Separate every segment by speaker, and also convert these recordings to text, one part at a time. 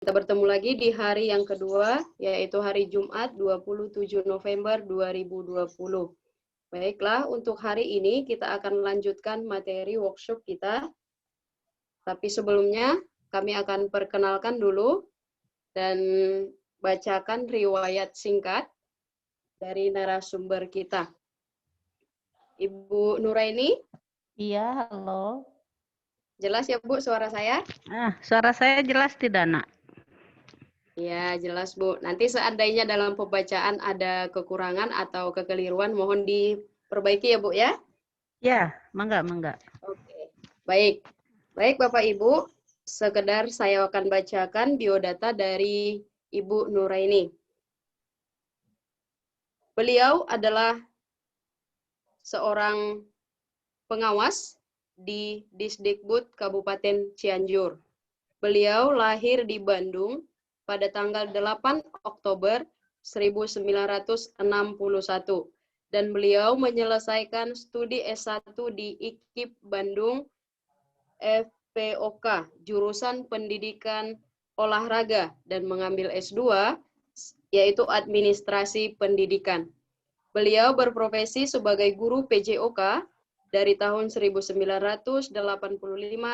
Speaker 1: Kita bertemu lagi di hari yang kedua, yaitu hari Jumat 27 November 2020. Baiklah, untuk hari ini kita akan melanjutkan materi workshop kita. Tapi sebelumnya, kami akan perkenalkan dulu dan bacakan riwayat singkat dari narasumber kita. Ibu Nuraini,
Speaker 2: Iya, halo.
Speaker 1: jelas ya Bu suara saya?
Speaker 2: Suara saya jelas tidak, Nak?
Speaker 1: Ya, jelas Bu. Nanti seandainya dalam pembacaan ada kekurangan atau kekeliruan, mohon diperbaiki ya Bu ya.
Speaker 2: Ya, mangga.
Speaker 1: Oke, baik. Baik Bapak Ibu, sekedar saya akan bacakan biodata dari Ibu Nuraini. Beliau adalah seorang pengawas di Disdikbud Kabupaten Cianjur. Beliau lahir di Bandung pada tanggal 8 Oktober 1961 dan beliau menyelesaikan studi S1 di IKIP Bandung FPOK, jurusan Pendidikan Olahraga, dan mengambil S2 yaitu Administrasi Pendidikan. Beliau berprofesi sebagai guru PJOK dari tahun 1985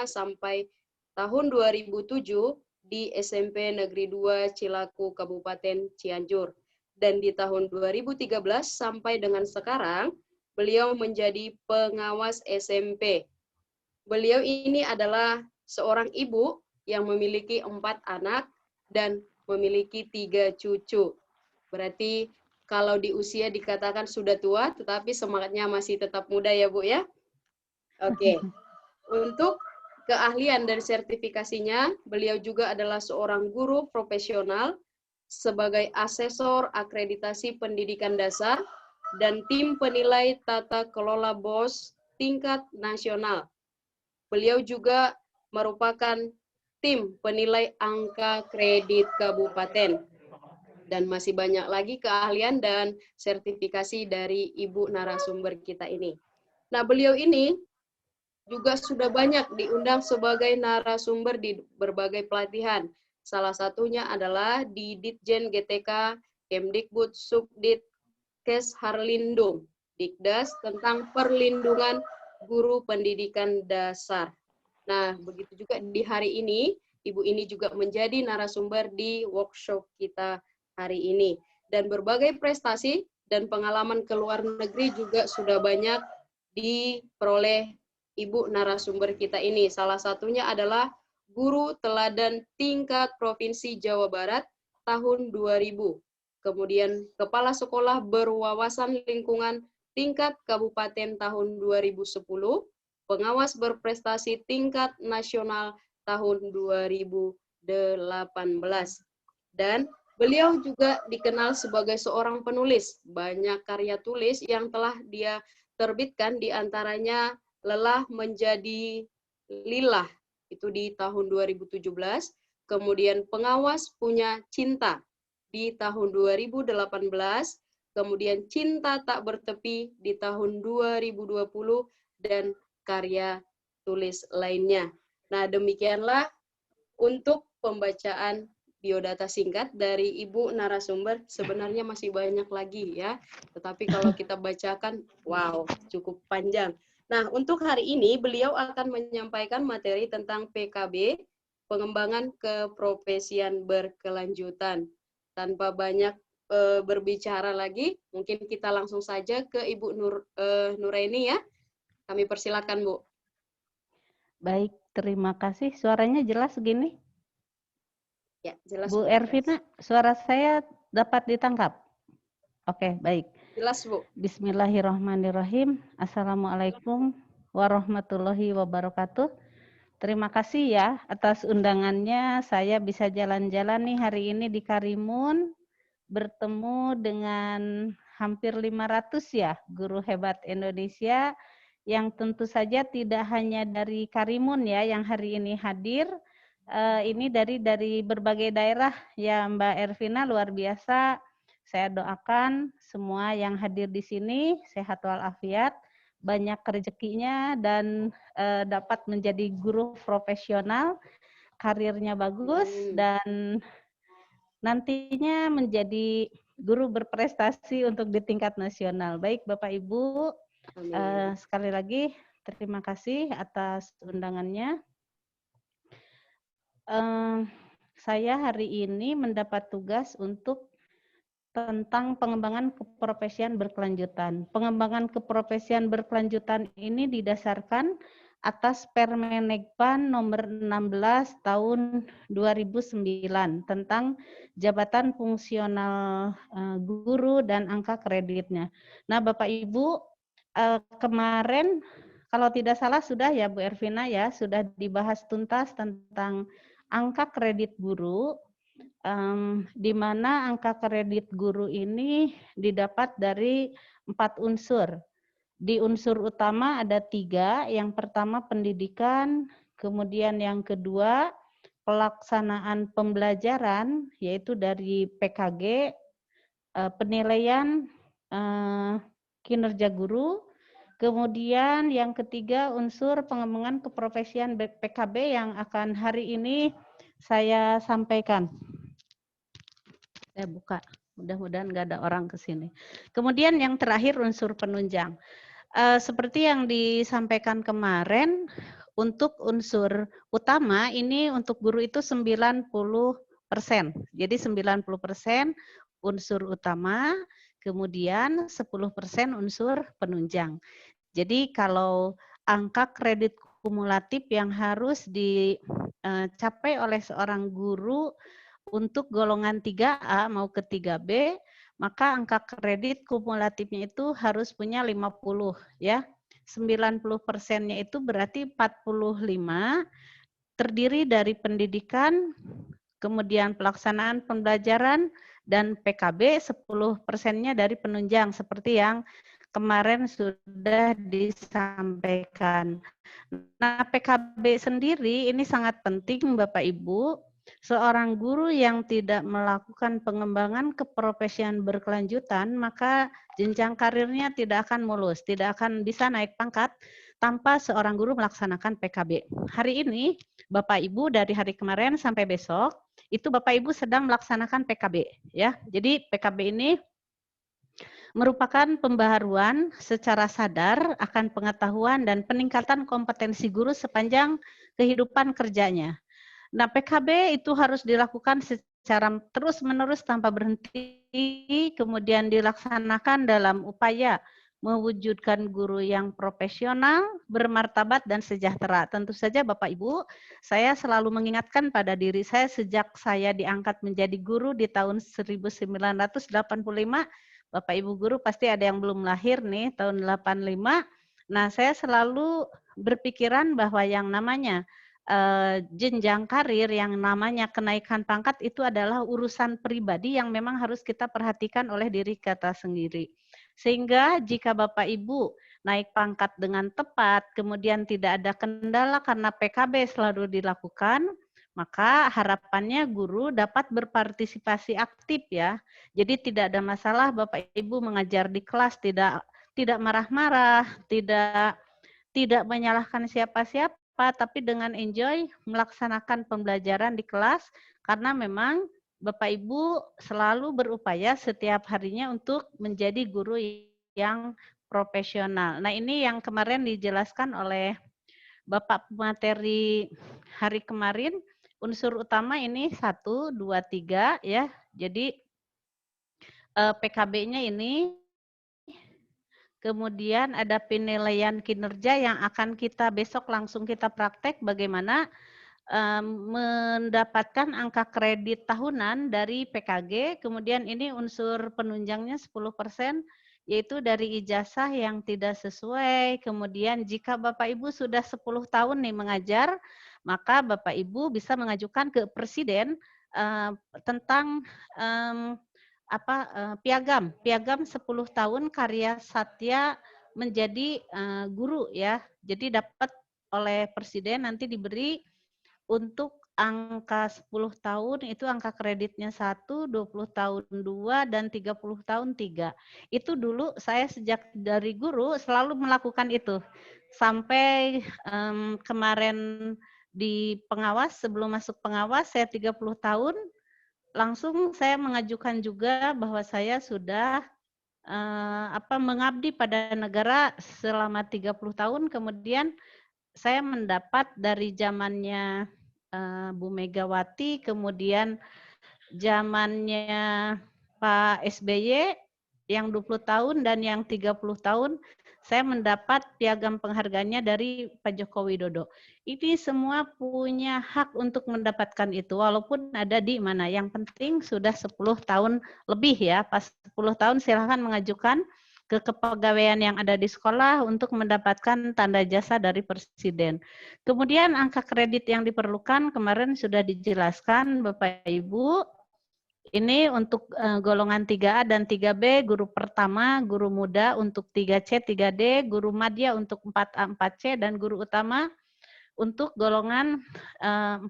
Speaker 1: sampai tahun 2007 di SMP Negeri 2 Cilaku, Kabupaten Cianjur. Dan di tahun 2013 sampai dengan sekarang, beliau menjadi pengawas SMP. Beliau ini adalah seorang ibu yang memiliki 4 anak dan memiliki 3 cucu. Berarti kalau di usia dikatakan sudah tua, tetapi semangatnya masih tetap muda ya Bu ya. Oke. Untuk keahlian dan sertifikasinya, beliau juga adalah seorang guru profesional sebagai asesor akreditasi pendidikan dasar dan tim penilai tata kelola BOS tingkat nasional. Beliau juga merupakan tim penilai angka kredit kabupaten. Dan masih banyak lagi keahlian dan sertifikasi dari ibu narasumber kita ini. Nah, beliau ini juga sudah banyak diundang sebagai narasumber di berbagai pelatihan. Salah satunya adalah di Ditjen GTK, Kemdikbud, Subdit, Kes Harlindung, Dikdas tentang perlindungan guru pendidikan dasar. Nah, begitu juga di hari ini, Ibu ini juga menjadi narasumber di workshop kita hari ini. Dan berbagai prestasi dan pengalaman ke luar negeri juga sudah banyak diperoleh Ibu narasumber kita ini. Salah satunya adalah guru teladan tingkat Provinsi Jawa Barat tahun 2000. Kemudian Kepala Sekolah Berwawasan Lingkungan tingkat Kabupaten tahun 2010, pengawas berprestasi tingkat nasional tahun 2018. Dan beliau juga dikenal sebagai seorang penulis. Banyak karya tulis yang telah dia terbitkan, diantaranya Lelah Menjadi Lilah, itu di tahun 2017. Kemudian Pengawas Punya Cinta di tahun 2018. Kemudian Cinta Tak Bertepi di tahun 2020, dan karya tulis lainnya. Nah, demikianlah untuk pembacaan biodata singkat dari Ibu narasumber. Sebenarnya masih banyak lagi ya, tetapi kalau kita bacakan, wow, cukup panjang. Nah, untuk hari ini beliau akan menyampaikan materi tentang PKB, pengembangan keprofesian berkelanjutan. Tanpa banyak berbicara lagi, mungkin kita langsung saja ke Ibu Nuraini ya. Kami persilakan, Bu.
Speaker 2: Baik, terima kasih. Suaranya jelas gini?
Speaker 1: Ya, jelas,
Speaker 2: Bu
Speaker 1: Bu.
Speaker 2: Ervina, suara saya dapat ditangkap? Oke, baik.
Speaker 1: Jelas, Bu.
Speaker 2: Bismillahirrahmanirrahim. Assalamualaikum warahmatullahi wabarakatuh. Terima kasih ya atas undangannya. Saya bisa jalan-jalan nih hari ini di Karimun, bertemu dengan hampir 500 ya guru hebat Indonesia yang tentu saja tidak hanya dari Karimun ya yang hari ini hadir, ini dari berbagai daerah ya Mbak Ervina, luar biasa. Saya doakan semua yang hadir di sini sehat walafiat, banyak rezekinya dan dapat menjadi guru profesional karirnya bagus dan nantinya menjadi guru berprestasi untuk di tingkat nasional. Baik Bapak Ibu, sekali lagi terima kasih atas undangannya. Saya hari ini mendapat tugas untuk tentang pengembangan keprofesian berkelanjutan. Pengembangan keprofesian berkelanjutan ini didasarkan atas Permenegpan nomor 16 tahun 2009 tentang jabatan fungsional guru dan angka kreditnya. Nah, Bapak Ibu, kemarin kalau tidak salah sudah ya Bu Ervina ya, sudah dibahas tuntas tentang angka kredit guru, di mana angka kredit guru ini didapat dari 4 unsur. Di unsur utama ada 3, yang pertama pendidikan, kemudian yang kedua pelaksanaan pembelajaran, yaitu dari PKG, penilaian kinerja guru, kemudian yang ketiga unsur pengembangan keprofesian PKB yang akan hari ini saya sampaikan. Saya buka, mudah-mudahan nggak ada orang ke sini. Kemudian yang terakhir unsur penunjang. Seperti yang disampaikan kemarin, untuk unsur utama ini untuk guru itu 90%. Jadi 90% unsur utama, kemudian 10% unsur penunjang. Jadi kalau angka kredit kumulatif yang harus dicapai oleh seorang guru untuk golongan 3A mau ke 3B, maka angka kredit kumulatifnya itu harus punya 50 ya. 90%-nya itu berarti 45 terdiri dari pendidikan, kemudian pelaksanaan pembelajaran, dan PKB 10%-nya dari penunjang seperti yang kemarin sudah disampaikan. Nah, PKB sendiri ini sangat penting Bapak Ibu. Seorang guru yang tidak melakukan pengembangan keprofesian berkelanjutan, maka jenjang karirnya tidak akan mulus, tidak akan bisa naik pangkat tanpa seorang guru melaksanakan PKB. Hari ini, Bapak Ibu dari hari kemarin sampai besok, itu Bapak Ibu sedang melaksanakan PKB. Ya, jadi PKB ini merupakan pembaharuan secara sadar akan pengetahuan dan peningkatan kompetensi guru sepanjang kehidupan kerjanya. Nah, PKB itu harus dilakukan secara terus-menerus tanpa berhenti, kemudian dilaksanakan dalam upaya mewujudkan guru yang profesional, bermartabat, dan sejahtera. Tentu saja Bapak Ibu, saya selalu mengingatkan pada diri saya sejak saya diangkat menjadi guru di tahun 1985, Bapak Ibu guru pasti ada yang belum lahir nih, tahun 85. Nah, saya selalu berpikiran bahwa yang namanya jenjang karir, yang namanya kenaikan pangkat itu adalah urusan pribadi yang memang harus kita perhatikan oleh diri kita sendiri. Sehingga jika Bapak Ibu naik pangkat dengan tepat, kemudian tidak ada kendala karena PKB selalu dilakukan, maka harapannya guru dapat berpartisipasi aktif ya. Jadi tidak ada masalah Bapak Ibu mengajar di kelas, tidak marah-marah, tidak menyalahkan siapa-siapa, tapi dengan enjoy melaksanakan pembelajaran di kelas, karena memang Bapak Ibu selalu berupaya setiap harinya untuk menjadi guru yang profesional. Nah, ini yang kemarin dijelaskan oleh Bapak pemateri hari kemarin, unsur utama ini 1, 2, 3 ya. Jadi PKB-nya ini, kemudian ada penilaian kinerja yang akan kita besok langsung kita praktek bagaimana mendapatkan angka kredit tahunan dari PKG, kemudian ini unsur penunjangnya 10%, yaitu dari ijazah yang tidak sesuai. Kemudian jika Bapak Ibu sudah 10 tahun nih mengajar, maka Bapak Ibu bisa mengajukan ke Presiden tentang piagam 10 tahun karya satya menjadi guru ya. Jadi dapat oleh Presiden nanti diberi untuk angka 10 tahun itu angka kreditnya 1, 20 tahun 2, dan 30 tahun 3. Itu dulu saya sejak dari guru selalu melakukan itu. Sampai kemarin di pengawas, sebelum masuk pengawas saya 30 tahun, langsung saya mengajukan juga bahwa saya sudah mengabdi pada negara selama 30 tahun, kemudian saya mendapat dari zamannya Bu Megawati, kemudian zamannya Pak SBY yang 20 tahun dan yang 30 tahun saya mendapat piagam penghargaannya dari Pak Joko Widodo. Ini semua punya hak untuk mendapatkan itu walaupun ada di mana. Yang penting sudah 10 tahun lebih ya. Pas 10 tahun silahkan mengajukan ke kepegawaian yang ada di sekolah untuk mendapatkan tanda jasa dari Presiden. Kemudian angka kredit yang diperlukan kemarin sudah dijelaskan Bapak Ibu. Ini untuk golongan 3A dan 3B, guru pertama, guru muda untuk 3C, 3D, guru madya untuk 4A, 4C, dan guru utama untuk golongan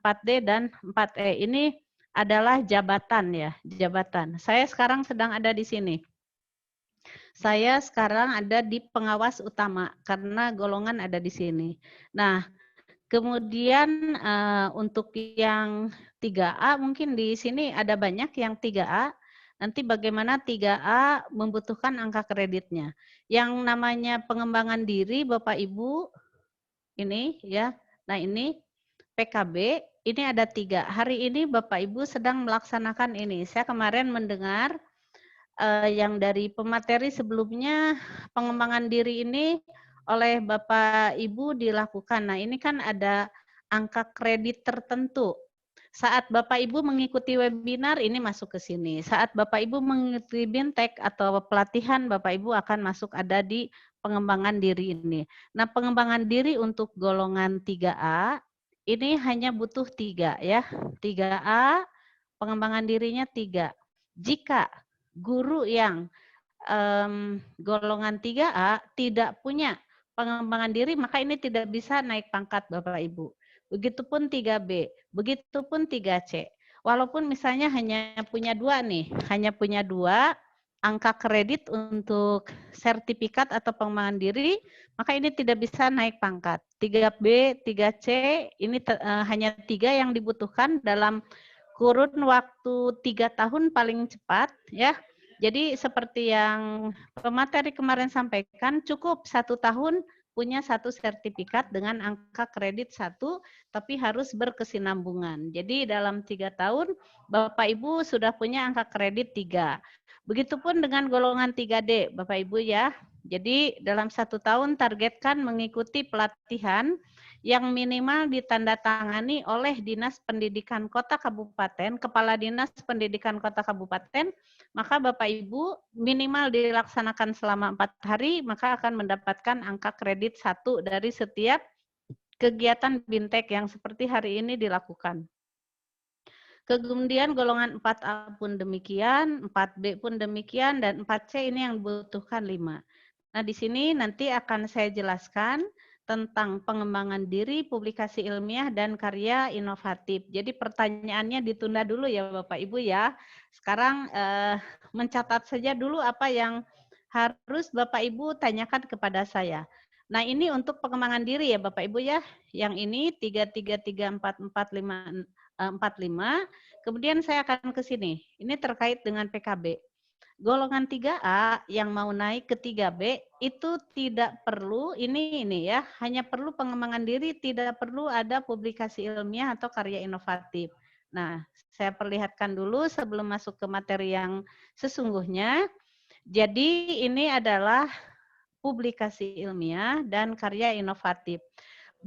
Speaker 2: 4D dan 4E. Ini adalah jabatan ya, jabatan. Saya sekarang sedang ada di sini. Saya sekarang ada di pengawas utama karena golongan ada di sini. Nah, kemudian untuk yang 3A mungkin di sini ada banyak yang 3A. Nanti bagaimana 3A membutuhkan angka kreditnya. Yang namanya pengembangan diri Bapak Ibu ini ya. Nah, ini PKB ini ada 3. Hari ini Bapak Ibu sedang melaksanakan ini. Saya kemarin mendengar yang dari pemateri sebelumnya pengembangan diri ini oleh Bapak Ibu dilakukan. Nah, ini kan ada angka kredit tertentu. Saat Bapak Ibu mengikuti webinar ini masuk ke sini. Saat Bapak Ibu mengikuti bintek atau pelatihan Bapak Ibu akan masuk ada di pengembangan diri ini. Nah, pengembangan diri untuk golongan 3A ini hanya butuh 3 ya. 3A pengembangan dirinya 3. Jika guru yang golongan 3A tidak punya pengembangan diri, maka ini tidak bisa naik pangkat Bapak Ibu. Begitupun 3B, begitupun 3C. Walaupun misalnya hanya punya 2 nih, hanya punya 2 angka kredit untuk sertifikat atau pengembangan diri, maka ini tidak bisa naik pangkat. 3B, 3C, ini hanya 3 yang dibutuhkan dalam kurun waktu 3 tahun paling cepat ya. Jadi seperti yang pemateri kemarin sampaikan, cukup 1 tahun punya 1 sertifikat dengan angka kredit 1, tapi harus berkesinambungan. Jadi dalam 3 tahun Bapak Ibu sudah punya angka kredit 3. Begitupun dengan golongan 3D Bapak Ibu ya. Jadi dalam 1 tahun targetkan mengikuti pelatihan yang minimal ditandatangani oleh Dinas Pendidikan Kota Kabupaten, Kepala Dinas Pendidikan Kota Kabupaten, maka Bapak Ibu minimal dilaksanakan selama 4 hari, maka akan mendapatkan angka kredit 1 dari setiap kegiatan bintek yang seperti hari ini dilakukan. Kemudian golongan 4A pun demikian, 4B pun demikian, dan 4C ini yang dibutuhkan 5. Nah, di sini nanti akan saya jelaskan tentang pengembangan diri, publikasi ilmiah, dan karya inovatif. Jadi pertanyaannya ditunda dulu ya Bapak Ibu ya. Sekarang mencatat saja dulu apa yang harus Bapak Ibu tanyakan kepada saya. Nah, ini untuk pengembangan diri ya Bapak Ibu ya. Yang ini 3334445. Kemudian saya akan ke sini. Ini terkait dengan PKB. Golongan 3A yang mau naik ke 3B itu tidak perlu ini ya, hanya perlu pengembangan diri, tidak perlu ada publikasi ilmiah atau karya inovatif. Nah, saya perlihatkan dulu sebelum masuk ke materi yang sesungguhnya. Jadi ini adalah publikasi ilmiah dan karya inovatif.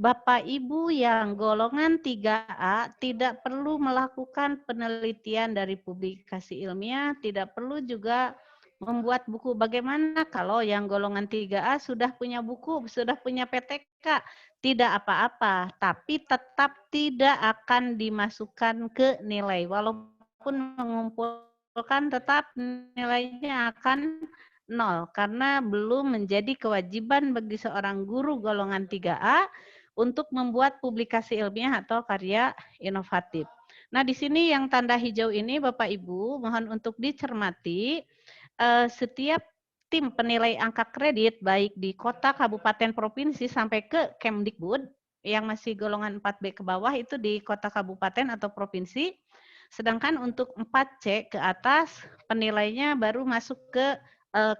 Speaker 2: Bapak Ibu yang golongan 3A tidak perlu melakukan penelitian dari publikasi ilmiah, tidak perlu juga membuat buku. Bagaimana kalau yang golongan 3A sudah punya buku, sudah punya PTK? Tidak apa-apa, tapi tetap tidak akan dimasukkan ke nilai. Walaupun mengumpulkan tetap nilainya akan 0, karena belum menjadi kewajiban bagi seorang guru golongan 3A untuk membuat publikasi ilmiah atau karya inovatif. Nah, di sini yang tanda hijau ini Bapak Ibu mohon untuk dicermati, setiap tim penilai angka kredit baik di kota, kabupaten, provinsi sampai ke Kemdikbud yang masih golongan 4B ke bawah itu di kota kabupaten atau provinsi. Sedangkan untuk 4C ke atas penilainya baru masuk ke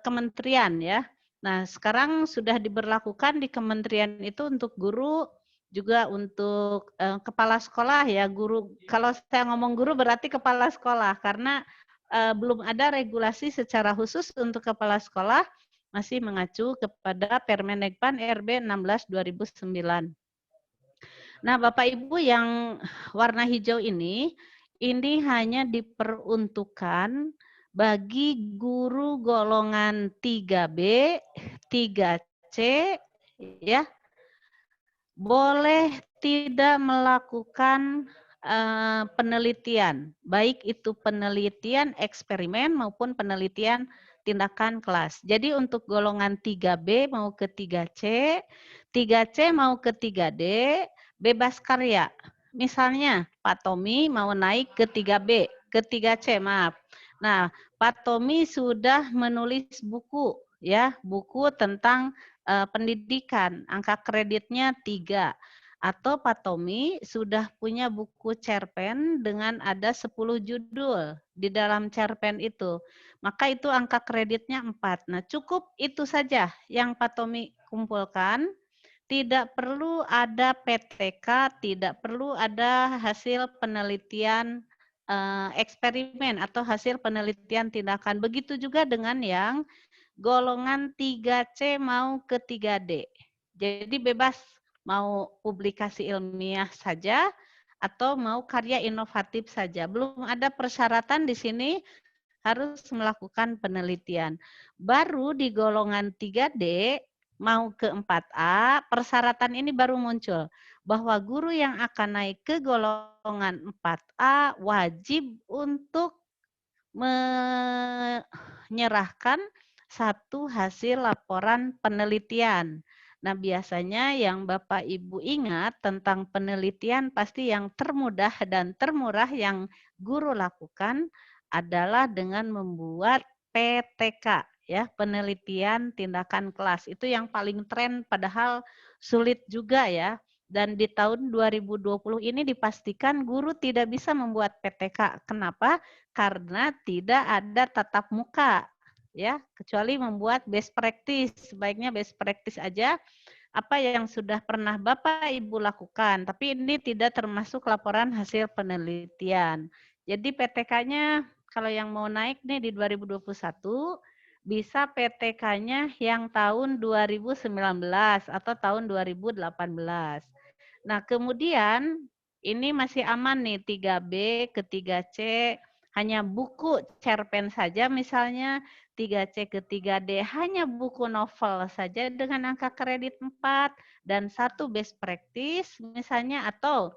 Speaker 2: kementerian ya. Nah, sekarang sudah diberlakukan di kementerian itu untuk guru, juga untuk kepala sekolah ya, guru. Kalau saya ngomong guru berarti kepala sekolah, karena belum ada regulasi secara khusus untuk kepala sekolah, masih mengacu kepada Permendikbud RB 16 2009. Nah, Bapak Ibu yang warna hijau ini hanya diperuntukkan bagi guru golongan 3B, 3C, ya, boleh tidak melakukan penelitian, baik itu penelitian eksperimen maupun penelitian tindakan kelas. Jadi untuk golongan 3B mau ke 3C, 3C mau ke 3D, bebas karya. Misalnya Pak Tommy mau naik ke 3B, ke 3C, maaf. Nah, Pak Tommy sudah menulis buku, ya, buku tentang pendidikan, angka kreditnya 3. Atau Pak Tommy sudah punya buku cerpen dengan ada 10 judul di dalam cerpen itu. Maka itu angka kreditnya 4. Nah, cukup itu saja yang Pak Tommy kumpulkan. Tidak perlu ada PTK, tidak perlu ada hasil penelitian eksperimen atau hasil penelitian tindakan. Begitu juga dengan yang golongan 3C mau ke 3D. Jadi bebas mau publikasi ilmiah saja atau mau karya inovatif saja. Belum ada persyaratan di sini harus melakukan penelitian. Baru di golongan 3D mau ke 4A, persyaratan ini baru muncul. Bahwa guru yang akan naik ke golongan 4A wajib untuk menyerahkan satu hasil laporan penelitian. Nah, biasanya yang Bapak Ibu ingat tentang penelitian pasti yang termudah dan termurah yang guru lakukan adalah dengan membuat PTK, ya, penelitian tindakan kelas. Itu yang paling tren padahal sulit juga ya. Dan di tahun 2020 ini dipastikan guru tidak bisa membuat PTK. Kenapa? Karena tidak ada tatap muka, ya, kecuali membuat best practice. Sebaiknya best practice aja apa yang sudah pernah Bapak Ibu lakukan, tapi ini tidak termasuk laporan hasil penelitian. Jadi PTK-nya kalau yang mau naik nih di 2021 bisa PTK-nya yang tahun 2019 atau tahun 2018. Nah, kemudian ini masih aman nih 3B ke 3C, hanya buku cerpen saja misalnya, 3C ke 3D hanya buku novel saja dengan angka kredit 4 dan 1 best practice misalnya, atau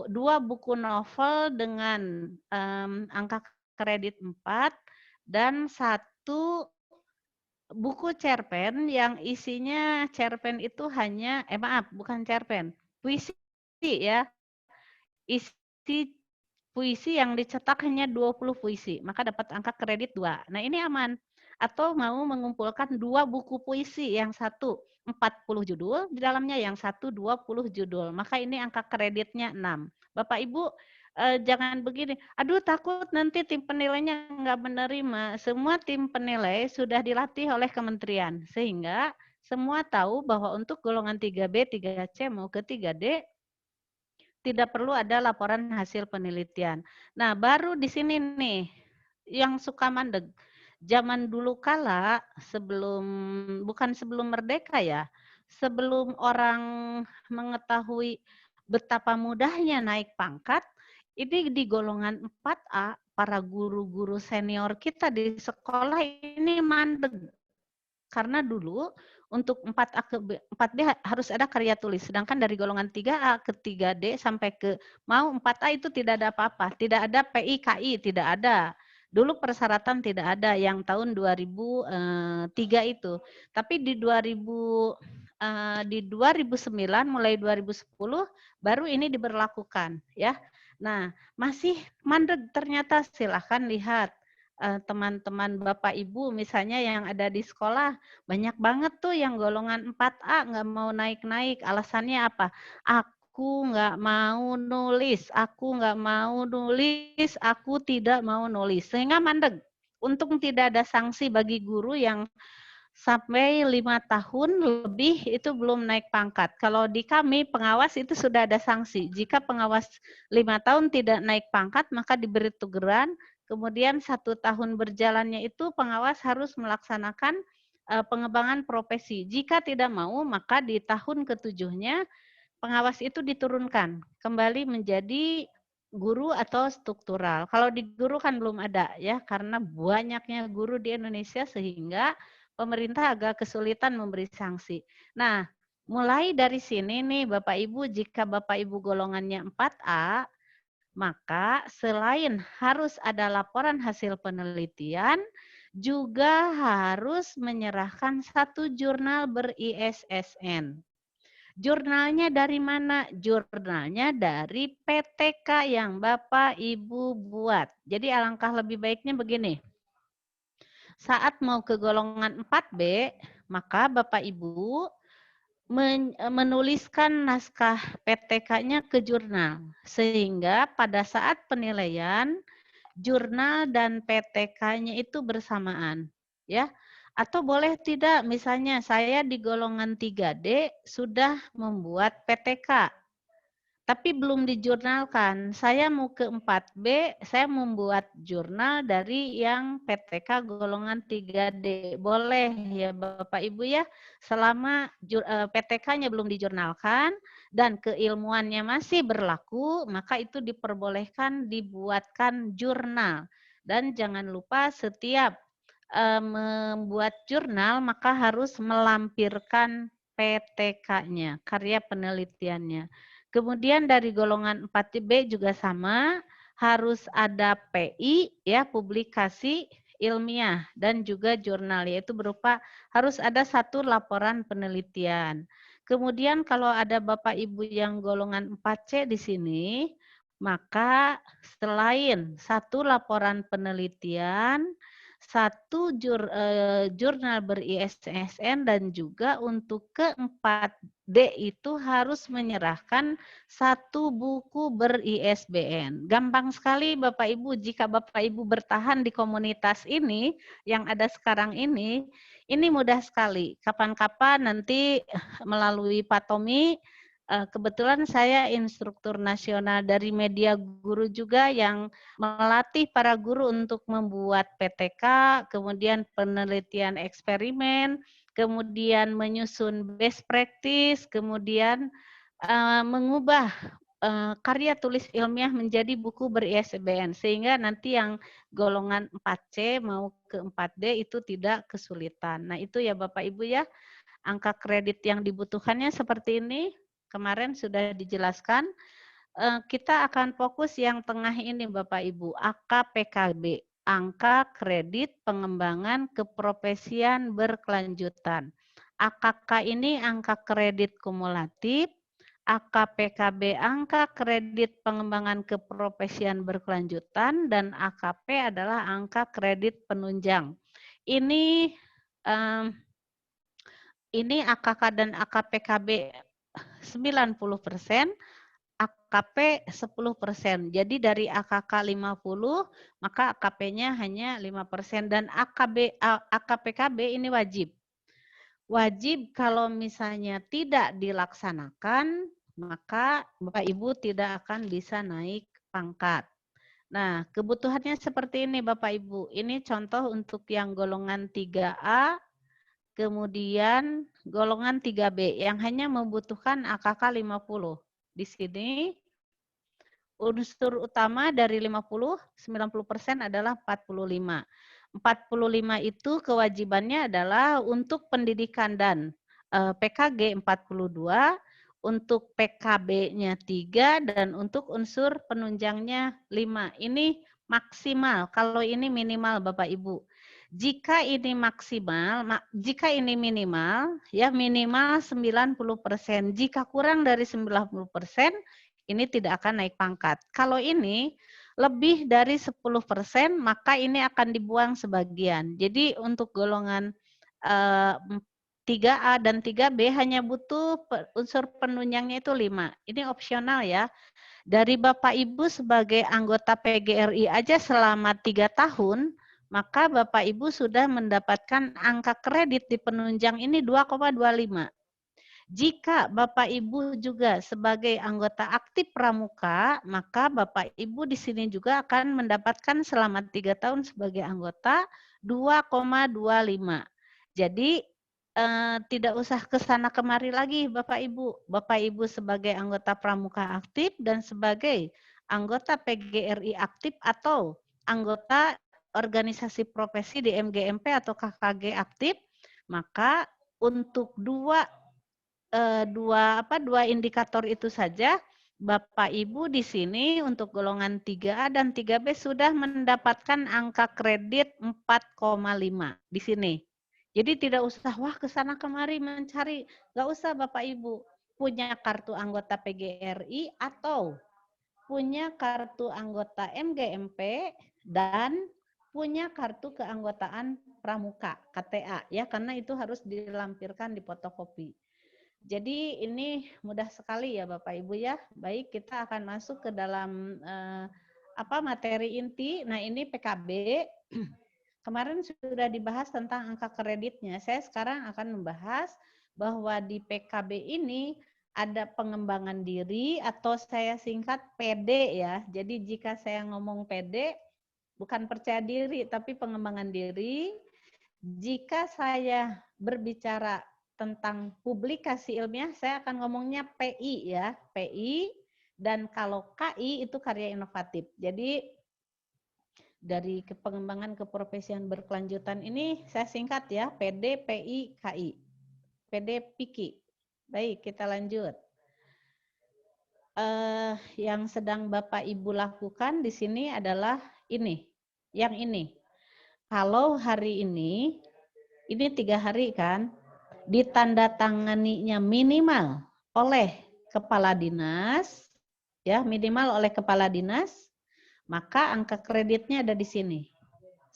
Speaker 2: dua buku novel dengan angka kredit 4 dan 1 buku cerpen yang isinya cerpen itu hanya maaf, bukan cerpen, puisi ya. Isi puisi yang dicetak hanya 20 puisi, maka dapat angka kredit 2. Nah, ini aman. Atau mau mengumpulkan 2 buku puisi, yang satu 40 judul, di dalamnya yang satu 20 judul, maka ini angka kreditnya 6. Bapak Ibu jangan begini, aduh takut nanti tim penilainya nggak menerima. Semua tim penilai sudah dilatih oleh kementerian, sehingga semua tahu bahwa untuk golongan 3B, 3C mau ke 3D, tidak perlu ada laporan hasil penelitian. Nah, baru di sini nih, yang suka mandeg. Zaman dulu kala, bukan sebelum merdeka ya, sebelum orang mengetahui betapa mudahnya naik pangkat, ini di golongan 4A, para guru-guru senior kita di sekolah ini mandeg. Karena dulu untuk 4A ke 4B harus ada karya tulis, sedangkan dari golongan 3A ke 3D sampai ke mau 4A itu tidak ada apa-apa, tidak ada PIKI, tidak ada. Dulu persyaratan tidak ada yang tahun 2003 itu. Tapi di 2009 mulai 2010 baru ini diberlakukan ya. Nah, masih mandek ternyata, silahkan lihat. teman-teman Bapak Ibu misalnya yang ada di sekolah, banyak banget tuh yang golongan 4A nggak mau naik-naik. Alasannya apa? Aku nggak mau nulis, aku nggak mau nulis, aku tidak mau nulis. Sehingga mandek. Untung tidak ada sanksi bagi guru yang sampai 5 tahun lebih itu belum naik pangkat. Kalau di kami pengawas itu sudah ada sanksi. Jika pengawas 5 tahun tidak naik pangkat, maka diberi teguran. Kemudian 1 tahun berjalannya itu pengawas harus melaksanakan pengembangan profesi. Jika tidak mau, maka di tahun ketujuhnya pengawas itu diturunkan kembali menjadi guru atau struktural. Kalau di guru kan belum ada ya, karena banyaknya guru di Indonesia sehingga pemerintah agak kesulitan memberi sanksi. Nah, mulai dari sini nih Bapak Ibu, jika Bapak Ibu golongannya 4A, maka selain harus ada laporan hasil penelitian, juga harus menyerahkan satu jurnal ber-ISSN. Jurnalnya dari mana? Jurnalnya dari PTK yang Bapak Ibu buat. Jadi alangkah lebih baiknya begini. Saat mau ke golongan 4B, maka Bapak Ibu menuliskan naskah PTK-nya ke jurnal. Sehingga pada saat penilaian, jurnal dan PTK-nya itu bersamaan. Ya, atau boleh tidak, misalnya saya di golongan 3D sudah membuat PTK, tapi belum dijurnalkan. Saya mau ke 4B, saya membuat jurnal dari yang PTK golongan 3D. Boleh ya Bapak Ibu ya, selama PTK-nya belum dijurnalkan dan keilmuannya masih berlaku, maka itu diperbolehkan dibuatkan jurnal. Dan jangan lupa setiap membuat jurnal maka harus melampirkan PTK-nya, karya penelitiannya. Kemudian dari golongan 4B juga sama, harus ada PI ya, publikasi ilmiah dan juga jurnal, yaitu berupa harus ada satu laporan penelitian. Kemudian kalau ada Bapak Ibu yang golongan 4C di sini, maka selain satu laporan penelitian, satu jurnal ber-ISSN dan juga untuk ke-4D itu harus menyerahkan satu buku ber-ISBN. Gampang sekali Bapak Ibu, jika Bapak Ibu bertahan di komunitas ini yang ada sekarang ini mudah sekali. Kapan-kapan nanti melalui Pak Tommy, kebetulan saya instruktur nasional dari Media Guru juga yang melatih para guru untuk membuat PTK, kemudian penelitian eksperimen, kemudian menyusun best practice, kemudian mengubah karya tulis ilmiah menjadi buku ber-ISBN, sehingga nanti yang golongan 4C mau ke 4D itu tidak kesulitan. Nah itu ya Bapak Ibu ya, angka kredit yang dibutuhkannya seperti ini. Kemarin sudah dijelaskan. Kita akan fokus yang tengah ini Bapak Ibu, AKPKB, angka kredit pengembangan keprofesian berkelanjutan. AKK ini angka kredit kumulatif, AKPKB angka kredit pengembangan keprofesian berkelanjutan, dan AKP adalah angka kredit penunjang. Ini AKK dan AKPKB 90%, AKP 10%. Jadi dari AKK 50, maka AKP-nya hanya 5%. Dan AKPKB ini wajib. Wajib kalau misalnya tidak dilaksanakan, maka Bapak Ibu tidak akan bisa naik pangkat. Nah, kebutuhannya seperti ini Bapak Ibu. Ini contoh untuk yang golongan 3A, kemudian golongan 3B yang hanya membutuhkan AKK 50. Di sini unsur utama dari 50, 90% adalah 45. 45 itu kewajibannya adalah untuk pendidikan dan PKG 42, untuk PKB-nya 3, dan untuk unsur penunjangnya 5. Ini maksimal, kalau ini minimal Bapak Ibu. Jika ini maksimal, jika ini minimal, ya minimal 90%. Jika kurang dari 90%, ini tidak akan naik pangkat. Kalau ini lebih dari 10%, maka ini akan dibuang sebagian. Jadi untuk golongan 3A dan 3B hanya butuh unsur penunjangnya itu 5. Ini opsional ya. Dari Bapak Ibu sebagai anggota PGRI aja selama 3 tahun, maka Bapak Ibu sudah mendapatkan angka kredit di penunjang ini 2,25. Jika Bapak Ibu juga sebagai anggota aktif pramuka, maka Bapak Ibu di sini juga akan mendapatkan selama 3 tahun sebagai anggota 2,25. Jadi tidak usah ke sana kemari lagi Bapak Ibu. Bapak Ibu sebagai anggota pramuka aktif dan sebagai anggota PGRI aktif atau anggota organisasi profesi di MGMP atau KKG aktif, maka untuk dua indikator itu saja Bapak Ibu di sini untuk golongan 3A dan 3B sudah mendapatkan angka kredit 4,5 di sini. Jadi tidak usah wah ke sana kemari mencari, nggak usah Bapak Ibu. Punya kartu anggota PGRI atau punya kartu anggota MGMP dan punya kartu keanggotaan pramuka KTA ya, karena itu harus dilampirkan di fotokopi. Jadi ini mudah sekali ya Bapak Ibu ya. Baik, kita akan masuk ke dalam materi inti. Nah, ini PKB. Kemarin sudah dibahas tentang angka kreditnya. Saya sekarang akan membahas bahwa di PKB ini ada pengembangan diri atau saya singkat PD ya. Jadi jika saya ngomong PD bukan percaya diri tapi pengembangan diri. Jika saya berbicara tentang publikasi ilmiah, saya akan ngomongnya PI ya, PI, dan kalau KI itu karya inovatif. Jadi dari pengembangan keprofesian berkelanjutan ini saya singkat ya, PD, PI, KI. PD, PIKI. Baik, kita lanjut. Yang sedang Bapak Ibu lakukan di sini adalah ini, yang ini. Kalau hari ini 3 hari kan, ditandatanganinya minimal oleh kepala dinas, ya minimal oleh kepala dinas, maka angka kreditnya ada di sini.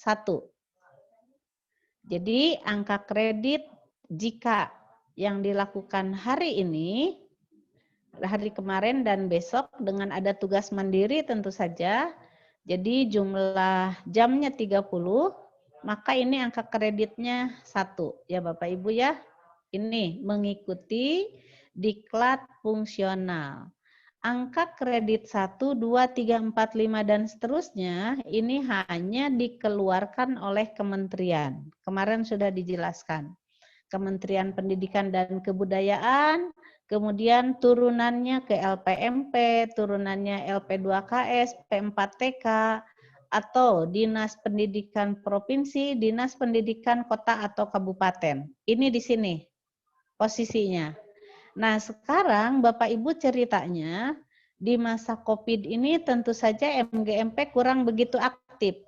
Speaker 2: 1. Jadi angka kredit jika yang dilakukan hari ini, hari kemarin dan besok dengan ada tugas mandiri tentu saja, jadi jumlah jamnya 30, maka ini angka kreditnya 1 ya Bapak Ibu ya. Ini mengikuti diklat fungsional. Angka kredit 1, 2, 3, 4, 5 dan seterusnya ini hanya dikeluarkan oleh kementerian. Kemarin sudah dijelaskan. Kementerian Pendidikan dan Kebudayaan, kemudian turunannya ke LPMP, turunannya LP2KS, P4TK, atau Dinas Pendidikan Provinsi, Dinas Pendidikan Kota atau Kabupaten. Ini di sini posisinya. Nah, sekarang Bapak Ibu ceritanya di masa COVID ini tentu saja MGMP kurang begitu aktif.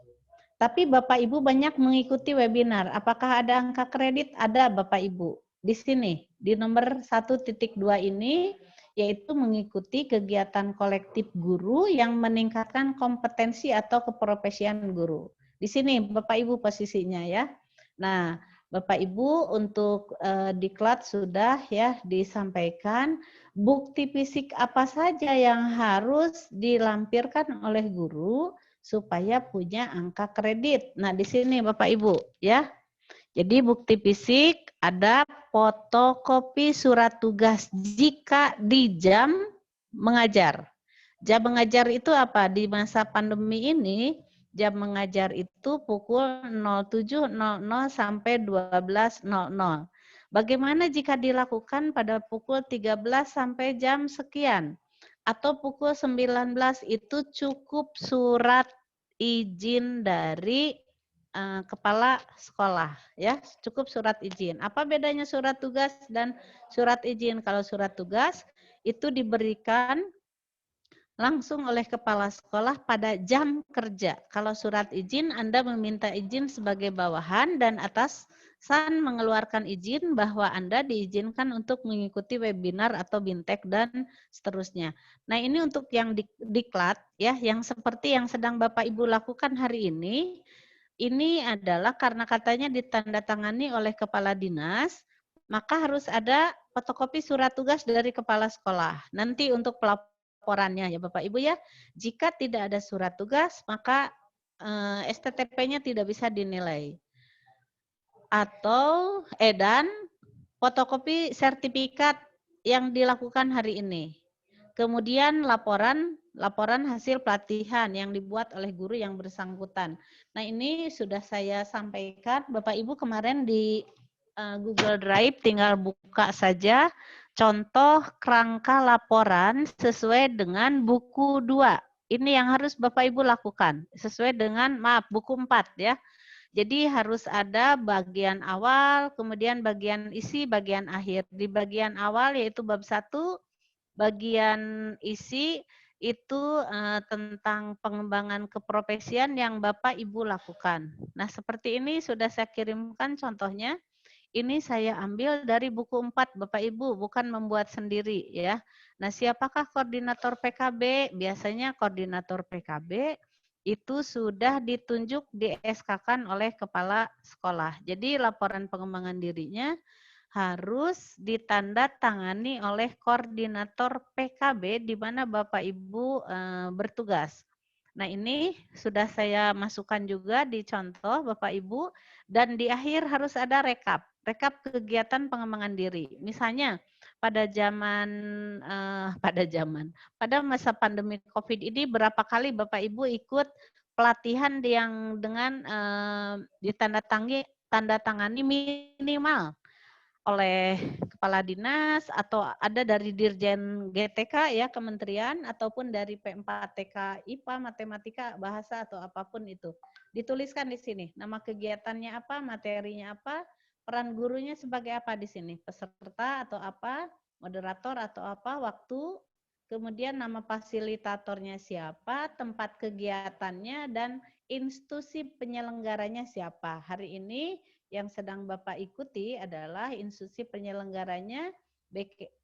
Speaker 2: Tapi Bapak Ibu banyak mengikuti webinar. Apakah ada angka kredit? Ada Bapak Ibu. Di sini, di nomor 1.2 ini, yaitu mengikuti kegiatan kolektif guru yang meningkatkan kompetensi atau keprofesian guru. Di sini Bapak Ibu posisinya ya. Nah, Bapak Ibu untuk diklat sudah ya disampaikan bukti fisik apa saja yang harus dilampirkan oleh guru supaya punya angka kredit. Nah, di sini Bapak Ibu ya. Jadi bukti fisik ada fotokopi surat tugas jika di jam mengajar. Jam mengajar itu apa? Di masa pandemi ini jam mengajar itu pukul 07.00 sampai 12.00. Bagaimana jika dilakukan pada pukul 13 sampai jam sekian? Atau pukul 19 itu cukup surat izin dari kepala sekolah ya, cukup surat izin. Apa bedanya surat tugas dan surat izin? Kalau surat tugas itu diberikan langsung oleh kepala sekolah pada jam kerja. Kalau surat izin Anda meminta izin sebagai bawahan dan atas San mengeluarkan izin bahwa Anda diizinkan untuk mengikuti webinar atau bintek dan seterusnya. Nah, ini untuk yang diklat ya, yang seperti yang sedang Bapak Ibu lakukan hari ini adalah karena katanya ditandatangani oleh kepala dinas, maka harus ada fotokopi surat tugas dari kepala sekolah. Nanti untuk pelaporannya ya Bapak Ibu ya, jika tidak ada surat tugas, maka STTP-nya tidak bisa dinilai. Atau dan fotokopi sertifikat yang dilakukan hari ini. Kemudian laporan hasil pelatihan yang dibuat oleh guru yang bersangkutan. Nah, ini sudah saya sampaikan Bapak Ibu kemarin di Google Drive, tinggal buka saja contoh kerangka laporan sesuai dengan buku 2. Ini yang harus Bapak Ibu lakukan sesuai dengan buku 4 ya. Jadi harus ada bagian awal, kemudian bagian isi, bagian akhir. Di bagian awal yaitu bab 1, bagian isi itu tentang pengembangan keprofesian yang Bapak Ibu lakukan. Nah, seperti ini sudah saya kirimkan contohnya. Ini saya ambil dari buku 4 Bapak Ibu, bukan membuat sendiri ya. Nah, siapakah koordinator PKB? Biasanya koordinator PKB itu sudah ditunjuk di SK-kan oleh kepala sekolah. Jadi laporan pengembangan dirinya harus ditandatangani oleh koordinator PKB di mana Bapak Ibu bertugas. Nah, ini sudah saya masukkan juga di contoh Bapak Ibu, dan di akhir harus ada rekap kegiatan pengembangan diri. Misalnya pada pada masa pandemi COVID ini berapa kali Bapak Ibu ikut pelatihan yang dengan ditandatangani minimal oleh kepala dinas atau ada dari Dirjen GTK ya kementerian ataupun dari P4TK IPA, matematika, bahasa atau apapun itu. Dituliskan di sini nama kegiatannya apa, materinya apa, peran gurunya sebagai apa di sini, peserta atau apa, moderator atau apa, waktu, kemudian nama fasilitatornya siapa, tempat kegiatannya, dan institusi penyelenggaranya siapa. Hari ini yang sedang Bapak ikuti adalah institusi penyelenggaranya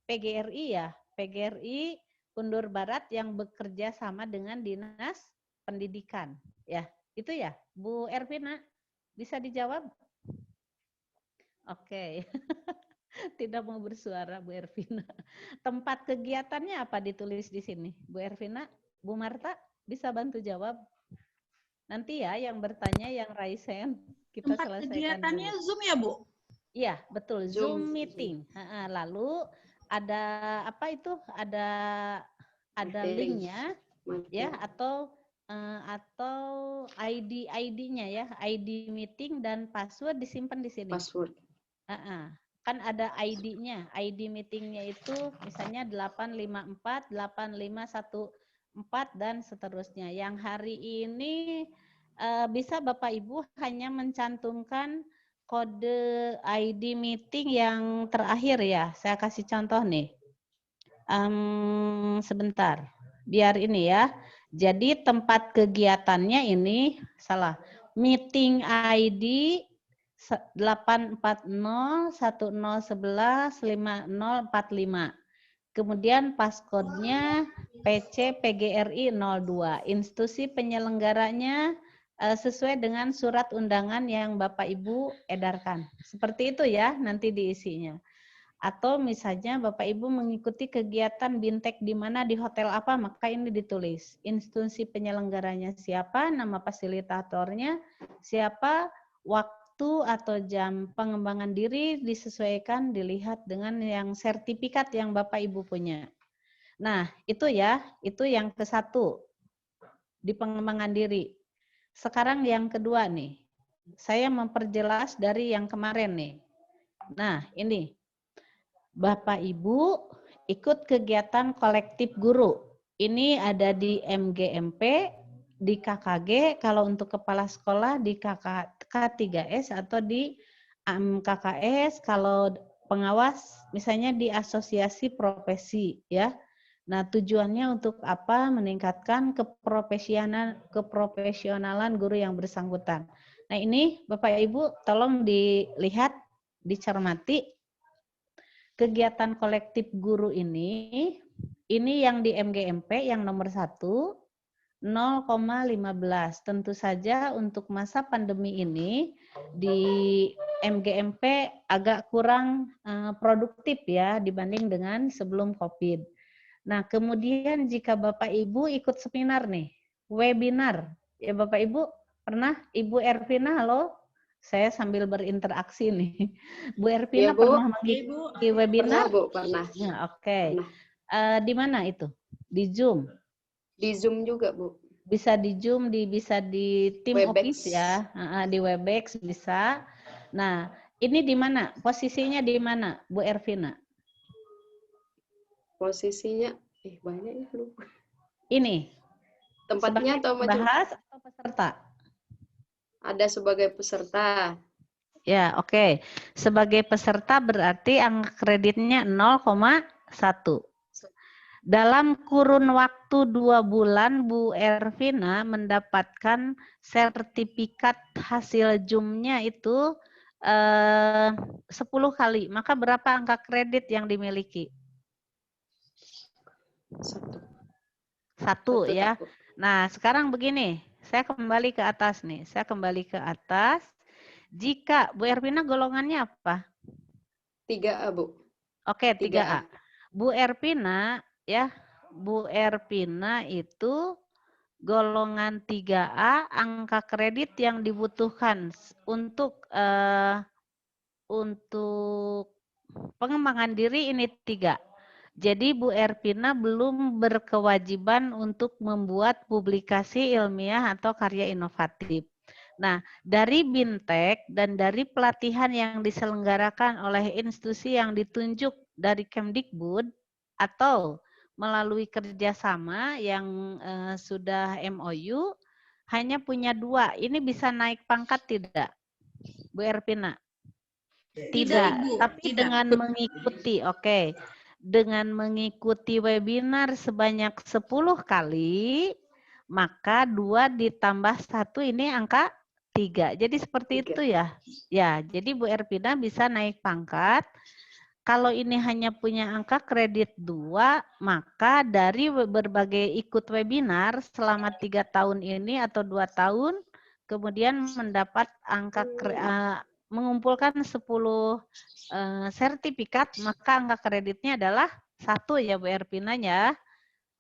Speaker 2: PGRI ya, PGRI Kundur Barat yang bekerja sama dengan Dinas Pendidikan. Ya, itu ya, Bu Ervina, bisa dijawab? Oke. Tidak mau bersuara Bu Ervina. Tempat kegiatannya apa ditulis di sini? Bu Ervina, Bu Marta bisa bantu jawab? Nanti ya yang bertanya yang raisen kita
Speaker 3: Tempat
Speaker 2: selesaikan
Speaker 3: kegiatannya
Speaker 2: dulu.
Speaker 3: Zoom ya, Bu?
Speaker 2: Iya, betul. Zoom meeting. Lalu ada apa itu? Ada linknya ya atau ID-nya ya, ID meeting dan password disimpan di sini.
Speaker 1: Password.
Speaker 2: Kan ada ID-nya. ID meetingnya itu misalnya 854, 8514 dan seterusnya. Yang hari ini bisa Bapak Ibu hanya mencantumkan kode ID meeting yang terakhir ya. Saya kasih contoh nih. Sebentar. Biar ini ya. Jadi tempat kegiatannya ini salah. Meeting ID 84010115045. Kemudian passcode-nya PC PGRI 02. Institusi penyelenggaranya sesuai dengan surat undangan yang Bapak Ibu edarkan. Seperti itu ya nanti diisinya. Atau misalnya Bapak Ibu mengikuti kegiatan bintek di mana di hotel apa, maka ini ditulis. Institusi penyelenggaranya siapa, nama fasilitatornya siapa, waktu atau jam pengembangan diri disesuaikan, dilihat dengan yang sertifikat yang Bapak Ibu punya. Nah, itu ya, itu yang ke-1 di pengembangan diri. Sekarang yang kedua nih, saya memperjelas dari yang kemarin nih. Nah, ini. Bapak Ibu ikut kegiatan kolektif guru. Ini ada di MGMP, di KKG, kalau untuk kepala sekolah di K3S atau di KKS, kalau pengawas misalnya di asosiasi profesi ya. Nah, tujuannya untuk apa? Meningkatkan keprofesionalan guru yang bersangkutan. Nah ini Bapak Ibu tolong dilihat, dicermati kegiatan kolektif guru ini yang di MGMP yang nomor 1 0,15. Tentu saja untuk masa pandemi ini di MGMP agak kurang produktif ya dibanding dengan sebelum COVID. Nah, kemudian jika Bapak Ibu ikut seminar nih, webinar, ya Bapak Ibu pernah, Ibu Ervina, halo, saya sambil berinteraksi nih. Bu
Speaker 1: Ya,
Speaker 2: Ervina
Speaker 1: Bu.
Speaker 2: pernah mengikuti webinar?
Speaker 1: Pernah, Bu, pernah.
Speaker 2: Ya, oke.
Speaker 1: Pernah.
Speaker 2: Di mana itu? Di Zoom?
Speaker 1: Di Zoom juga, Bu.
Speaker 2: Bisa di Zoom, bisa di tim
Speaker 1: Webex.
Speaker 2: Office ya, di Webex bisa. Nah, ini di mana? Posisinya di mana, Bu Ervina?
Speaker 1: Posisinya, banyak ya lupa.
Speaker 2: Ini.
Speaker 1: Tempatnya atau macam?
Speaker 2: Bahas atau peserta?
Speaker 1: Ada sebagai peserta.
Speaker 2: Ya, oke. Sebagai peserta berarti angka kreditnya 0,1. Dalam kurun waktu 2 bulan, Bu Ervina mendapatkan sertifikat hasil Zoom-nya itu 10 kali. Maka berapa angka kredit yang dimiliki? 1 ya. Nah, sekarang begini. Saya kembali ke atas nih. Saya kembali ke atas. Jika Bu Ervina golongannya apa?
Speaker 1: 3A, Bu.
Speaker 2: Oke, 3A. Bu Ervina ya, Bu Ervina itu golongan 3A, angka kredit yang dibutuhkan untuk pengembangan diri ini 3. Jadi Bu Ervina belum berkewajiban untuk membuat publikasi ilmiah atau karya inovatif. Nah, dari BINTEK dan dari pelatihan yang diselenggarakan oleh institusi yang ditunjuk dari Kemdikbud atau melalui kerjasama yang sudah MOU, hanya punya 2. Ini bisa naik pangkat tidak, Bu Ervina? Tidak, tapi tidak. Dengan mengikuti, oke. Dengan mengikuti webinar sebanyak 10 kali, maka 2 ditambah 1 ini angka 3. Jadi seperti 3. Itu ya. Ya, jadi Bu Ervina bisa naik pangkat. Kalau ini hanya punya angka kredit 2, maka dari berbagai ikut webinar selama 3 tahun ini atau 2 tahun, kemudian mendapat angka mengumpulkan 10 sertifikat, maka angka kreditnya adalah 1 ya Bu Ervina ya.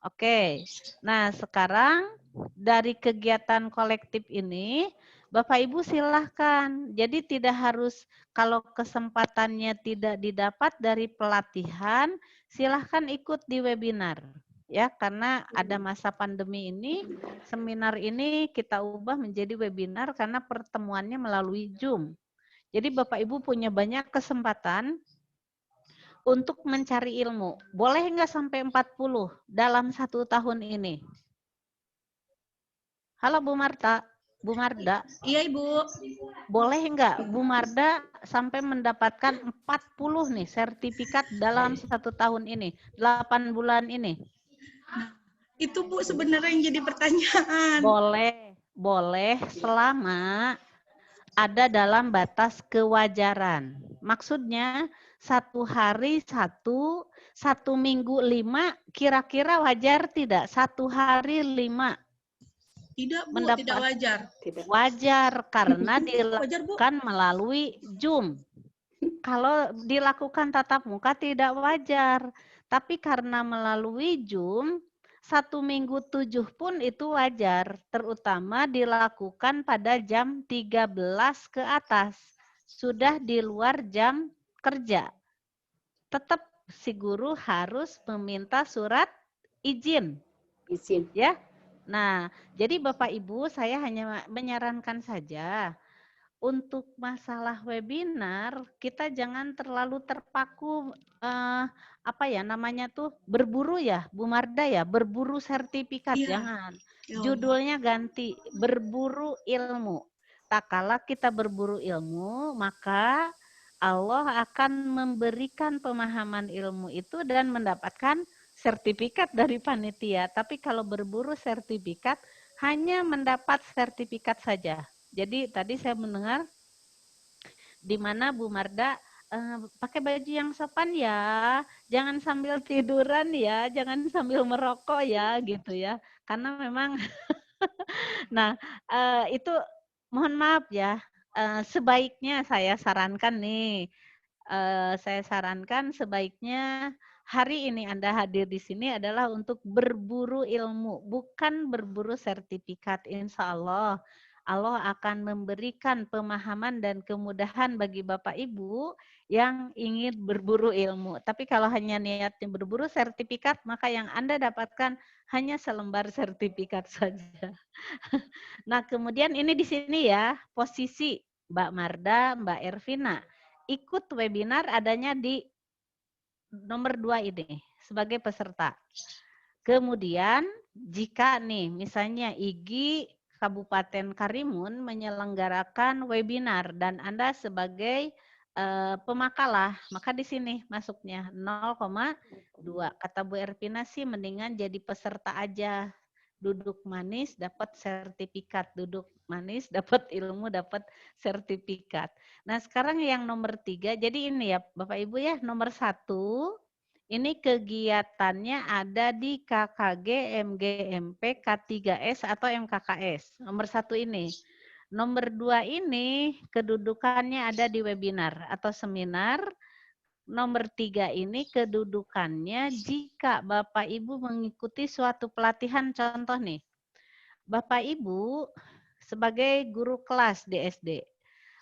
Speaker 2: Oke, nah sekarang dari kegiatan kolektif ini, Bapak Ibu silahkan. Jadi tidak harus, kalau kesempatannya tidak didapat dari pelatihan, silahkan ikut di webinar. Ya, karena ada masa pandemi ini, seminar ini kita ubah menjadi webinar karena pertemuannya melalui Zoom. Jadi Bapak Ibu punya banyak kesempatan untuk mencari ilmu. Boleh nggak sampai 40 dalam 1 tahun ini? Halo Bu Marta, Bu Marda.
Speaker 3: Iya Ibu.
Speaker 2: Boleh nggak Bu Marda sampai mendapatkan 40 nih sertifikat dalam 1 tahun ini, 8 bulan ini?
Speaker 3: Itu Bu sebenarnya yang jadi pertanyaan.
Speaker 2: Boleh selama ada dalam batas kewajaran. Maksudnya 1 hari 1, 1 minggu 5, kira-kira wajar tidak? 1 hari 5.
Speaker 3: Tidak Bu, tidak wajar.
Speaker 2: Wajar karena dilakukan melalui Zoom. Kalau dilakukan tatap muka tidak wajar. Tapi karena melalui Zoom, 1 minggu 7 pun itu wajar. Terutama dilakukan pada jam 13 ke atas. Sudah di luar jam kerja. Tetap si guru harus meminta surat izin. Ya. Nah, jadi Bapak Ibu saya hanya menyarankan saja untuk masalah webinar kita jangan terlalu terpaku berburu ya Bu Marda ya, berburu sertifikat. Iya. Jangan. Judulnya ganti, berburu ilmu. Tak kala kita berburu ilmu, maka Allah akan memberikan pemahaman ilmu itu dan mendapatkan sertifikat dari panitia. Tapi kalau berburu sertifikat, hanya mendapat sertifikat saja. Jadi tadi saya mendengar di mana Bu Marda pakai baju yang sopan ya, jangan sambil tiduran ya, jangan sambil merokok ya, gitu ya. Karena memang, nah itu mohon maaf ya, sebaiknya saya sarankan nih, saya sarankan sebaiknya hari ini Anda hadir di sini adalah untuk berburu ilmu, bukan berburu sertifikat. Insya Allah, Allah akan memberikan pemahaman dan kemudahan bagi Bapak Ibu yang ingin berburu ilmu. Tapi kalau hanya niatnya berburu sertifikat, maka yang Anda dapatkan hanya selembar sertifikat saja. Nah, kemudian ini di sini ya, posisi Mbak Marda, Mbak Ervina ikut webinar adanya di nomor 2 ini sebagai peserta. Kemudian jika nih misalnya IGI Kabupaten Karimun menyelenggarakan webinar dan Anda sebagai pemakalah, maka di sini masuknya 0,2. Kata Bu Ervina sih mendingan jadi peserta aja. Duduk manis dapat sertifikat, duduk manis dapat ilmu, dapat sertifikat. Nah sekarang yang nomor 3, jadi ini ya Bapak Ibu ya, nomor 1 ini kegiatannya ada di KKG, MGMP, K3S atau MKKS. Nomor 1 ini. Nomor 2 ini kedudukannya ada di webinar atau seminar. Nomor 3 ini kedudukannya jika Bapak Ibu mengikuti suatu pelatihan, contoh nih. Bapak Ibu sebagai guru kelas di SD.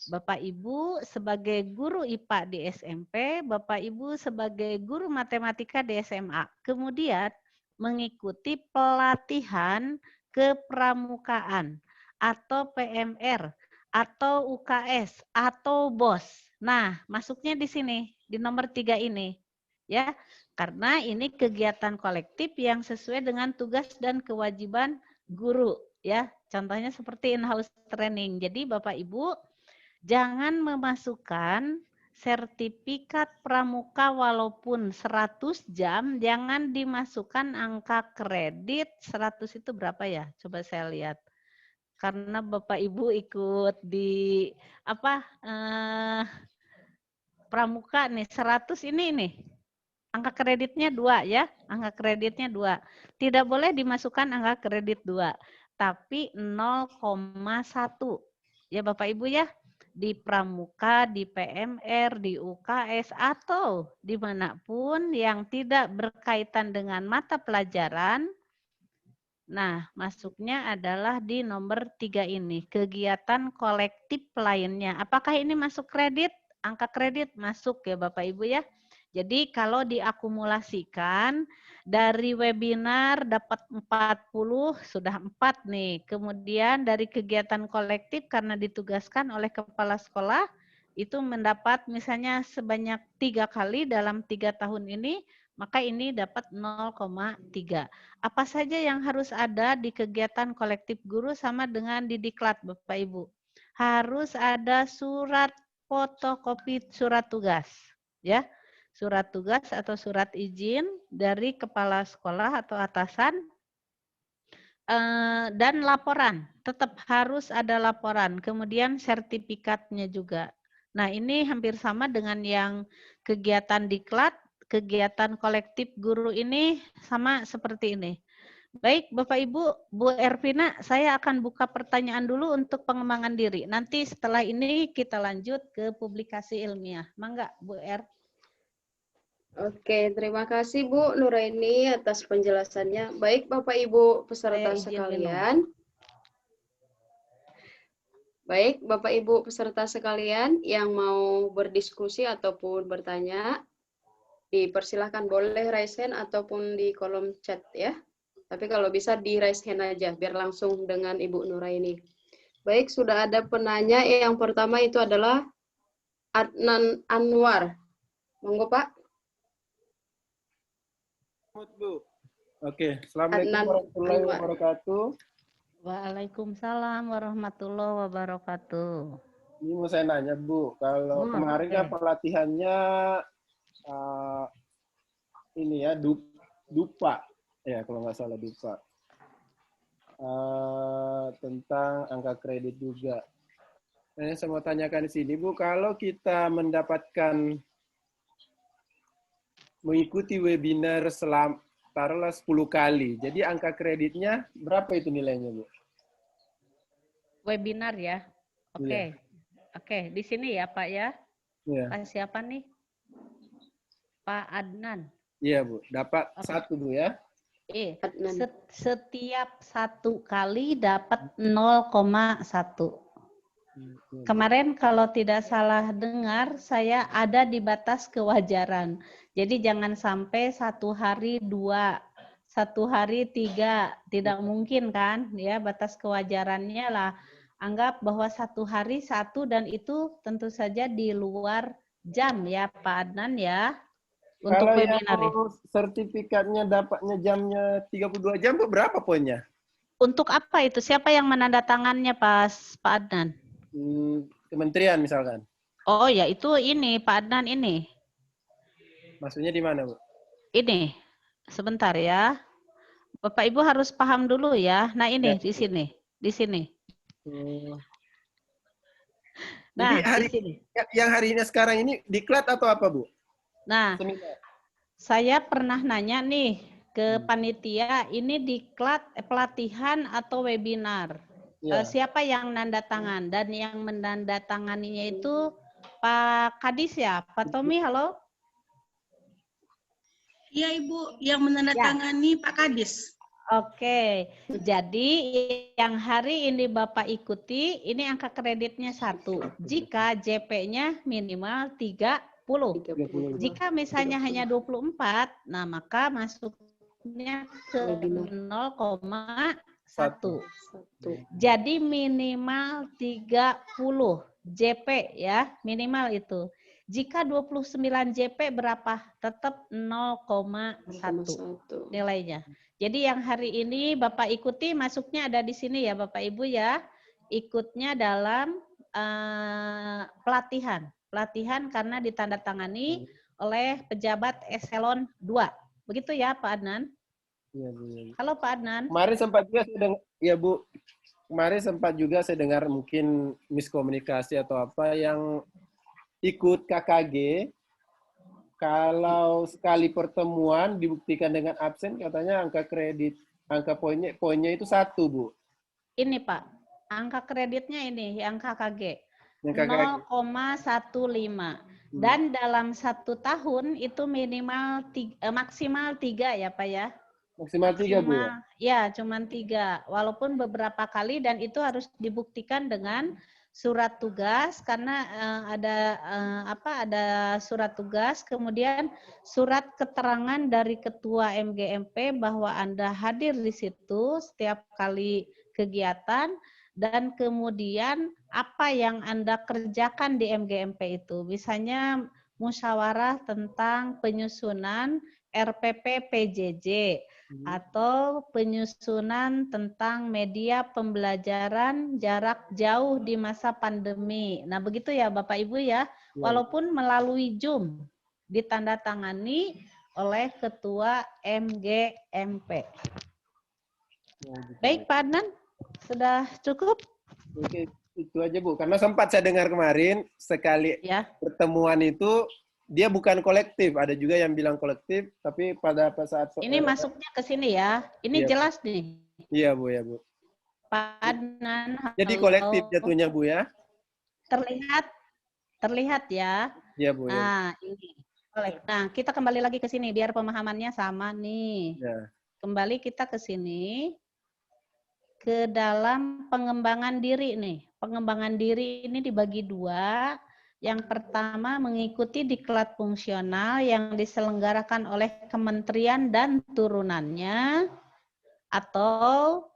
Speaker 2: Bapak Ibu sebagai guru IPA di SMP, Bapak Ibu sebagai guru matematika di SMA. Kemudian mengikuti pelatihan kepramukaan atau PMR atau UKS atau BOS. Nah, masuknya di sini di nomor 3 ini. Ya, karena ini kegiatan kolektif yang sesuai dengan tugas dan kewajiban guru ya. Contohnya seperti in-house training. Jadi Bapak Ibu jangan memasukkan sertifikat pramuka walaupun 100 jam, jangan dimasukkan angka kredit 100 itu berapa ya? Coba saya lihat. Karena Bapak Ibu ikut di apa pramuka nih 100 ini nih. Angka kreditnya 2 ya, angka kreditnya 2. Tidak boleh dimasukkan angka kredit 2, tapi 0,1. Ya Bapak Ibu ya, di pramuka, di PMR, di UKS, atau dimanapun yang tidak berkaitan dengan mata pelajaran. Nah, masuknya adalah di nomor 3 ini, kegiatan kolektif lainnya. Apakah ini masuk kredit? Angka kredit masuk ya Bapak Ibu ya. Jadi kalau diakumulasikan dari webinar dapat 40, sudah 4 nih. Kemudian dari kegiatan kolektif karena ditugaskan oleh kepala sekolah, itu mendapat misalnya sebanyak 3 kali dalam 3 tahun ini, maka ini dapat 0,3. Apa saja yang harus ada di kegiatan kolektif guru sama dengan di diklat Bapak Ibu? Harus ada surat fotokopi surat tugas, ya. Surat tugas atau surat izin dari kepala sekolah atau atasan dan laporan. Tetap harus ada laporan. Kemudian sertifikatnya juga. Nah, ini hampir sama dengan yang kegiatan diklat, kegiatan kolektif guru ini sama seperti ini. Baik, Bapak Ibu, Bu Ervina, saya akan buka pertanyaan dulu untuk pengembangan diri. Nanti setelah ini kita lanjut ke publikasi ilmiah. Mangga, Bu Er.
Speaker 1: Oke, terima kasih Bu Nuraini atas penjelasannya. Baik Bapak Ibu peserta
Speaker 2: Saya izin minum.
Speaker 1: sekalian. Baik Bapak Ibu peserta sekalian yang mau berdiskusi ataupun bertanya, dipersilahkan boleh raise hand ataupun di kolom chat ya. Tapi kalau bisa di raise hand aja biar langsung dengan Ibu Nuraini. Baik, sudah ada penanya. Yang pertama itu adalah Adnan Anwar. Monggo Pak.
Speaker 4: Bu. Oke, Assalamualaikum
Speaker 1: Adnan
Speaker 4: warahmatullahi
Speaker 1: Anwar.
Speaker 4: wabarakatuh.
Speaker 2: Waalaikumsalam warahmatullahi wabarakatuh.
Speaker 4: Ini mau saya nanya Bu, kalau kemarin kan pelatihannya ini ya DUPA, ya kalau nggak salah DUPA, tentang angka kredit juga. Saya mau tanyakan di sini, Bu, kalau kita mengikuti webinar taruhlah 10 kali, jadi angka kreditnya berapa itu nilainya, Bu?
Speaker 2: Webinar ya. Oke.
Speaker 4: Iya.
Speaker 2: Oke, di sini ya Pak ya.
Speaker 4: Iya.
Speaker 2: Pak siapa nih? Pak Adnan.
Speaker 4: Iya, Bu. Dapat
Speaker 2: Oke.
Speaker 4: 1, Bu ya.
Speaker 1: Adnan.
Speaker 2: Setiap 1 kali dapat 0,1. Kemarin kalau tidak salah dengar, saya ada di batas kewajaran. Jadi jangan sampai 1 hari 2, 1 hari 3. Tidak mungkin kan, ya batas kewajarannya lah. Anggap bahwa 1 hari 1 dan itu tentu saja di luar jam ya Pak Adnan ya. Untuk
Speaker 4: Kalau
Speaker 2: webinar ya.
Speaker 4: yang sertifikatnya dapatnya jamnya 32 jam, Bu, berapa poinnya?
Speaker 2: Untuk apa itu? Siapa yang menandatangannya Pak Adnan?
Speaker 4: Kementerian misalkan.
Speaker 2: Oh ya, itu ini Pak Adnan ini.
Speaker 4: Maksudnya di mana, Bu?
Speaker 2: Ini. Sebentar ya. Bapak Ibu harus paham dulu ya. Nah, ini
Speaker 4: Ya.
Speaker 2: di sini. Di sini.
Speaker 4: Jadi
Speaker 2: Nah, di sini.
Speaker 4: yang hari ini sekarang ini diklat atau apa, Bu?
Speaker 2: Nah,
Speaker 4: Seminar.
Speaker 2: saya pernah nanya nih ke panitia, ini diklat pelatihan atau webinar?
Speaker 4: Ya.
Speaker 2: Siapa yang nanda tangan? Dan yang menandatanganinya itu Pak Kadis ya? Pak Tommy, halo?
Speaker 3: Iya Ibu, yang menandatangani Pak Kadis.
Speaker 2: Oke, jadi yang hari ini Bapak ikuti, ini angka kreditnya 1. Jika JP-nya minimal 30.
Speaker 1: 30.
Speaker 2: Jika misalnya hanya 24, nah maka masuknya ke 0,1. Jadi minimal 30 JP ya, minimal itu. Jika 29 JP berapa? Tetap 0,1 nilainya. Jadi yang hari ini Bapak ikuti masuknya ada di sini ya Bapak Ibu ya. Ikutnya dalam pelatihan. Pelatihan karena ditandatangani oleh pejabat eselon 2. Begitu ya Pak Adnan?
Speaker 4: Iya, Bu.
Speaker 2: Halo Pak Adnan.
Speaker 4: Kemarin sempat juga saya dengar, ya Bu. Kemarin sempat juga saya dengar mungkin miskomunikasi atau apa yang ikut KKG. Kalau sekali pertemuan dibuktikan dengan absen, katanya angka poinnya itu 1, Bu.
Speaker 2: Ini Pak, angka kreditnya ini yang KKG.
Speaker 4: Yang KKG.
Speaker 2: 0,15. Dan dalam 1 tahun itu maksimal 3 ya Pak ya.
Speaker 4: Maksimal 3, Bu ya?
Speaker 2: Ya, cuma 3. Walaupun beberapa kali dan itu harus dibuktikan dengan surat tugas karena ada surat tugas, kemudian surat keterangan dari ketua MGMP bahwa Anda hadir di situ setiap kali kegiatan dan kemudian apa yang Anda kerjakan di MGMP itu. Misalnya musyawarah tentang penyusunan RPP PJJ atau penyusunan tentang media pembelajaran jarak jauh di masa pandemi. Nah, begitu ya Bapak Ibu ya. Walaupun melalui Zoom ditandatangani oleh ketua MGMP. Baik Pak Adnan, sudah cukup?
Speaker 4: Oke, itu aja Bu. Karena sempat saya dengar kemarin sekali pertemuan itu dia bukan kolektif, ada juga yang bilang kolektif, tapi pada saat
Speaker 2: ini masuknya ke sini ya. Ini jelas nih.
Speaker 4: Iya Bu, ya Bu.
Speaker 2: Pak Adnan.
Speaker 4: Jadi kolektif jatuhnya Bu ya?
Speaker 2: Terlihat ya.
Speaker 4: Iya Bu.
Speaker 2: Nah, ini. Nah, kita kembali lagi ke sini biar pemahamannya sama nih.
Speaker 4: Ya.
Speaker 2: Kembali kita ke sini. Ke dalam pengembangan diri nih. Pengembangan diri ini dibagi 2. Yang pertama mengikuti diklat fungsional yang diselenggarakan oleh kementerian dan turunannya atau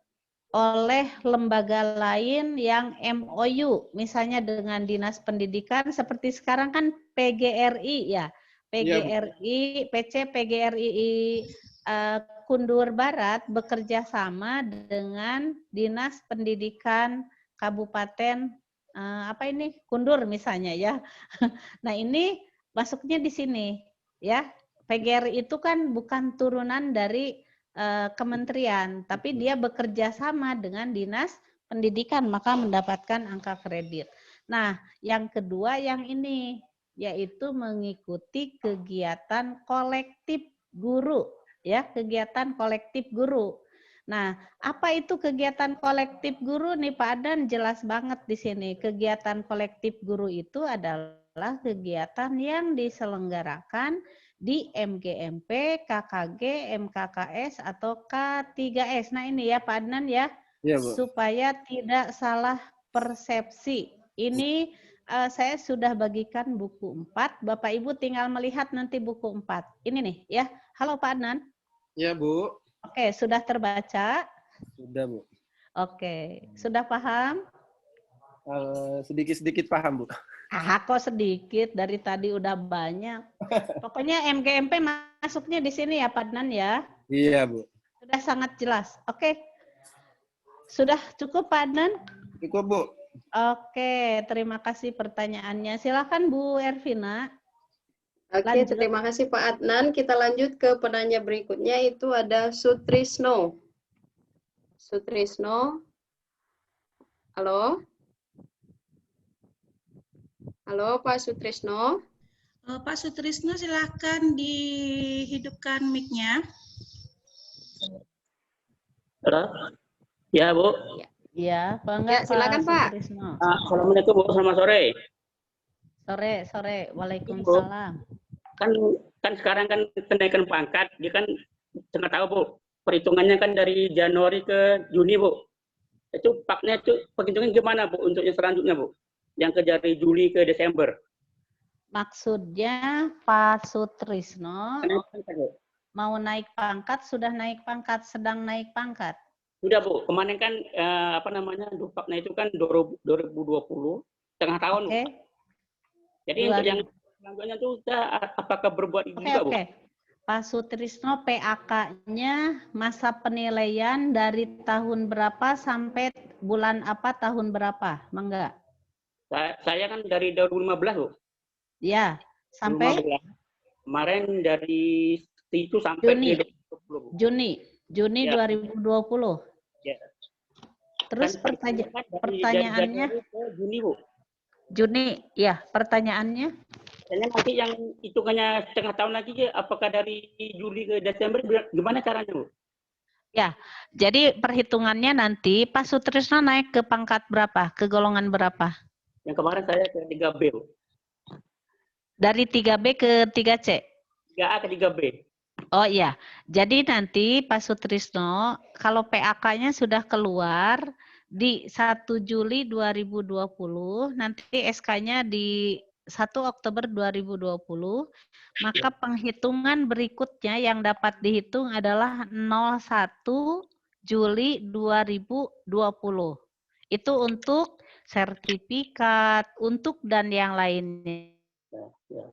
Speaker 2: oleh lembaga lain yang MOU, misalnya dengan Dinas Pendidikan seperti sekarang kan PGRI ya. PGRI, PC PGRI Kundur Barat bekerja sama dengan Dinas Pendidikan Kabupaten Kundur misalnya ya. Nah, ini masuknya di sini ya. PGRI itu kan bukan turunan dari kementerian, tapi dia bekerja sama dengan Dinas Pendidikan, maka mendapatkan angka kredit. Nah, yang kedua yang ini, yaitu mengikuti kegiatan kolektif guru, ya, kegiatan kolektif guru. Nah, apa itu kegiatan kolektif guru nih Pak Adnan? Jelas banget di sini. Kegiatan kolektif guru itu adalah kegiatan yang diselenggarakan di MGMP, KKG, MKKS, atau K3S. Nah ini ya Pak Adnan ya,
Speaker 4: Iya, Bu.
Speaker 2: supaya tidak salah persepsi. Ini saya sudah bagikan buku 4, Bapak Ibu tinggal melihat nanti buku 4. Ini nih ya, halo Pak Adnan.
Speaker 4: Iya, Bu.
Speaker 2: Oke, sudah terbaca?
Speaker 4: Sudah, Bu.
Speaker 2: Oke, sudah paham?
Speaker 4: Sedikit-sedikit paham, Bu.
Speaker 2: Kok sedikit, dari tadi udah banyak. Pokoknya MGMP masuknya di sini ya Pak Adnan ya.
Speaker 4: Iya, Bu.
Speaker 2: Sudah sangat jelas. Oke. Sudah cukup Pak Adnan?
Speaker 4: Cukup, Bu.
Speaker 2: Oke, terima kasih pertanyaannya. Silakan Bu Ervina.
Speaker 1: Oke,
Speaker 2: Lanjut.
Speaker 1: terima kasih Pak Adnan. Kita lanjut ke penanya berikutnya, itu ada Sutrisno. Sutrisno. Halo? Halo Pak Sutrisno.
Speaker 3: Pak Sutrisno silahkan dihidupkan mic-nya.
Speaker 5: Halo? Ya, Bu.
Speaker 2: Ya, bangga
Speaker 1: Ya, silakan, Pak.
Speaker 2: Sutrisno.
Speaker 5: Assalamualaikum, Bu. Selamat sore.
Speaker 2: Sore. Waalaikumsalam.
Speaker 5: Kan sekarang kan kenaikan pangkat, dia kan nggak tahu, Bu. Perhitungannya kan dari Januari ke Juni, Bu. Itu paknya itu perhitungan gimana, Bu, untuk yang selanjutnya, Bu? Yang ke dari Juli ke Desember.
Speaker 2: Maksudnya Pak Sutrisno
Speaker 5: Kenaikan pangkat, Bu.
Speaker 2: mau naik pangkat, sudah naik pangkat, sedang naik pangkat.
Speaker 5: Sudah, Bu. Kemarin kan dupaknya itu kan 2020, tengah tahun,
Speaker 2: Oke.
Speaker 5: Bu. Jadi untuk yang selanjutnya itu kita apakah berbuat itu juga, Bu?
Speaker 2: Oke. Pak Sutrisno PAK-nya masa penilaian dari tahun berapa sampai bulan apa, tahun berapa? Mangga.
Speaker 5: Saya kan dari 2015, Bu.
Speaker 2: Ya, sampai
Speaker 5: 2015. Kemarin dari itu sampai
Speaker 2: Juni.
Speaker 5: ke 2020, Bu.
Speaker 2: Juni
Speaker 5: Ya.
Speaker 2: 2020.
Speaker 5: Ya.
Speaker 2: Terus
Speaker 5: Kan
Speaker 2: pertanyaannya
Speaker 5: dari Januari ke Juni, Bu.
Speaker 2: Juni, ya, pertanyaannya
Speaker 5: Kayaknya nanti yang hitungannya setengah tahun lagi, apakah dari Juli ke Desember, gimana caranya, Bu?
Speaker 2: ya. Jadi perhitungannya nanti Pak Sutrisno naik ke pangkat berapa? Ke golongan berapa?
Speaker 5: Yang kemarin saya ke 3B, Bu.
Speaker 2: Dari 3B ke 3C.
Speaker 5: 3A ke 3B.
Speaker 2: Oh iya, jadi nanti Pak Sutrisno, kalau PAK-nya sudah keluar di 1 Juli 2020, nanti SK-nya di 1 Oktober 2020, maka penghitungan berikutnya yang dapat dihitung adalah 01 Juli 2020. Itu untuk sertifikat, untuk dan yang lainnya.
Speaker 5: Ya.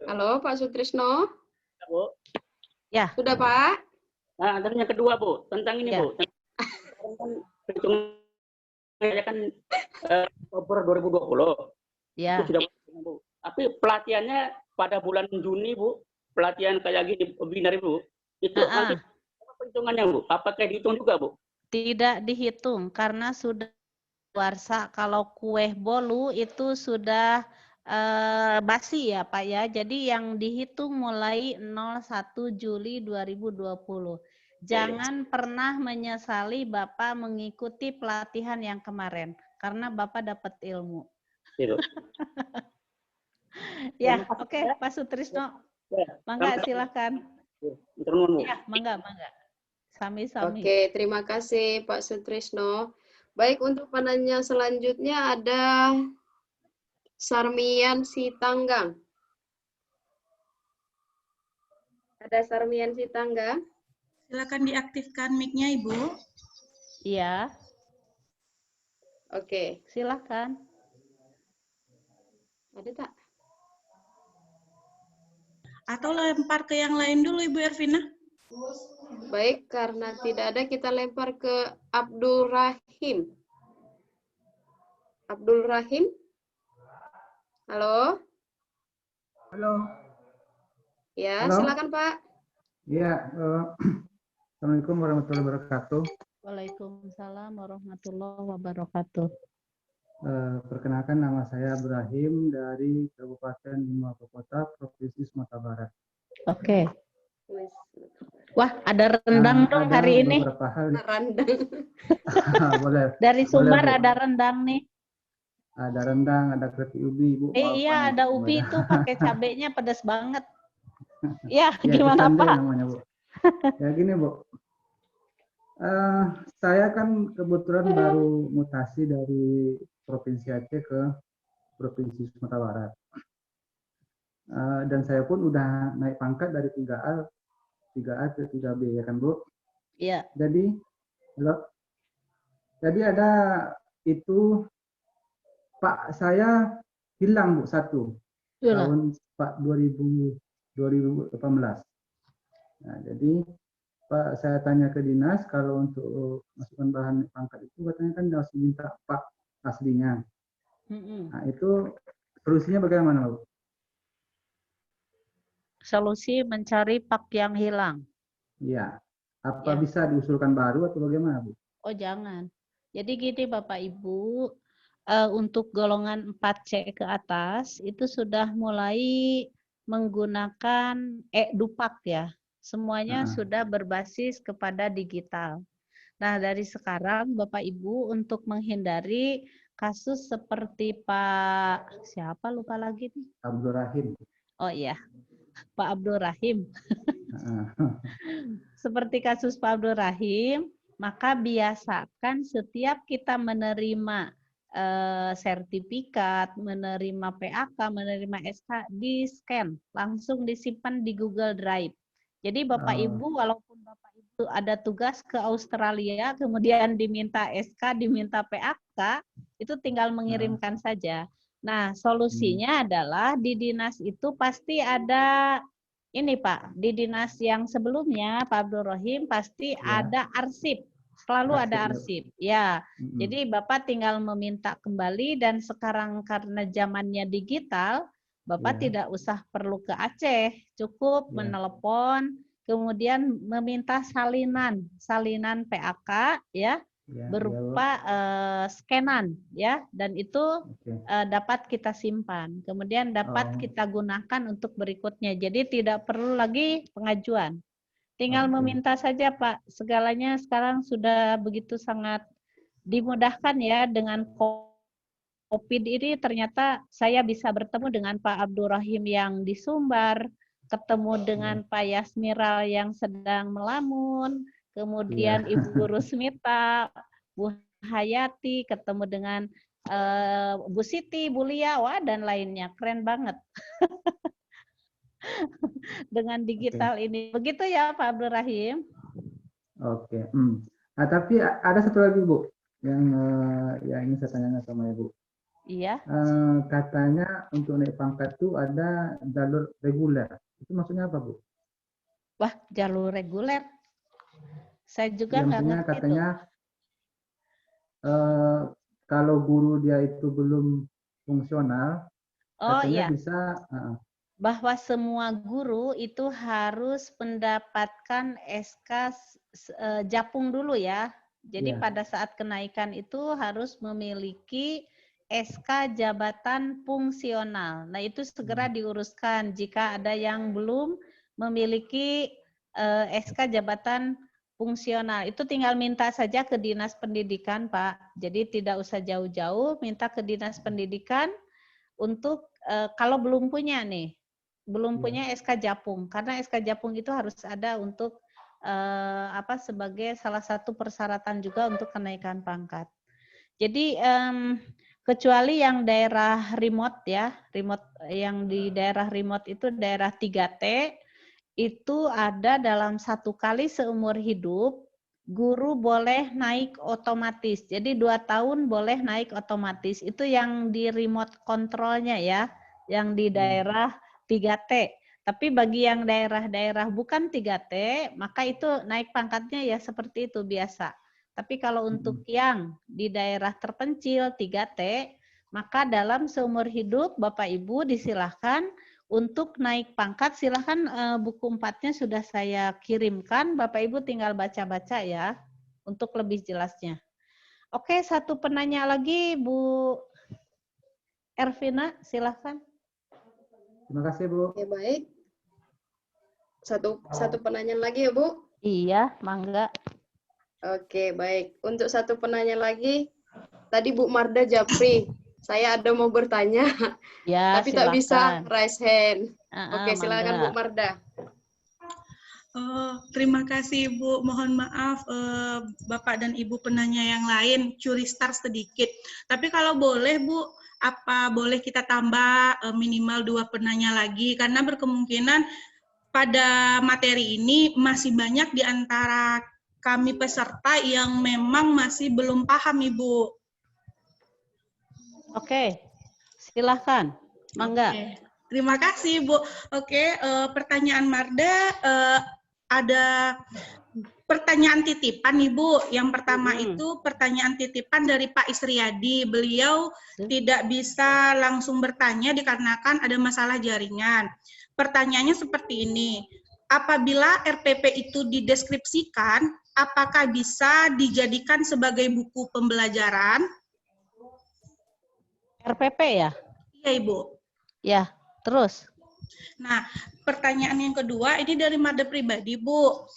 Speaker 1: Halo Pak Sutrisno.
Speaker 5: Bu.
Speaker 2: Ya.
Speaker 1: Sudah Pak?
Speaker 5: Nah, terus yang kedua, Bu, tentang ini,
Speaker 2: Ya.
Speaker 5: Bu. Sekarang kan perhitungannya kan Oktober 2020.
Speaker 2: Ya.
Speaker 5: Itu sudah, Bu. Tapi pelatihannya pada bulan Juni, Bu. Pelatihan kayak gini, webinar, Bu. Itu nanti apa perhitungannya, Bu? Apakah dihitung juga, Bu?
Speaker 2: Tidak dihitung karena sudah warsa. Kalau kue bolu itu sudah basi ya Pak ya. Jadi yang dihitung mulai 01 Juli 2020. Jangan pernah menyesali Bapak mengikuti pelatihan yang kemarin karena Bapak dapat ilmu.
Speaker 5: Gitu.
Speaker 2: Ya, oke, Pak Sutrisno.
Speaker 5: Ya,
Speaker 2: Mangga silakan. Ya, mangga. Sami-sami.
Speaker 1: Oke, terima kasih Pak Sutrisno. Baik, untuk penanya selanjutnya ada Sarmian Sitanggang. Ada Sarmian Sitanggang?
Speaker 3: Silakan diaktifkan mic-nya, Ibu.
Speaker 2: Iya.
Speaker 1: Oke.
Speaker 2: Silakan.
Speaker 1: Ada tak?
Speaker 3: Atau lempar ke yang lain dulu, Ibu Ervina.
Speaker 1: Baik, karena tidak ada, kita lempar ke Abdul Rahim. Abdul Rahim? Halo?
Speaker 6: Halo.
Speaker 1: Ya,
Speaker 6: Halo.
Speaker 1: silakan Pak.
Speaker 6: Iya, Assalamualaikum warahmatullahi wabarakatuh.
Speaker 2: Waalaikumsalam warahmatullahi wabarakatuh.
Speaker 6: Perkenalkan, nama saya Ibrahim dari Kabupaten Lima Kota, Provinsi Sumatera Barat.
Speaker 2: Oke. Wah, ada rendang dong
Speaker 6: Ada
Speaker 2: hari ini.
Speaker 6: beberapa hal.
Speaker 1: Randang.
Speaker 6: Boleh.
Speaker 2: Dari Sumbar
Speaker 6: Bu.
Speaker 2: ada rendang nih.
Speaker 6: Ada rendang, ada keripik ubi, Bu.
Speaker 2: Iya, ada ubi itu pakai cabenya pedas banget. Ya,
Speaker 6: Ya,
Speaker 2: gimana
Speaker 6: kesande
Speaker 2: Pak?
Speaker 6: namanya, Bu. Ya gini, Bu. Saya kan kebetulan baru mutasi dari Provinsi Aceh ke Provinsi Sumatera Barat. Dan saya pun udah naik pangkat dari 3A ke 3B, ya kan, Bu?
Speaker 2: Iya.
Speaker 6: Jadi ada itu, Pak saya hilang, Bu, satu. Tahun 2018. Nah, jadi Pak, saya tanya ke dinas, kalau untuk masukkan bahan pangkat itu katanya kan harus minta Pak aslinya. Nah, itu solusinya bagaimana, Bu?
Speaker 2: Solusi mencari pak yang hilang.
Speaker 6: Iya. Apa
Speaker 2: Ya.
Speaker 6: bisa diusulkan baru atau bagaimana, Bu?
Speaker 2: Oh, jangan. Jadi gini Bapak Ibu, untuk golongan 4C ke atas itu sudah mulai menggunakan e-dupak ya. Semuanya sudah berbasis kepada digital. Nah, dari sekarang Bapak Ibu untuk menghindari kasus seperti Pak siapa lupa lagi nih.
Speaker 6: Abdul Rahim.
Speaker 2: Oh iya, Pak Abdul Rahim. Seperti kasus Pak Abdul Rahim, maka biasakan setiap kita menerima sertifikat, menerima PAK, menerima SK, di-scan, langsung disimpan di Google Drive. Jadi Bapak Ibu, walaupun Bapak Ibu ada tugas ke Australia, kemudian diminta SK, diminta PAK, itu tinggal mengirimkan saja. Nah, solusinya adalah di dinas itu pasti ada ini Pak, di dinas yang sebelumnya Pak Abdul Rahim pasti ada arsip, selalu ada arsip. Ya, jadi Bapak tinggal meminta kembali dan sekarang karena zamannya digital, Bapak tidak usah perlu ke Aceh, cukup menelepon, kemudian meminta salinan PAK ya, berupa scanan ya, dan itu dapat kita simpan, kemudian dapat kita gunakan untuk berikutnya. Jadi tidak perlu lagi pengajuan. Tinggal meminta saja Pak, segalanya sekarang sudah begitu sangat dimudahkan ya dengan COVID ini. Ternyata saya bisa bertemu dengan Pak Abdul Rahim yang di Sumbar, ketemu dengan Pak Yasmiral yang sedang melamun, kemudian Ibu Rusmita, Bu Hayati, ketemu dengan Bu Siti, Bu Lia, wah, dan lainnya. Keren banget. Dengan digital ini. Begitu ya Pak Abdul Rahim.
Speaker 6: Oke. Nah, tapi ada satu lagi, Bu, yang ingin saya tanyakan sama Ibu.
Speaker 2: Iya.
Speaker 6: Katanya untuk naik pangkat itu ada jalur reguler. Itu maksudnya apa, Bu?
Speaker 2: Wah, jalur reguler. Saya juga nggak ngerti
Speaker 6: katanya kalau guru dia itu belum fungsional, katanya bisa.
Speaker 2: Bahwa semua guru itu harus mendapatkan SK Japung dulu ya. Jadi pada saat kenaikan itu harus memiliki SK jabatan fungsional. Nah, itu segera diuruskan jika ada yang belum memiliki SK jabatan fungsional. Itu tinggal minta saja ke Dinas Pendidikan, Pak. Jadi tidak usah jauh-jauh, minta ke Dinas Pendidikan untuk kalau belum punya nih, belum punya SK Japung, karena SK Japung itu harus ada untuk sebagai salah satu persyaratan juga untuk kenaikan pangkat. Jadi kecuali yang daerah remote ya, remote yang di daerah remote itu daerah 3T, itu ada dalam 1 kali seumur hidup guru boleh naik otomatis. Jadi 2 tahun boleh naik otomatis. Itu yang di remote kontrolnya ya, yang di daerah 3T. Tapi bagi yang daerah-daerah bukan 3T, maka itu naik pangkatnya ya seperti itu biasa. Tapi kalau untuk yang di daerah terpencil 3T, maka dalam seumur hidup Bapak Ibu disilahkan Untuk naik pangkat silahkan buku 4-nya sudah saya kirimkan, Bapak Ibu tinggal baca-baca ya untuk lebih jelasnya. Oke, satu penanya lagi Bu Ervina, silahkan.
Speaker 6: Terima kasih, Bu.
Speaker 1: Oke, baik. Satu penanyaan lagi ya, Bu.
Speaker 2: Iya, mangga.
Speaker 1: Oke, baik. Untuk satu penanya lagi, tadi Bu Marda Japri, saya ada mau bertanya,
Speaker 2: Ya,
Speaker 1: tapi tak bisa
Speaker 2: silahkan.
Speaker 1: raise hand. Oke, silakan Bu
Speaker 2: Mangga.
Speaker 1: Marda.
Speaker 3: Terima kasih Ibu. Mohon maaf Bapak dan Ibu penanya yang lain curi start sedikit. Tapi kalau boleh Bu, apa boleh kita tambah minimal 2 penanya lagi? Karena berkemungkinan pada materi ini masih banyak di antara kami peserta yang memang masih belum paham Ibu.
Speaker 2: Oke, silahkan. Mangga.
Speaker 3: Oke. Terima kasih Bu. Oke, pertanyaan Marda, ada pertanyaan titipan nih Bu. Yang pertama itu pertanyaan titipan dari Pak Isriyadi. Beliau tidak bisa langsung bertanya dikarenakan ada masalah jaringan. Pertanyaannya seperti ini. Apabila RPP itu dideskripsikan, apakah bisa dijadikan sebagai buku pembelajaran?
Speaker 2: RPP ya?
Speaker 3: Iya Ibu.
Speaker 2: Ya, terus.
Speaker 3: Nah, pertanyaan yang kedua ini dari Marda pribadi, Bu.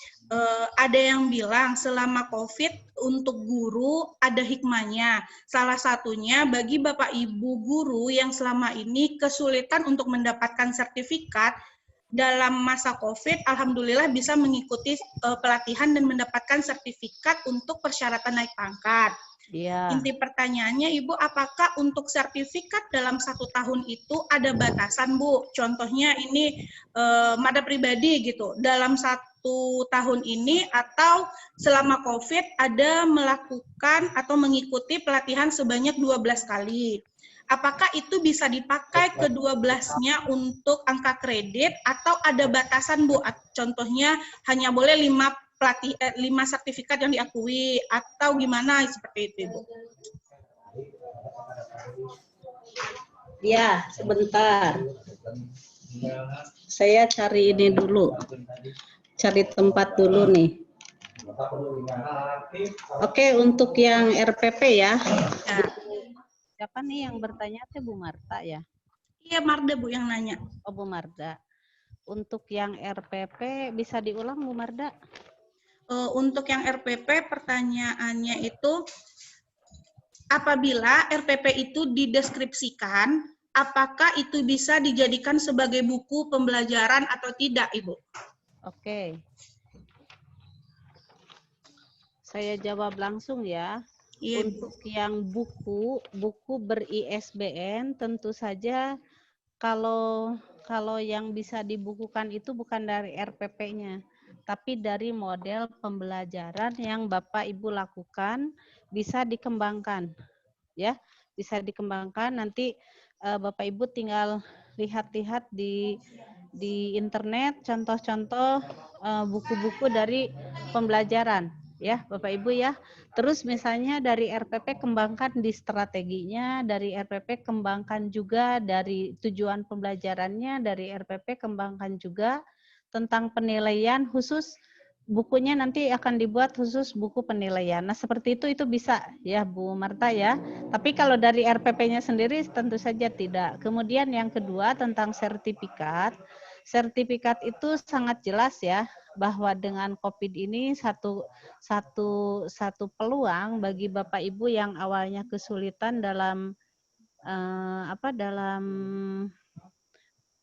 Speaker 3: Ada yang bilang selama COVID untuk guru ada hikmahnya. Salah satunya bagi Bapak Ibu guru yang selama ini kesulitan untuk mendapatkan sertifikat dalam masa COVID, alhamdulillah bisa mengikuti pelatihan dan mendapatkan sertifikat untuk persyaratan naik pangkat.
Speaker 2: Iya.
Speaker 3: Inti pertanyaannya, Ibu, apakah untuk sertifikat dalam 1 tahun itu ada batasan, Bu? Contohnya ini Marda pribadi gitu, dalam 1 tahun ini atau selama COVID ada melakukan atau mengikuti pelatihan sebanyak 12 kali. Apakah itu bisa dipakai ke-12-nya untuk angka kredit atau ada batasan, Bu? Contohnya hanya boleh 5 sertifikat yang diakui atau gimana seperti itu, Ibu?
Speaker 2: Ya, sebentar. Saya cari ini dulu. Cari tempat dulu nih. Oke, untuk yang RPP ya. Siapa nih yang bertanya? Bu Marta ya?
Speaker 3: Iya, Marda Bu yang nanya.
Speaker 2: Oh, Bu Marda. Untuk yang RPP bisa diulang Bu Marda?
Speaker 3: Untuk yang RPP pertanyaannya itu apabila RPP itu dideskripsikan, apakah itu bisa dijadikan sebagai buku pembelajaran atau tidak, Ibu?
Speaker 2: Oke. Saya jawab langsung ya.
Speaker 3: Iya,
Speaker 2: untuk yang buku ber-ISBN tentu saja kalau yang bisa dibukukan itu bukan dari RPP-nya, tapi dari model pembelajaran yang Bapak Ibu lakukan bisa dikembangkan, ya, bisa dikembangkan. Nanti Bapak Ibu tinggal lihat-lihat di internet contoh-contoh buku-buku dari pembelajaran, ya, Bapak Ibu ya. Terus misalnya dari RPP kembangkan di strateginya, dari RPP kembangkan juga dari tujuan pembelajarannya, dari RPP kembangkan juga tentang penilaian khusus, bukunya nanti akan dibuat khusus buku penilaian. Nah, seperti itu bisa ya Bu Marta ya. Tapi kalau dari RPP-nya sendiri tentu saja tidak. Kemudian yang kedua tentang sertifikat. Sertifikat itu sangat jelas ya bahwa dengan COVID ini satu peluang bagi Bapak Ibu yang awalnya kesulitan dalam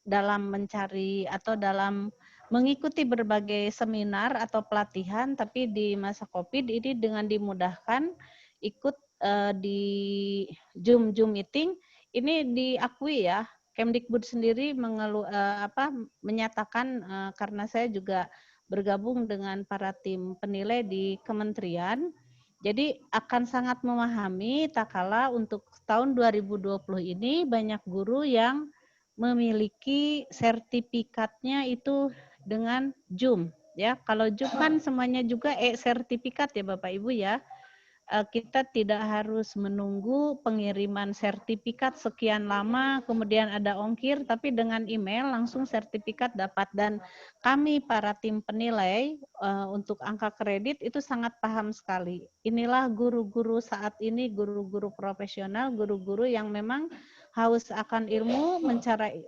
Speaker 2: dalam mencari atau dalam mengikuti berbagai seminar atau pelatihan, tapi di masa COVID ini dengan dimudahkan ikut di Zoom meeting ini diakui ya. Kemdikbud sendiri menyatakan karena saya juga bergabung dengan para tim penilai di kementerian, jadi akan sangat memahami tak kala untuk tahun 2020 ini banyak guru yang memiliki sertifikatnya itu dengan Zoom ya. Kalau Zoom kan semuanya juga sertifikat ya Bapak Ibu ya. kita tidak harus menunggu pengiriman sertifikat sekian lama, kemudian ada ongkir, tapi dengan email langsung sertifikat dapat. Dan kami para tim penilai untuk angka kredit itu sangat paham sekali. Inilah guru-guru saat ini, guru-guru profesional, guru-guru yang memang haus akan ilmu,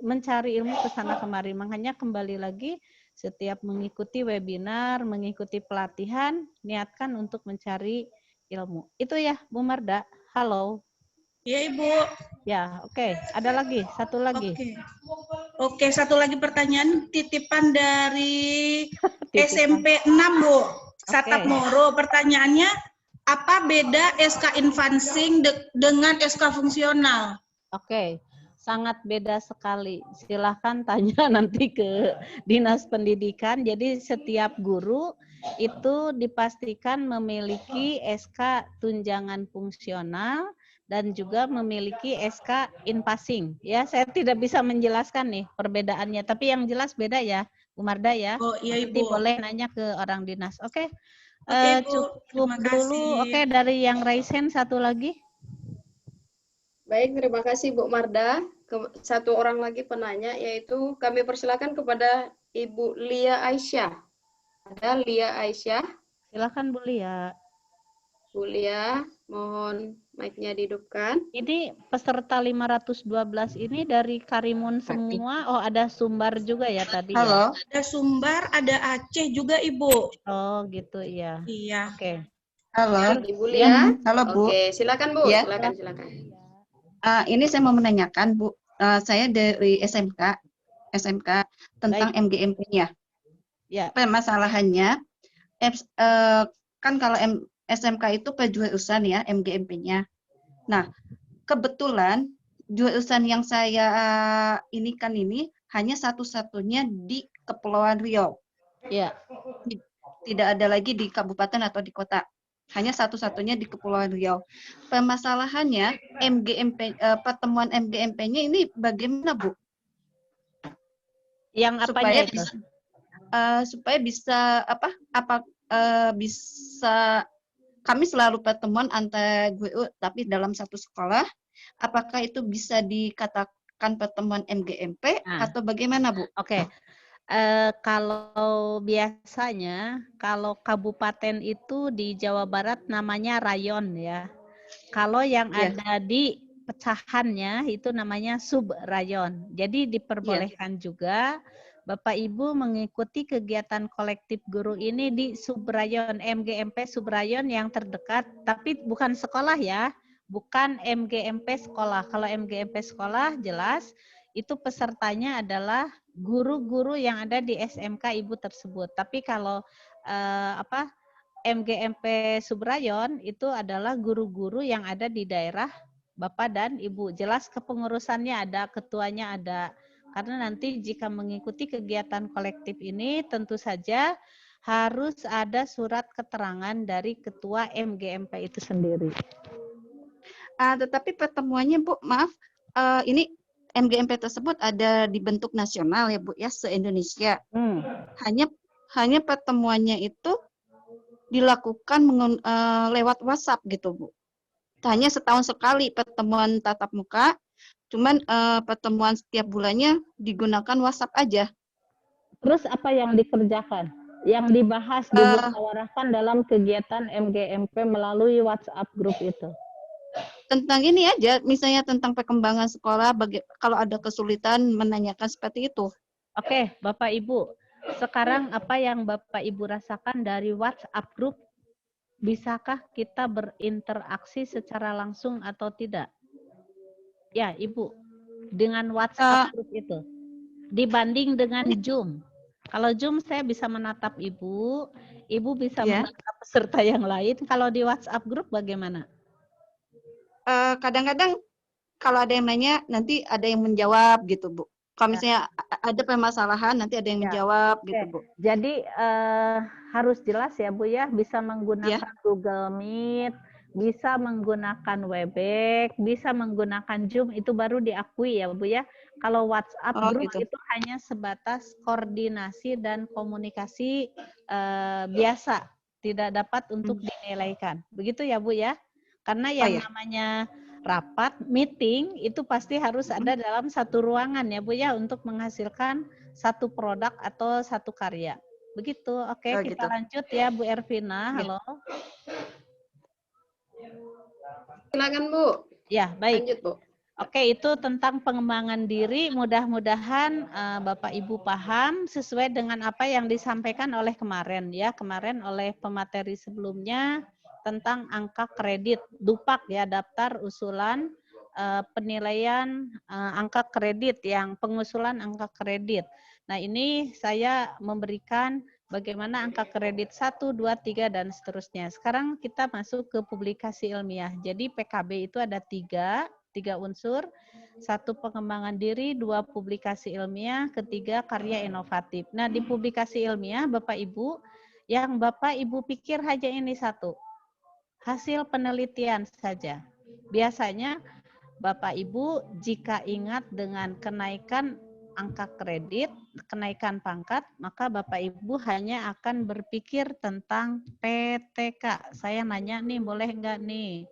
Speaker 2: mencari ilmu ke sana kemari. Makanya kembali lagi, setiap mengikuti webinar, mengikuti pelatihan, niatkan untuk mencari ilmu. Itu ya, Bu Marda. Halo.
Speaker 3: Iya, Ibu.
Speaker 2: Ya, oke. Ada lagi, satu lagi.
Speaker 3: Oke, satu lagi pertanyaan titipan dari
Speaker 2: Titipan.
Speaker 3: SMP 6, Bu. Satap Moro. Pertanyaannya, apa beda SK Invansing dengan SK fungsional?
Speaker 2: Oke. Sangat beda sekali. Silahkan tanya nanti ke Dinas Pendidikan. Jadi setiap guru itu dipastikan memiliki SK tunjangan fungsional dan juga memiliki SK Inpassing. Ya, saya tidak bisa menjelaskan nih perbedaannya, tapi yang jelas beda ya, Bu Marda ya.
Speaker 3: Oh iya,
Speaker 2: Nanti
Speaker 3: Ibu.
Speaker 2: boleh nanya ke orang dinas. Oke.
Speaker 3: Oke, Ibu.
Speaker 2: Cukup
Speaker 3: Terima
Speaker 2: dulu.
Speaker 3: kasih.
Speaker 2: Oke, dari yang Raisen satu lagi.
Speaker 1: Baik, terima kasih Bu Marda. Satu orang lagi penanya, yaitu kami persilakan kepada Ibu Lia Aisyah. Ada Lia Aisyah.
Speaker 2: Silakan Bu Lia.
Speaker 1: Bu Lia, mohon mic-nya dihidupkan.
Speaker 2: Ini peserta 512 ini dari Karimun semua. Oh, ada Sumbar juga ya tadi ya?
Speaker 7: Halo.
Speaker 3: Ada Sumbar, ada Aceh juga, Ibu.
Speaker 2: Oh, gitu ya.
Speaker 3: Iya.
Speaker 2: Oke.
Speaker 7: Halo.
Speaker 1: Ibu Lia.
Speaker 7: Halo, Bu.
Speaker 1: Oke, silakan Bu.
Speaker 7: Ya.
Speaker 1: Silakan.
Speaker 7: Ini saya mau menanyakan, Bu. Saya dari SMK tentang MGMP-nya.
Speaker 2: Ya.
Speaker 7: Permasalahannya, kan kalau SMK itu penjurusan ya, MGMP-nya. Nah, kebetulan jurusan yang saya ini hanya satu-satunya di Kepulauan Riau.
Speaker 2: Ya.
Speaker 7: Tidak ada lagi di kabupaten atau di kota. Hanya satu-satunya di Kepulauan Riau. Permasalahannya MGMP, pertemuan MGMP-nya ini bagaimana, Bu?
Speaker 2: Yang apanya itu?
Speaker 7: Supaya bisa bisa kami selalu pertemuan antar guru tapi dalam satu sekolah. Apakah itu bisa dikatakan pertemuan MGMP atau bagaimana, Bu?
Speaker 2: Oke. Kalau biasanya, kalau kabupaten itu di Jawa Barat namanya rayon ya. Kalau yang ada di pecahannya itu namanya subrayon. Jadi diperbolehkan juga Bapak Ibu mengikuti kegiatan kolektif guru ini di subrayon, MGMP subrayon yang terdekat, tapi bukan sekolah ya, bukan MGMP sekolah. Kalau MGMP sekolah jelas itu pesertanya adalah guru-guru yang ada di SMK Ibu tersebut. Tapi kalau MGMP Subrayon itu adalah guru-guru yang ada di daerah Bapak dan Ibu. Jelas kepengurusannya ada, ketuanya ada. Karena nanti jika mengikuti kegiatan kolektif ini tentu saja harus ada surat keterangan dari ketua MGMP itu sendiri.
Speaker 7: Tetapi pertemuannya, Bu, maaf, ini MGMP tersebut ada di bentuk nasional ya, Bu, ya, se-Indonesia. Hanya pertemuannya itu dilakukan lewat WhatsApp gitu, Bu. Hanya setahun sekali pertemuan tatap muka, cuman pertemuan setiap bulannya digunakan WhatsApp aja.
Speaker 2: Terus apa yang dikerjakan? Yang dibahas, dimusyawarahkan dalam kegiatan MGMP melalui WhatsApp grup itu?
Speaker 7: Tentang ini aja, misalnya tentang perkembangan sekolah, kalau ada kesulitan menanyakan seperti itu.
Speaker 2: Oke, Bapak Ibu. Sekarang apa yang Bapak Ibu rasakan dari WhatsApp group? Bisakah kita berinteraksi secara langsung atau tidak? Ya, Ibu. Dengan WhatsApp group itu. Dibanding dengan Zoom. Kalau Zoom saya bisa menatap Ibu, Ibu bisa menatap peserta yang lain. Kalau di WhatsApp group bagaimana?
Speaker 7: Kadang-kadang kalau ada yang nanya, nanti ada yang menjawab gitu, Bu. Kalau misalnya ada permasalahan, nanti ada yang menjawab gitu, Bu.
Speaker 2: Jadi harus jelas ya, Bu ya, bisa menggunakan Google Meet, bisa menggunakan Webex, bisa menggunakan Zoom, itu baru diakui ya, Bu ya. Kalau WhatsApp group itu hanya sebatas koordinasi dan komunikasi biasa, tidak dapat untuk dinilaikan. Begitu ya Bu ya? Karena yang namanya rapat, meeting, itu pasti harus ada dalam satu ruangan ya Bu ya, untuk menghasilkan satu produk atau satu karya. Begitu, oke, kita lanjut ya Bu Ervina, halo.
Speaker 1: Silakan Bu.
Speaker 2: Ya, baik.
Speaker 1: Lanjut Bu.
Speaker 2: Oke, itu tentang pengembangan diri. Mudah-mudahan Bapak Ibu paham sesuai dengan apa yang disampaikan oleh kemarin ya. Kemarin oleh pemateri sebelumnya tentang angka kredit, DUPAK ya, daftar usulan penilaian angka kredit, yang pengusulan angka kredit. Nah, ini saya memberikan bagaimana angka kredit 1, 2, 3, dan seterusnya. Sekarang kita masuk ke publikasi ilmiah. Jadi PKB itu ada tiga unsur, 1 pengembangan diri, 2 publikasi ilmiah, 3 karya inovatif. Nah, di publikasi ilmiah, Bapak Ibu, yang Bapak Ibu pikir hanya ini 1, hasil penelitian saja. Biasanya Bapak Ibu jika ingat dengan kenaikan angka kredit, kenaikan pangkat, maka Bapak Ibu hanya akan berpikir tentang PTK. Saya nanya nih, boleh enggak nih?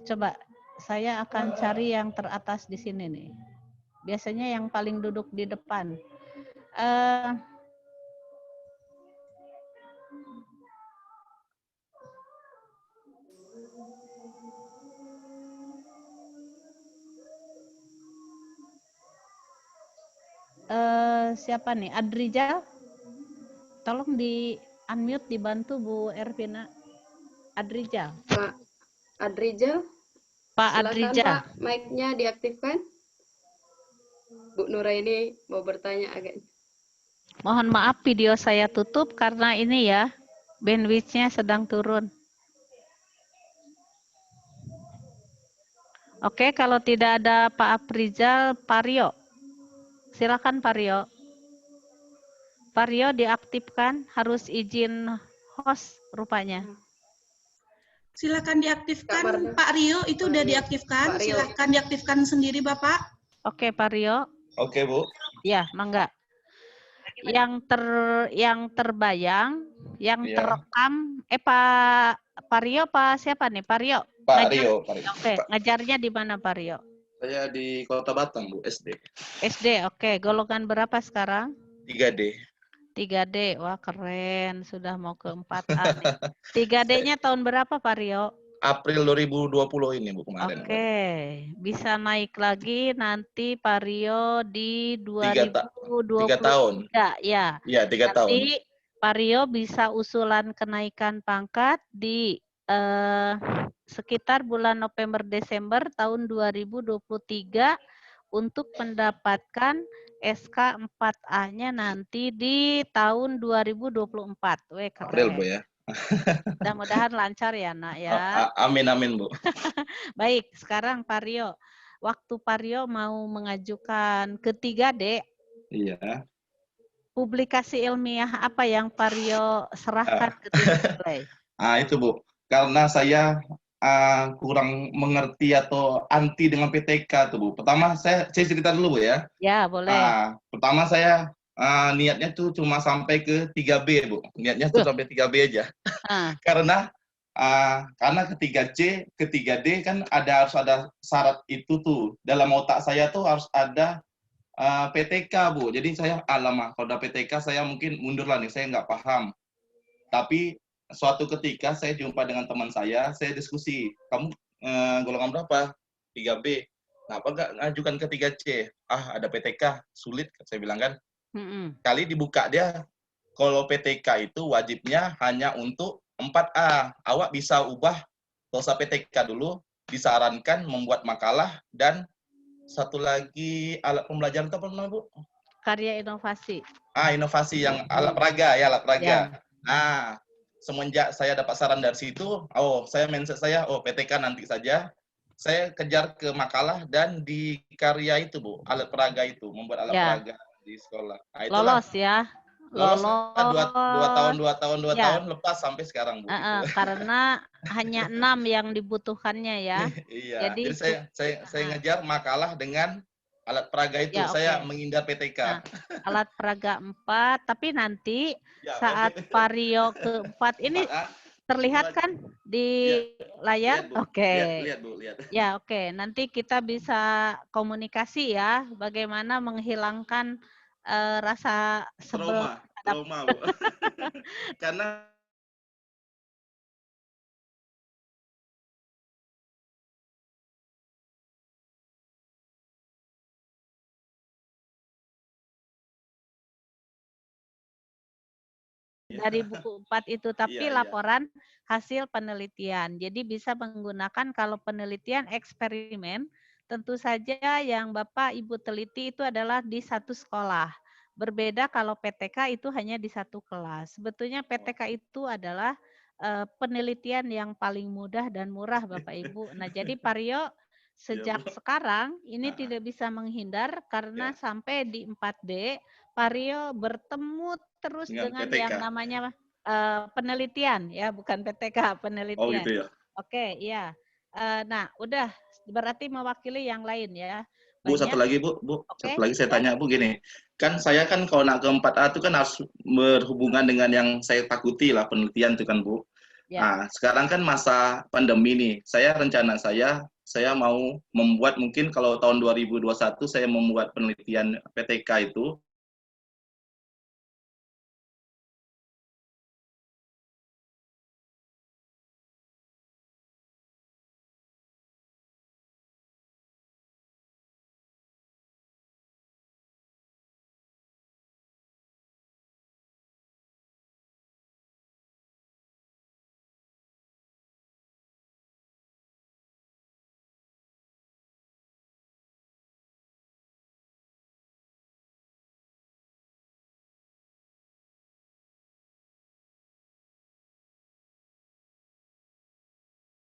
Speaker 2: Coba saya akan cari yang teratas di sini nih. Biasanya yang paling duduk di depan. Siapa nih? Adrijal? Tolong di unmute, dibantu Bu Ervina. Adrijal.
Speaker 1: Pak Adrijal.
Speaker 2: Pak
Speaker 1: Silakan
Speaker 2: Adrijal.
Speaker 1: Pak, mic-nya diaktifkan. Bu Nuraini mau bertanya agak.
Speaker 2: Mohon maaf video saya tutup karena ini ya, bandwidth-nya sedang turun. Oke, kalau tidak ada Pak Aprizal, Pak Rio. Silakan Pak Rio. Pak Rio diaktifkan, harus izin host rupanya.
Speaker 3: Silakan diaktifkan Pak Rio, itu udah diaktifkan. Silakan diaktifkan sendiri Bapak.
Speaker 2: Oke Pak Rio.
Speaker 8: Oke Bu.
Speaker 2: Ya, mangga. Yang terbayang, yang terekam, Pak Rio, Pak siapa nih? Pak Rio.
Speaker 8: Pak Rio.
Speaker 2: Oke, ngajarnya di mana Pak Rio?
Speaker 8: Saya di Kota Batam Bu, SD.
Speaker 2: SD, oke. Golongan berapa sekarang?
Speaker 8: 3D.
Speaker 2: 3D, wah keren. Sudah mau ke 4A nih. 3D-nya tahun berapa Pak Rio?
Speaker 8: April 2020 ini Bu kemarin.
Speaker 2: Oke, bisa naik lagi nanti Pak Rio di 2023
Speaker 8: tahun.
Speaker 2: Ya.
Speaker 8: Iya, 3 tahun.
Speaker 2: Nanti Pak Rio bisa usulan kenaikan pangkat di sekitar bulan November Desember tahun 2023 untuk mendapatkan SK 4A-nya nanti di tahun 2024. Weh, keren.
Speaker 8: April Bu ya.
Speaker 2: Mudah-mudahan lancar ya Nak ya.
Speaker 8: Amin amin Bu.
Speaker 2: Baik, sekarang Pak Rio. Waktu Pak Rio mau mengajukan ke 3D.
Speaker 8: Iya.
Speaker 2: Publikasi ilmiah apa yang Pak Rio serahkan ke tim?
Speaker 8: Itu Bu. Karena saya kurang mengerti atau anti dengan PTK tuh Bu. Pertama saya cerita dulu Bu ya.
Speaker 2: Ya, boleh.
Speaker 8: Pertama saya niatnya tuh cuma sampai ke 3B Bu. Niatnya tuh sampai 3B aja. Karena ke 3C, ke 3D kan harus ada syarat itu tuh. Dalam otak saya tuh harus ada PTK Bu. Jadi saya alamak kalau ada PTK saya mungkin mundur lah nih, saya nggak paham. Tapi suatu ketika saya jumpa dengan teman saya diskusi, kamu golongan berapa? 3B. Kenapa nggak ngajukan ke 3C? Ada PTK, sulit, saya bilang kan. Kali dibuka dia, kalau PTK itu wajibnya hanya untuk 4A. Awak bisa ubah, nggak usah PTK dulu, disarankan membuat makalah, dan satu lagi alat pembelajaran itu apa namanya Bu?
Speaker 2: Karya inovasi.
Speaker 8: Inovasi yang alat peraga ya, alat peraga.
Speaker 2: Ya.
Speaker 8: Semenjak saya dapat saran dari situ, mindset saya, PTK nanti saja. Saya kejar ke makalah dan di karya itu Bu, alat peraga itu, membuat alat peraga di sekolah.
Speaker 2: Lolos ya.
Speaker 8: Lolos 2 tahun lepas sampai sekarang Bu.
Speaker 2: Karena hanya 6 yang dibutuhkannya ya.
Speaker 8: Iya. Jadi saya ngejar makalah dengan Alat peraga itu
Speaker 2: Ya,
Speaker 8: saya
Speaker 2: oke.
Speaker 8: menghindar PTK.
Speaker 2: Nah, alat peraga 4, tapi nanti
Speaker 8: Ya,
Speaker 2: saat
Speaker 8: oke.
Speaker 2: vario keempat ini
Speaker 8: 4A.
Speaker 2: terlihat kan di
Speaker 8: Ya,
Speaker 2: layar?
Speaker 8: lihat Bu.
Speaker 2: Oke.
Speaker 8: Lihat Bu, lihat.
Speaker 2: Ya, oke. Nanti kita bisa komunikasi ya, bagaimana menghilangkan rasa sebel
Speaker 8: Trauma Bu. Karena
Speaker 2: dari buku 4 itu, tapi
Speaker 8: Iya.
Speaker 2: laporan hasil penelitian. Jadi bisa menggunakan kalau penelitian eksperimen, tentu saja yang Bapak Ibu teliti itu adalah di satu sekolah. Berbeda kalau PTK itu hanya di satu kelas. Sebetulnya PTK itu adalah penelitian yang paling mudah dan murah Bapak Ibu. Nah, jadi Paryo sejak sekarang ini tidak bisa menghindar karena sampai di 4D Paryo bertemu terus dengan
Speaker 8: PTK.
Speaker 2: yang namanya penelitian ya, bukan PTK, penelitian.
Speaker 8: Oh gitu ya.
Speaker 2: Oke, iya. Nah, udah berarti mewakili yang lain ya.
Speaker 8: Bu, satu lagi Bu,
Speaker 2: Oke,
Speaker 8: satu lagi saya
Speaker 2: ya.
Speaker 8: tanya Bu gini. Kan saya kan kalau nak ke 4A itu kan harus berhubungan dengan yang saya takuti lah, penelitian itu kan Bu.
Speaker 2: Ya.
Speaker 8: Nah, sekarang kan masa pandemi nih. Rencana saya mau membuat mungkin kalau tahun 2021 saya membuat penelitian PTK itu.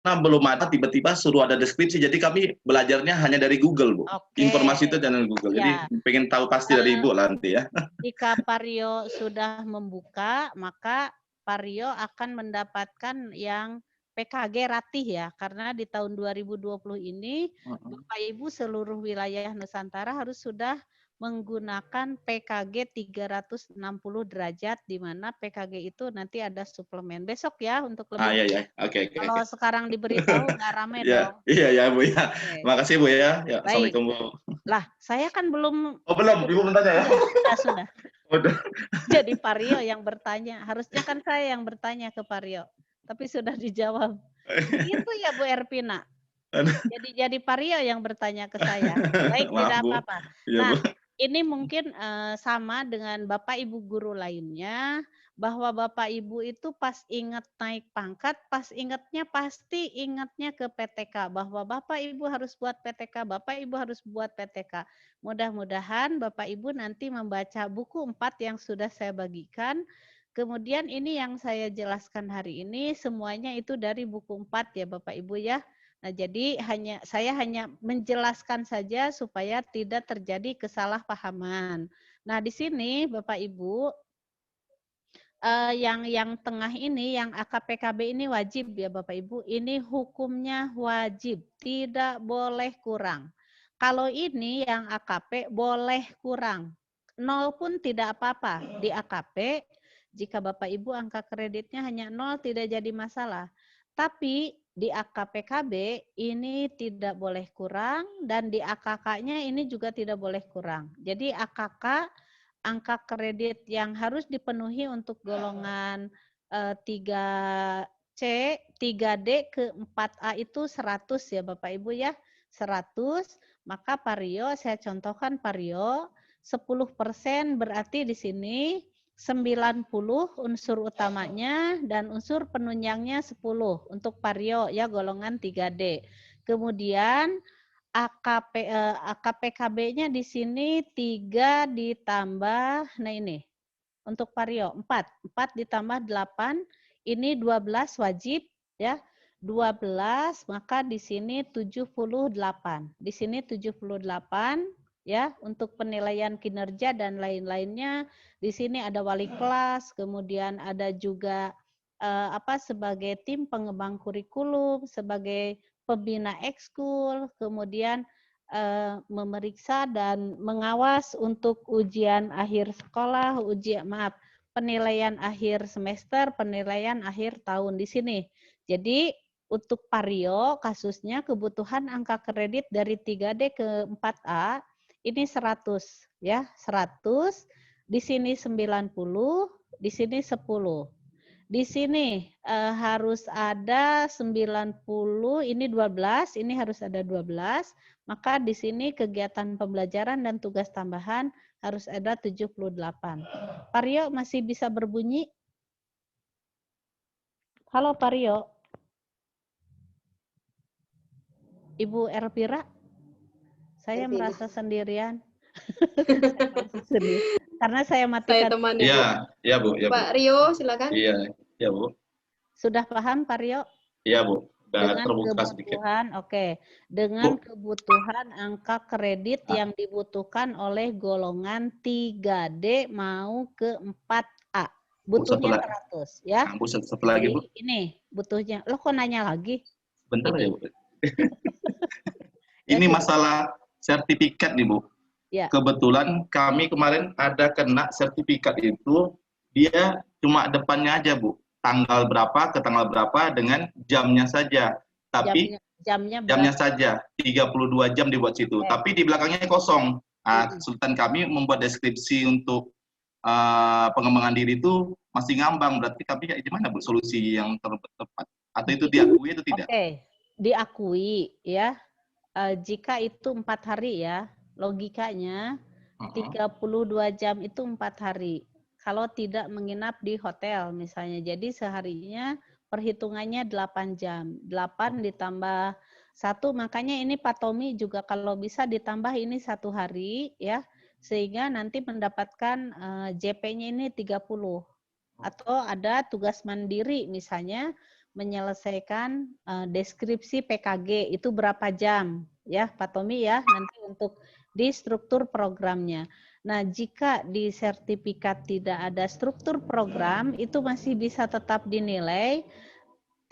Speaker 8: Nah, belum ada, tiba-tiba suruh ada deskripsi, jadi kami belajarnya hanya dari Google, Bu.
Speaker 2: Oke.
Speaker 8: Informasi itu dari Google, jadi pengen tahu pasti dari Ibu lah nanti ya.
Speaker 2: Jika Paryo sudah membuka, maka Paryo akan mendapatkan yang PKG Ratih ya, karena di tahun 2020 ini Bapak Ibu seluruh wilayah Nusantara harus sudah menggunakan PKG 360 derajat, di mana PKG itu nanti ada suplemen. Besok ya untuk lebih.
Speaker 8: Iya. Oke.
Speaker 2: Kalau sekarang diberitahu nggak rame dong.
Speaker 8: Iya Bu ya.
Speaker 2: Okay.
Speaker 8: Makasih Bu ya.
Speaker 2: Baik.
Speaker 8: Assalamualaikum Bu.
Speaker 2: Lah, saya kan belum.
Speaker 8: Oh belum, Ibu belum tanya ya?
Speaker 2: Sudah. Udah. Jadi Paryo yang bertanya, harusnya kan saya yang bertanya ke Paryo, tapi sudah dijawab. Itu ya Bu Erpina. Jadi Paryo yang bertanya ke saya. Baik,
Speaker 8: Maaf,
Speaker 2: tidak
Speaker 8: Bu.
Speaker 2: apa-apa.
Speaker 8: Ya,
Speaker 2: Nah,
Speaker 8: Bu.
Speaker 2: ini mungkin sama dengan Bapak Ibu guru lainnya, bahwa Bapak Ibu itu pas ingat naik pangkat, pasti ingatnya ke PTK, bahwa Bapak Ibu harus buat PTK, Bapak Ibu harus buat PTK. Mudah-mudahan Bapak Ibu nanti membaca buku 4 yang sudah saya bagikan. Kemudian ini yang saya jelaskan hari ini, semuanya itu dari buku 4 ya Bapak Ibu ya. Nah, jadi saya hanya menjelaskan saja supaya tidak terjadi kesalahpahaman. Nah, di sini Bapak Ibu, yang tengah ini, yang AKPKB ini wajib ya Bapak Ibu, ini hukumnya wajib, tidak boleh kurang. Kalau ini yang AKP boleh kurang, 0 pun tidak apa-apa. Di AKP, jika Bapak Ibu angka kreditnya hanya 0 tidak jadi masalah. Tapi di AKPKB ini tidak boleh kurang dan di AKK-nya ini juga tidak boleh kurang. Jadi AKK angka kredit yang harus dipenuhi untuk golongan 3C, 3D ke 4A itu 100 ya Bapak Ibu ya. 100, maka Paryo saya contohkan Paryo 10% berarti di sini 90 unsur utamanya dan unsur penunjangnya 10 untuk Paryo ya golongan 3D. Kemudian AKPKB-nya di sini 3 ditambah, nah ini untuk Paryo 4 ditambah 8, ini 12 wajib ya. 12 maka di sini 78. Di sini 78 ya untuk penilaian kinerja dan lain-lainnya. Di sini ada wali kelas, kemudian ada juga sebagai tim pengembang kurikulum, sebagai pembina ekskul, kemudian memeriksa dan mengawas untuk ujian akhir sekolah, penilaian akhir semester, penilaian akhir tahun di sini. Jadi untuk Pario kasusnya kebutuhan angka kredit dari 3D ke 4A ini 100 ya, 100, di sini 90, di sini 10. Di sini harus ada 90, ini 12, ini harus ada 12, maka di sini kegiatan pembelajaran dan tugas tambahan harus ada 78. Pario masih bisa berbunyi? Halo Pario. Ibu Elvira? Saya merasa sendirian. Karena saya matikan.
Speaker 1: Saya temani.
Speaker 8: Iya, Bu. Ya,
Speaker 1: Pak Rio, silakan.
Speaker 8: Iya, Bu.
Speaker 2: Sudah paham, Pak Rio?
Speaker 8: Iya, Bu.
Speaker 2: Dengan kebutuhan, dengan kebutuhan angka kredit yang dibutuhkan oleh golongan 3D mau ke 4A. Butuhnya 100, ya.
Speaker 8: Bu, satu lagi, Bu.
Speaker 2: Ini butuhnya. Lo kok nanya lagi?
Speaker 8: Bentar ya, Bu. Ini masalah sertifikat nih, Bu. Ya. Kebetulan kami kemarin ada kena sertifikat itu, dia cuma depannya aja, Bu. Tanggal berapa ke tanggal berapa dengan jamnya saja. Tapi jamnya saja 32 jam dibuat situ. Tapi di belakangnya kosong. Kesulitan kami membuat deskripsi untuk pengembangan diri itu masih ngambang. Berarti kami gimana, Bu, solusi yang tepat? Atau itu diakui atau tidak?
Speaker 2: Diakui ya. Jika itu 4 hari ya, logikanya 32 jam itu 4 hari. Kalau tidak menginap di hotel misalnya. Jadi seharinya perhitungannya 8 jam. 8 ditambah 1, makanya ini Pak Tommy juga kalau bisa ditambah ini 1 hari ya. Sehingga nanti mendapatkan JP-nya ini 30. Atau ada tugas mandiri misalnya menyelesaikan deskripsi PKG itu berapa jam ya Pak Tommy ya, nanti untuk di struktur programnya. Nah, jika di sertifikat tidak ada struktur program, itu masih bisa tetap dinilai,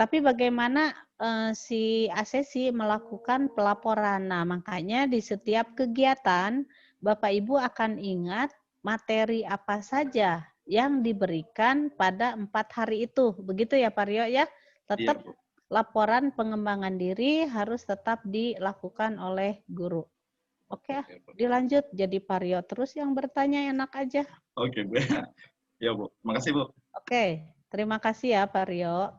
Speaker 2: tapi bagaimana si asesi melakukan pelaporan. Nah, makanya di setiap kegiatan, Bapak Ibu akan ingat materi apa saja yang diberikan pada 4 hari itu. Begitu ya Pak Rio ya? Tetap laporan pengembangan diri harus tetap dilakukan oleh guru. Oke, dilanjut. Jadi Pario terus yang bertanya enak aja.
Speaker 8: Oke, Bu. Ya, Bu. Makasih, Bu.
Speaker 2: Oke, terima kasih ya Pario.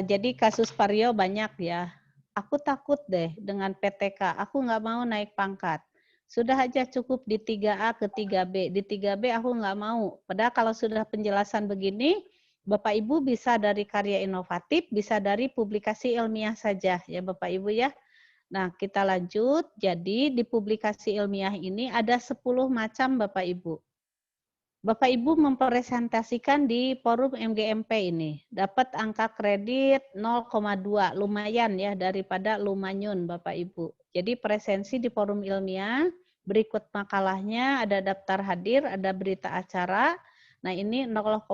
Speaker 2: Jadi kasus Pario banyak ya. Aku takut deh dengan PTK. Aku nggak mau naik pangkat. Sudah aja cukup di 3A ke 3B. Di 3B aku nggak mau. Padahal kalau sudah penjelasan begini, Bapak Ibu bisa dari karya inovatif, bisa dari publikasi ilmiah saja ya Bapak Ibu ya. Nah, kita lanjut. Jadi di publikasi ilmiah ini ada 10 macam Bapak Ibu. Bapak Ibu mempresentasikan di forum MGMP ini. Dapat angka kredit 0,2, lumayan ya daripada lumanyun Bapak Ibu. Jadi presensi di forum ilmiah, berikut makalahnya, ada daftar hadir, ada berita acara. Nah ini 0,2.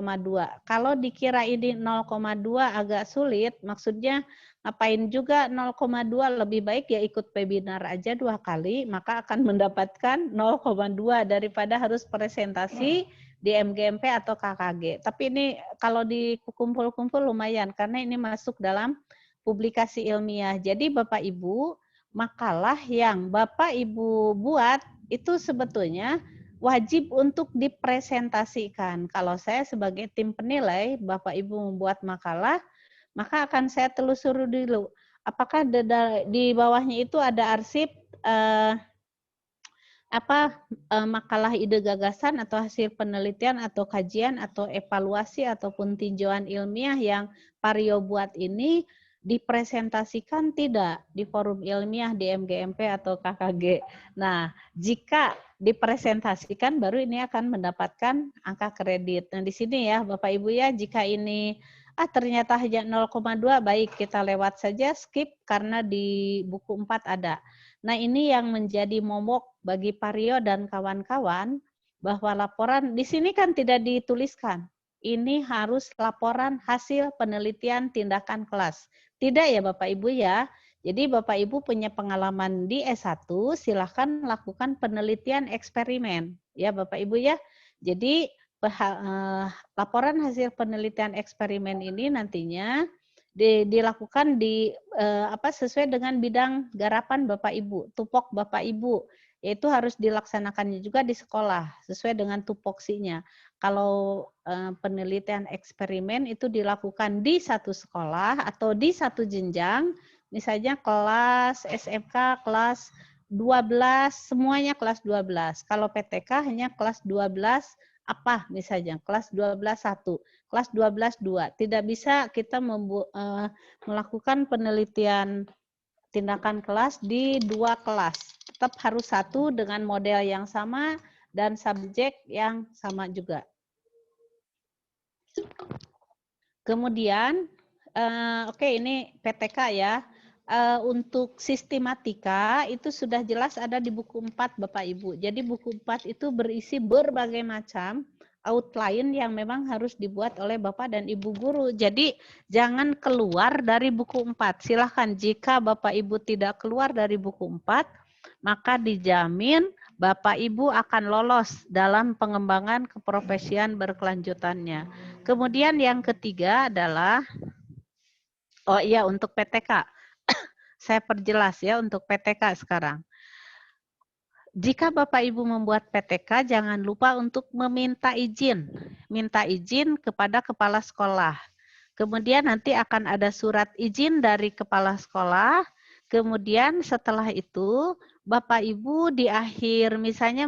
Speaker 2: Kalau dikira ini 0,2 agak sulit, maksudnya ngapain juga 0,2, lebih baik ya ikut webinar aja 2 kali, maka akan mendapatkan 0,2 daripada harus presentasi di MGMP atau KKG. Tapi ini kalau dikumpul-kumpul lumayan, karena ini masuk dalam publikasi ilmiah. Jadi Bapak Ibu, makalah yang Bapak Ibu buat itu sebetulnya wajib untuk dipresentasikan. Kalau saya sebagai tim penilai, Bapak Ibu membuat makalah, maka akan saya telusuri dulu. Apakah di bawahnya itu ada arsip makalah ide gagasan atau hasil penelitian atau kajian atau evaluasi ataupun tinjauan ilmiah yang Pario buat ini dipresentasikan tidak di forum ilmiah di MGMP atau KKG. Nah, jika dipresentasikan baru ini akan mendapatkan angka kredit. Nah, di sini ya Bapak Ibu ya, jika ini ternyata hanya 0,2, baik kita lewat saja, skip karena di buku 4 ada. Nah, ini yang menjadi momok bagi Pario dan kawan-kawan bahwa laporan di sini kan tidak dituliskan. Ini harus laporan hasil penelitian tindakan kelas. Tidak ya Bapak Ibu ya. Jadi Bapak Ibu punya pengalaman di S1, silahkan lakukan penelitian eksperimen. Ya Bapak Ibu ya. Jadi laporan hasil penelitian eksperimen ini nantinya dilakukan sesuai dengan bidang garapan Bapak Ibu, tupok Bapak Ibu. Yaitu harus dilaksanakannya juga di sekolah sesuai dengan tupoksinya. Kalau penelitian eksperimen itu dilakukan di satu sekolah atau di satu jenjang, misalnya kelas SMK kelas 12, semuanya kelas 12. Kalau PTK hanya kelas 12 apa misalnya, kelas 12 1, kelas 12 2. Tidak bisa kita melakukan penelitian tindakan kelas di 2 kelas. Tetap harus satu dengan model yang sama dan subjek yang sama juga. Kemudian, oke ini PTK ya. Untuk sistematika itu sudah jelas ada di buku 4 Bapak Ibu. Jadi buku 4 itu berisi berbagai macam outline yang memang harus dibuat oleh Bapak dan Ibu guru. Jadi jangan keluar dari buku 4. Silahkan jika Bapak Ibu tidak keluar dari buku 4, maka dijamin Bapak Ibu akan lolos dalam pengembangan keprofesian berkelanjutannya. Kemudian yang ketiga adalah, oh iya untuk PTK. Saya perjelas ya untuk PTK sekarang. Jika Bapak Ibu membuat PTK, jangan lupa untuk meminta izin. Minta izin kepada kepala sekolah. Kemudian nanti akan ada surat izin dari kepala sekolah. Kemudian setelah itu, Bapak Ibu di akhir misalnya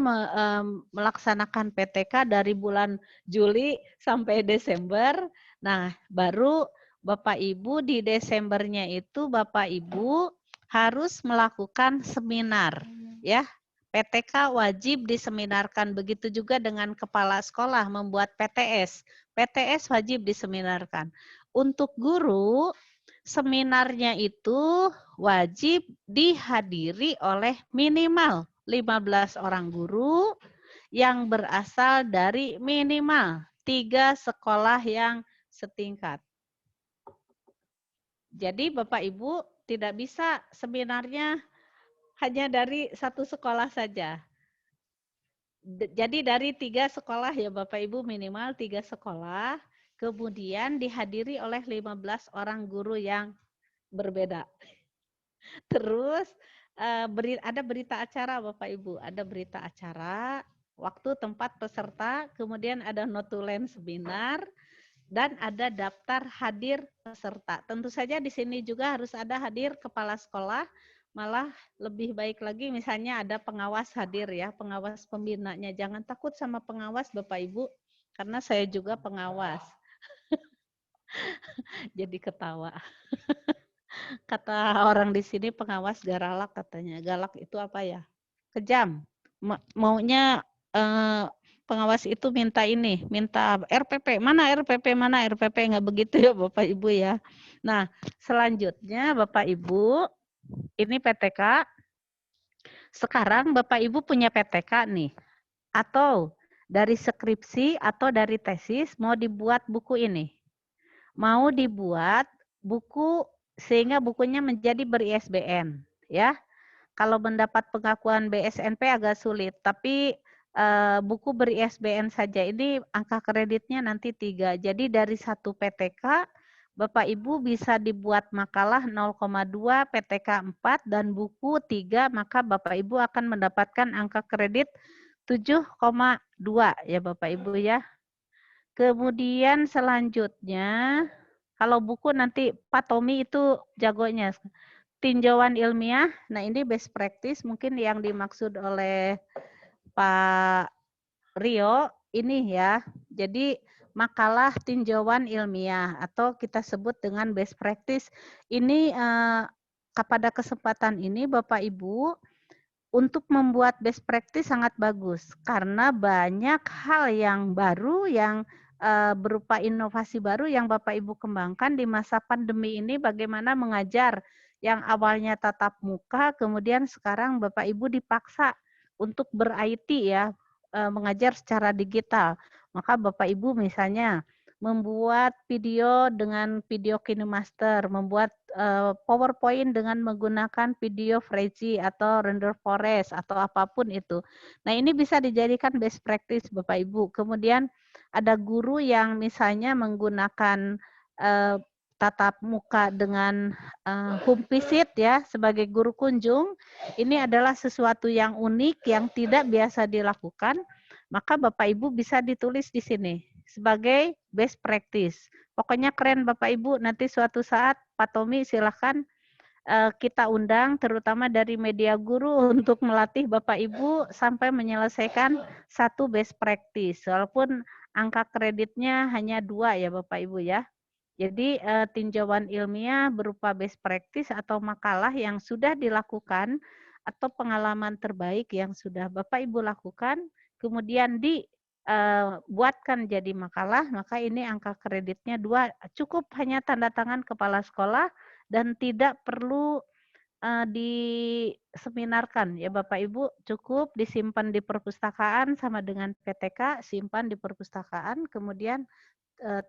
Speaker 2: melaksanakan PTK dari bulan Juli sampai Desember. Nah, baru Bapak Ibu di Desembernya itu Bapak Ibu harus melakukan seminar. Ya. PTK wajib diseminarkan, begitu juga dengan kepala sekolah membuat PTS. PTS wajib diseminarkan. Untuk guru, seminarnya itu wajib dihadiri oleh minimal 15 orang guru yang berasal dari minimal 3 sekolah yang setingkat. Jadi Bapak Ibu tidak bisa seminarnya hanya dari satu sekolah saja. Jadi dari 3 sekolah ya Bapak Ibu, minimal 3 sekolah, kemudian dihadiri oleh 15 orang guru yang berbeda. Terus ada berita acara Bapak Ibu, ada berita acara, waktu, tempat, peserta, kemudian ada notulen seminar, dan ada daftar hadir peserta. Tentu saja di sini juga harus ada hadir kepala sekolah, malah lebih baik lagi misalnya ada pengawas hadir ya, pengawas pembinanya. Jangan takut sama pengawas Bapak Ibu, karena saya juga pengawas. Jadi ketawa. Kata orang di sini pengawas galak katanya. Galak itu apa ya? Kejam. Maunya pengawas itu minta ini, minta RPP. Mana RPP? Mana RPP? Nggak begitu ya Bapak Ibu ya. Nah, selanjutnya Bapak Ibu, ini PTK. Sekarang Bapak Ibu punya PTK nih. Atau dari skripsi atau dari tesis mau dibuat buku ini. Mau dibuat buku sehingga bukunya menjadi ber-ISBN. Ya. Kalau mendapat pengakuan BSNP agak sulit, tapi buku ber-ISBN saja ini angka kreditnya nanti 3. Jadi dari 1 PTK Bapak Ibu bisa dibuat makalah 0,2, PTK 4 dan buku 3, maka Bapak Ibu akan mendapatkan angka kredit 7,2 ya Bapak Ibu ya. Kemudian selanjutnya kalau buku nanti Pak Tommy itu jagonya. Tinjauan ilmiah, nah ini best practice mungkin yang dimaksud oleh Pak Rio ini ya. Jadi makalah tinjauan ilmiah atau kita sebut dengan best practice. Ini pada kesempatan ini Bapak Ibu untuk membuat best practice sangat bagus karena banyak hal yang baru yang berupa inovasi baru yang Bapak Ibu kembangkan di masa pandemi ini, bagaimana mengajar yang awalnya tatap muka, kemudian sekarang Bapak Ibu dipaksa untuk ber-IT ya, mengajar secara digital. Maka Bapak Ibu misalnya membuat video dengan video KineMaster, membuat PowerPoint dengan menggunakan video Prezi atau Render Forest atau apapun itu. Nah, ini bisa dijadikan best practice Bapak Ibu. Kemudian ada guru yang misalnya menggunakan tatap muka dengan home visit ya sebagai guru kunjung. Ini adalah sesuatu yang unik yang tidak biasa dilakukan, maka Bapak Ibu bisa ditulis di sini sebagai best practice. Pokoknya keren Bapak Ibu, nanti suatu saat Pak Tommy silahkan kita undang terutama dari media guru untuk melatih Bapak Ibu sampai menyelesaikan satu best practice. Walaupun angka kreditnya hanya 2 ya Bapak Ibu ya. Jadi tinjauan ilmiah berupa best practice atau makalah yang sudah dilakukan atau pengalaman terbaik yang sudah Bapak Ibu lakukan, kemudian buatkan jadi makalah, maka ini angka kreditnya 2, cukup hanya tanda tangan kepala sekolah dan tidak perlu diseminarkan ya Bapak Ibu, cukup disimpan di perpustakaan sama dengan PTK, simpan di perpustakaan, kemudian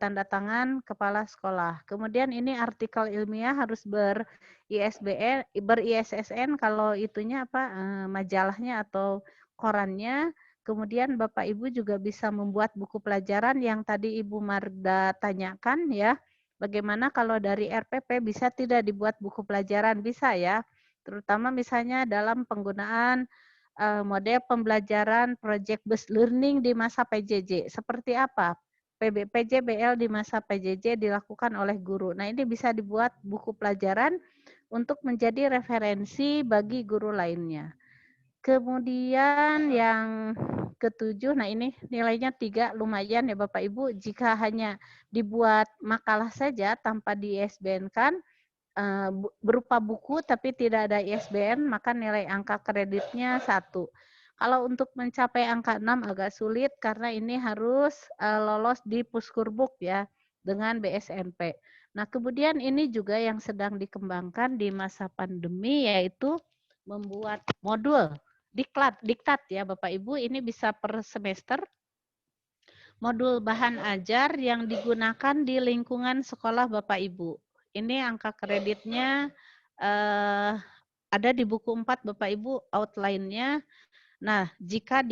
Speaker 2: tanda tangan kepala sekolah. Kemudian ini artikel ilmiah harus ber-ISSN kalau itunya majalahnya atau korannya. Kemudian Bapak Ibu juga bisa membuat buku pelajaran yang tadi Ibu Marda tanyakan ya. Bagaimana kalau dari RPP bisa tidak dibuat buku pelajaran? Bisa ya. Terutama misalnya dalam penggunaan model pembelajaran project based learning di masa PJJ. Seperti apa? PJBL di masa PJJ dilakukan oleh guru. Nah, ini bisa dibuat buku pelajaran untuk menjadi referensi bagi guru lainnya. Kemudian yang ketujuh, nah ini nilainya 3, lumayan ya Bapak Ibu. Jika hanya dibuat makalah saja tanpa di-ISBN-kan, berupa buku tapi tidak ada ISBN, maka nilai angka kreditnya 1. Kalau untuk mencapai angka 6 agak sulit karena ini harus lolos di Puskurbuk ya dengan BSNP. Nah, kemudian ini juga yang sedang dikembangkan di masa pandemi yaitu membuat modul diktat ya Bapak Ibu, ini bisa per semester. Modul bahan ajar yang digunakan di lingkungan sekolah Bapak Ibu. Ini angka kreditnya ada di buku 4 Bapak Ibu, outline-nya. Nah, jika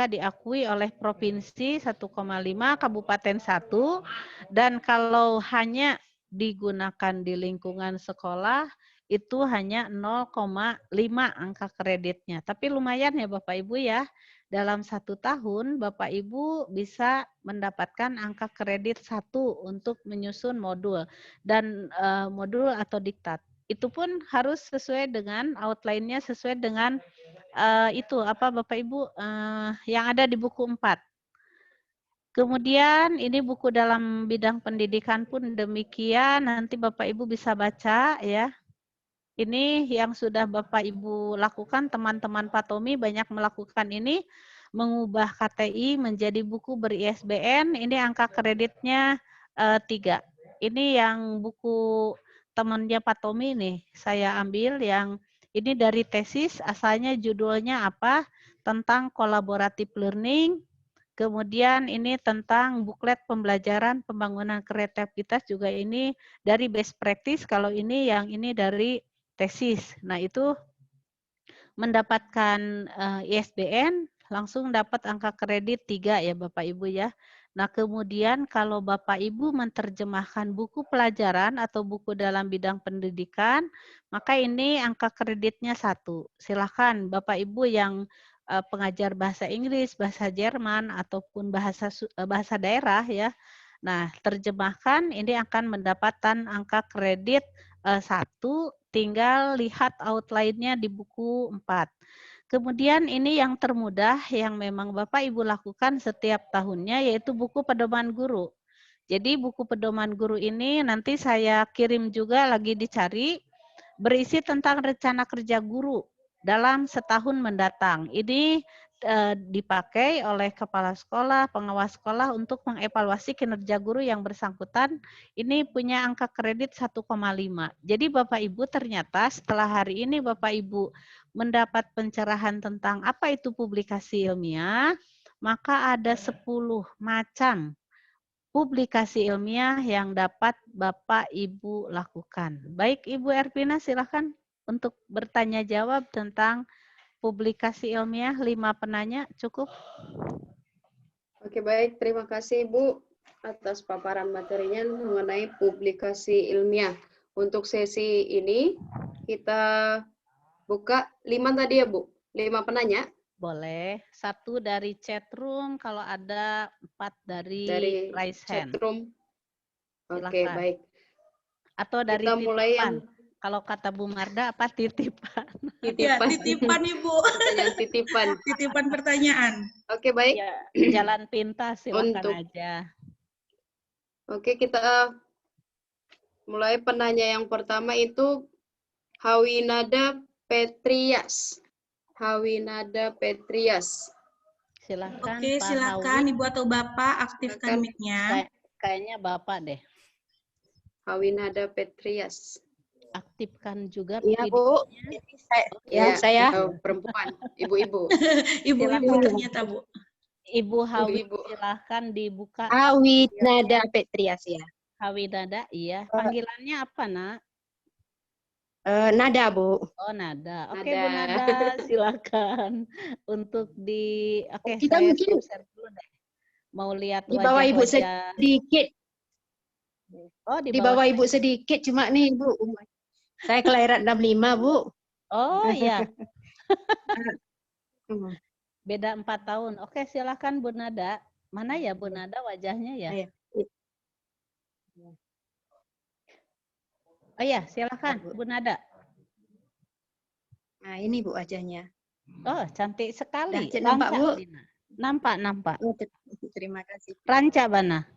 Speaker 2: diakui oleh provinsi 1,5, kabupaten 1, dan kalau hanya digunakan di lingkungan sekolah, itu hanya 0,5 angka kreditnya. Tapi lumayan ya Bapak Ibu ya, dalam 1 tahun Bapak Ibu bisa mendapatkan angka kredit 1 untuk menyusun modul, dan modul atau diktat. Itu pun harus sesuai dengan outline-nya, sesuai dengan Bapak Ibu yang ada di buku 4. Kemudian ini buku dalam bidang pendidikan pun demikian, nanti Bapak Ibu bisa baca ya. Ini yang sudah Bapak Ibu lakukan, teman-teman Pak Tommy banyak melakukan ini, mengubah KTI menjadi buku ber-ISBN, ini angka kreditnya 3. Ini yang buku temannya Pak Tommy nih, saya ambil yang ini dari tesis, asalnya judulnya apa? Tentang collaborative learning. Kemudian ini tentang buklet pembelajaran pembangunan kreativitas, juga ini dari best practice, kalau ini yang ini dari tesis. Nah, itu mendapatkan ISBN, langsung dapat angka kredit 3 ya Bapak Ibu ya. Nah, kemudian kalau Bapak Ibu menerjemahkan buku pelajaran atau buku dalam bidang pendidikan, maka ini angka kreditnya 1. Silakan Bapak Ibu yang pengajar bahasa Inggris, bahasa Jerman, ataupun bahasa daerah ya. Nah, terjemahkan ini akan mendapatkan angka kredit 1, tinggal lihat outline-nya di buku 4. Kemudian ini yang termudah yang memang Bapak Ibu lakukan setiap tahunnya yaitu buku pedoman guru. Jadi buku pedoman guru ini nanti saya kirim juga, lagi dicari, berisi tentang rencana kerja guru dalam setahun mendatang. Ini dipakai oleh kepala sekolah, pengawas sekolah untuk mengevaluasi kinerja guru yang bersangkutan. Ini punya angka kredit 1,5. Jadi Bapak Ibu ternyata setelah hari ini Bapak Ibu mendapat pencerahan tentang apa itu publikasi ilmiah, maka ada 10 macam publikasi ilmiah yang dapat Bapak Ibu lakukan. Baik Ibu Ervina, silakan untuk bertanya jawab tentang publikasi ilmiah. 5 penanya cukup.
Speaker 1: Oke, baik. Terima kasih Ibu atas paparan materinya mengenai publikasi ilmiah. Untuk sesi ini kita buka 5 tadi ya Bu, 5 penanya.
Speaker 2: Boleh, 1 dari chat room, kalau ada 4 dari raise hand.
Speaker 1: Chat room. Oke,
Speaker 2: Silakan.
Speaker 1: baik.
Speaker 2: Atau dari
Speaker 1: Kita
Speaker 2: titipan.
Speaker 1: mulai yang
Speaker 2: Kalau kata Bu Marda apa titipan?
Speaker 3: Ya, titipan Ibu.
Speaker 1: Pertanyaan titipan.
Speaker 3: Titipan pertanyaan.
Speaker 1: Oke, baik.
Speaker 2: Ya, jalan pintas silakan aja.
Speaker 1: Oke, kita mulai penanya yang pertama itu Hawinada Petrias. Hawinada Petrias.
Speaker 2: Silakan.
Speaker 3: Oke,
Speaker 2: Pak
Speaker 3: silakan
Speaker 2: Hawi.
Speaker 3: Ibu atau Bapak aktifkan mic-nya.
Speaker 2: Kayaknya Bapak deh.
Speaker 1: Hawinada Petrias.
Speaker 2: Aktifkan juga
Speaker 9: Iya, Bu. Saya.
Speaker 1: Perempuan, ibu-ibu.
Speaker 3: Ibu-ibu ternyata, Bu.
Speaker 2: Ibu Hawi, silahkan dibuka.
Speaker 9: Hawinada Petrias ya.
Speaker 2: Hawinada, iya. Panggilannya apa, Nak?
Speaker 9: Nada, Bu.
Speaker 2: Oh, Nada. Oke, Bu Nada, silakan. Untuk Oke,
Speaker 9: kita
Speaker 2: saya
Speaker 9: mungkin
Speaker 2: share dulu deh. Mau lihat
Speaker 9: di bawah Ibu
Speaker 2: wajah-wajah.
Speaker 9: sedikit.
Speaker 2: Oh,
Speaker 9: di bawah Ibu sedikit, cuma nih, Bu. Saya kelahiran 65, Bu.
Speaker 2: Oh, iya. Beda 4 tahun. Oke, silakan Bu Nada. Mana ya Bu Nada wajahnya ya? Oh iya, silakan Bu Nada.
Speaker 9: Nah, ini Bu wajahnya.
Speaker 2: Oh, cantik sekali.
Speaker 9: Nampak, Bu?
Speaker 2: Nampak.
Speaker 9: Oh, terima kasih.
Speaker 2: Ranca Bana.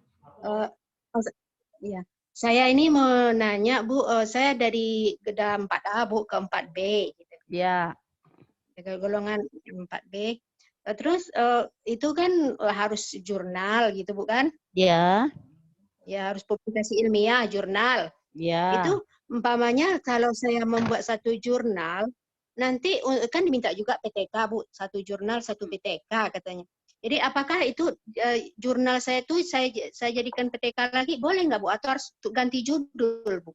Speaker 9: Iya. Saya ini mau nanya, Bu, saya dari Geda 4A, Bu, ke 4B. Gitu.
Speaker 2: Ya.
Speaker 9: Golongan 4B. Terus itu kan harus jurnal gitu, Bu, kan?
Speaker 2: Ya.
Speaker 9: Ya, harus publikasi ilmiah, jurnal.
Speaker 2: Ya.
Speaker 9: Itu umpamanya kalau saya membuat satu jurnal, nanti kan diminta juga PTK, Bu. Satu jurnal, satu PTK katanya. Jadi apakah itu jurnal saya itu saya jadikan PTK lagi, boleh nggak, Bu? Atau harus ganti judul, Bu?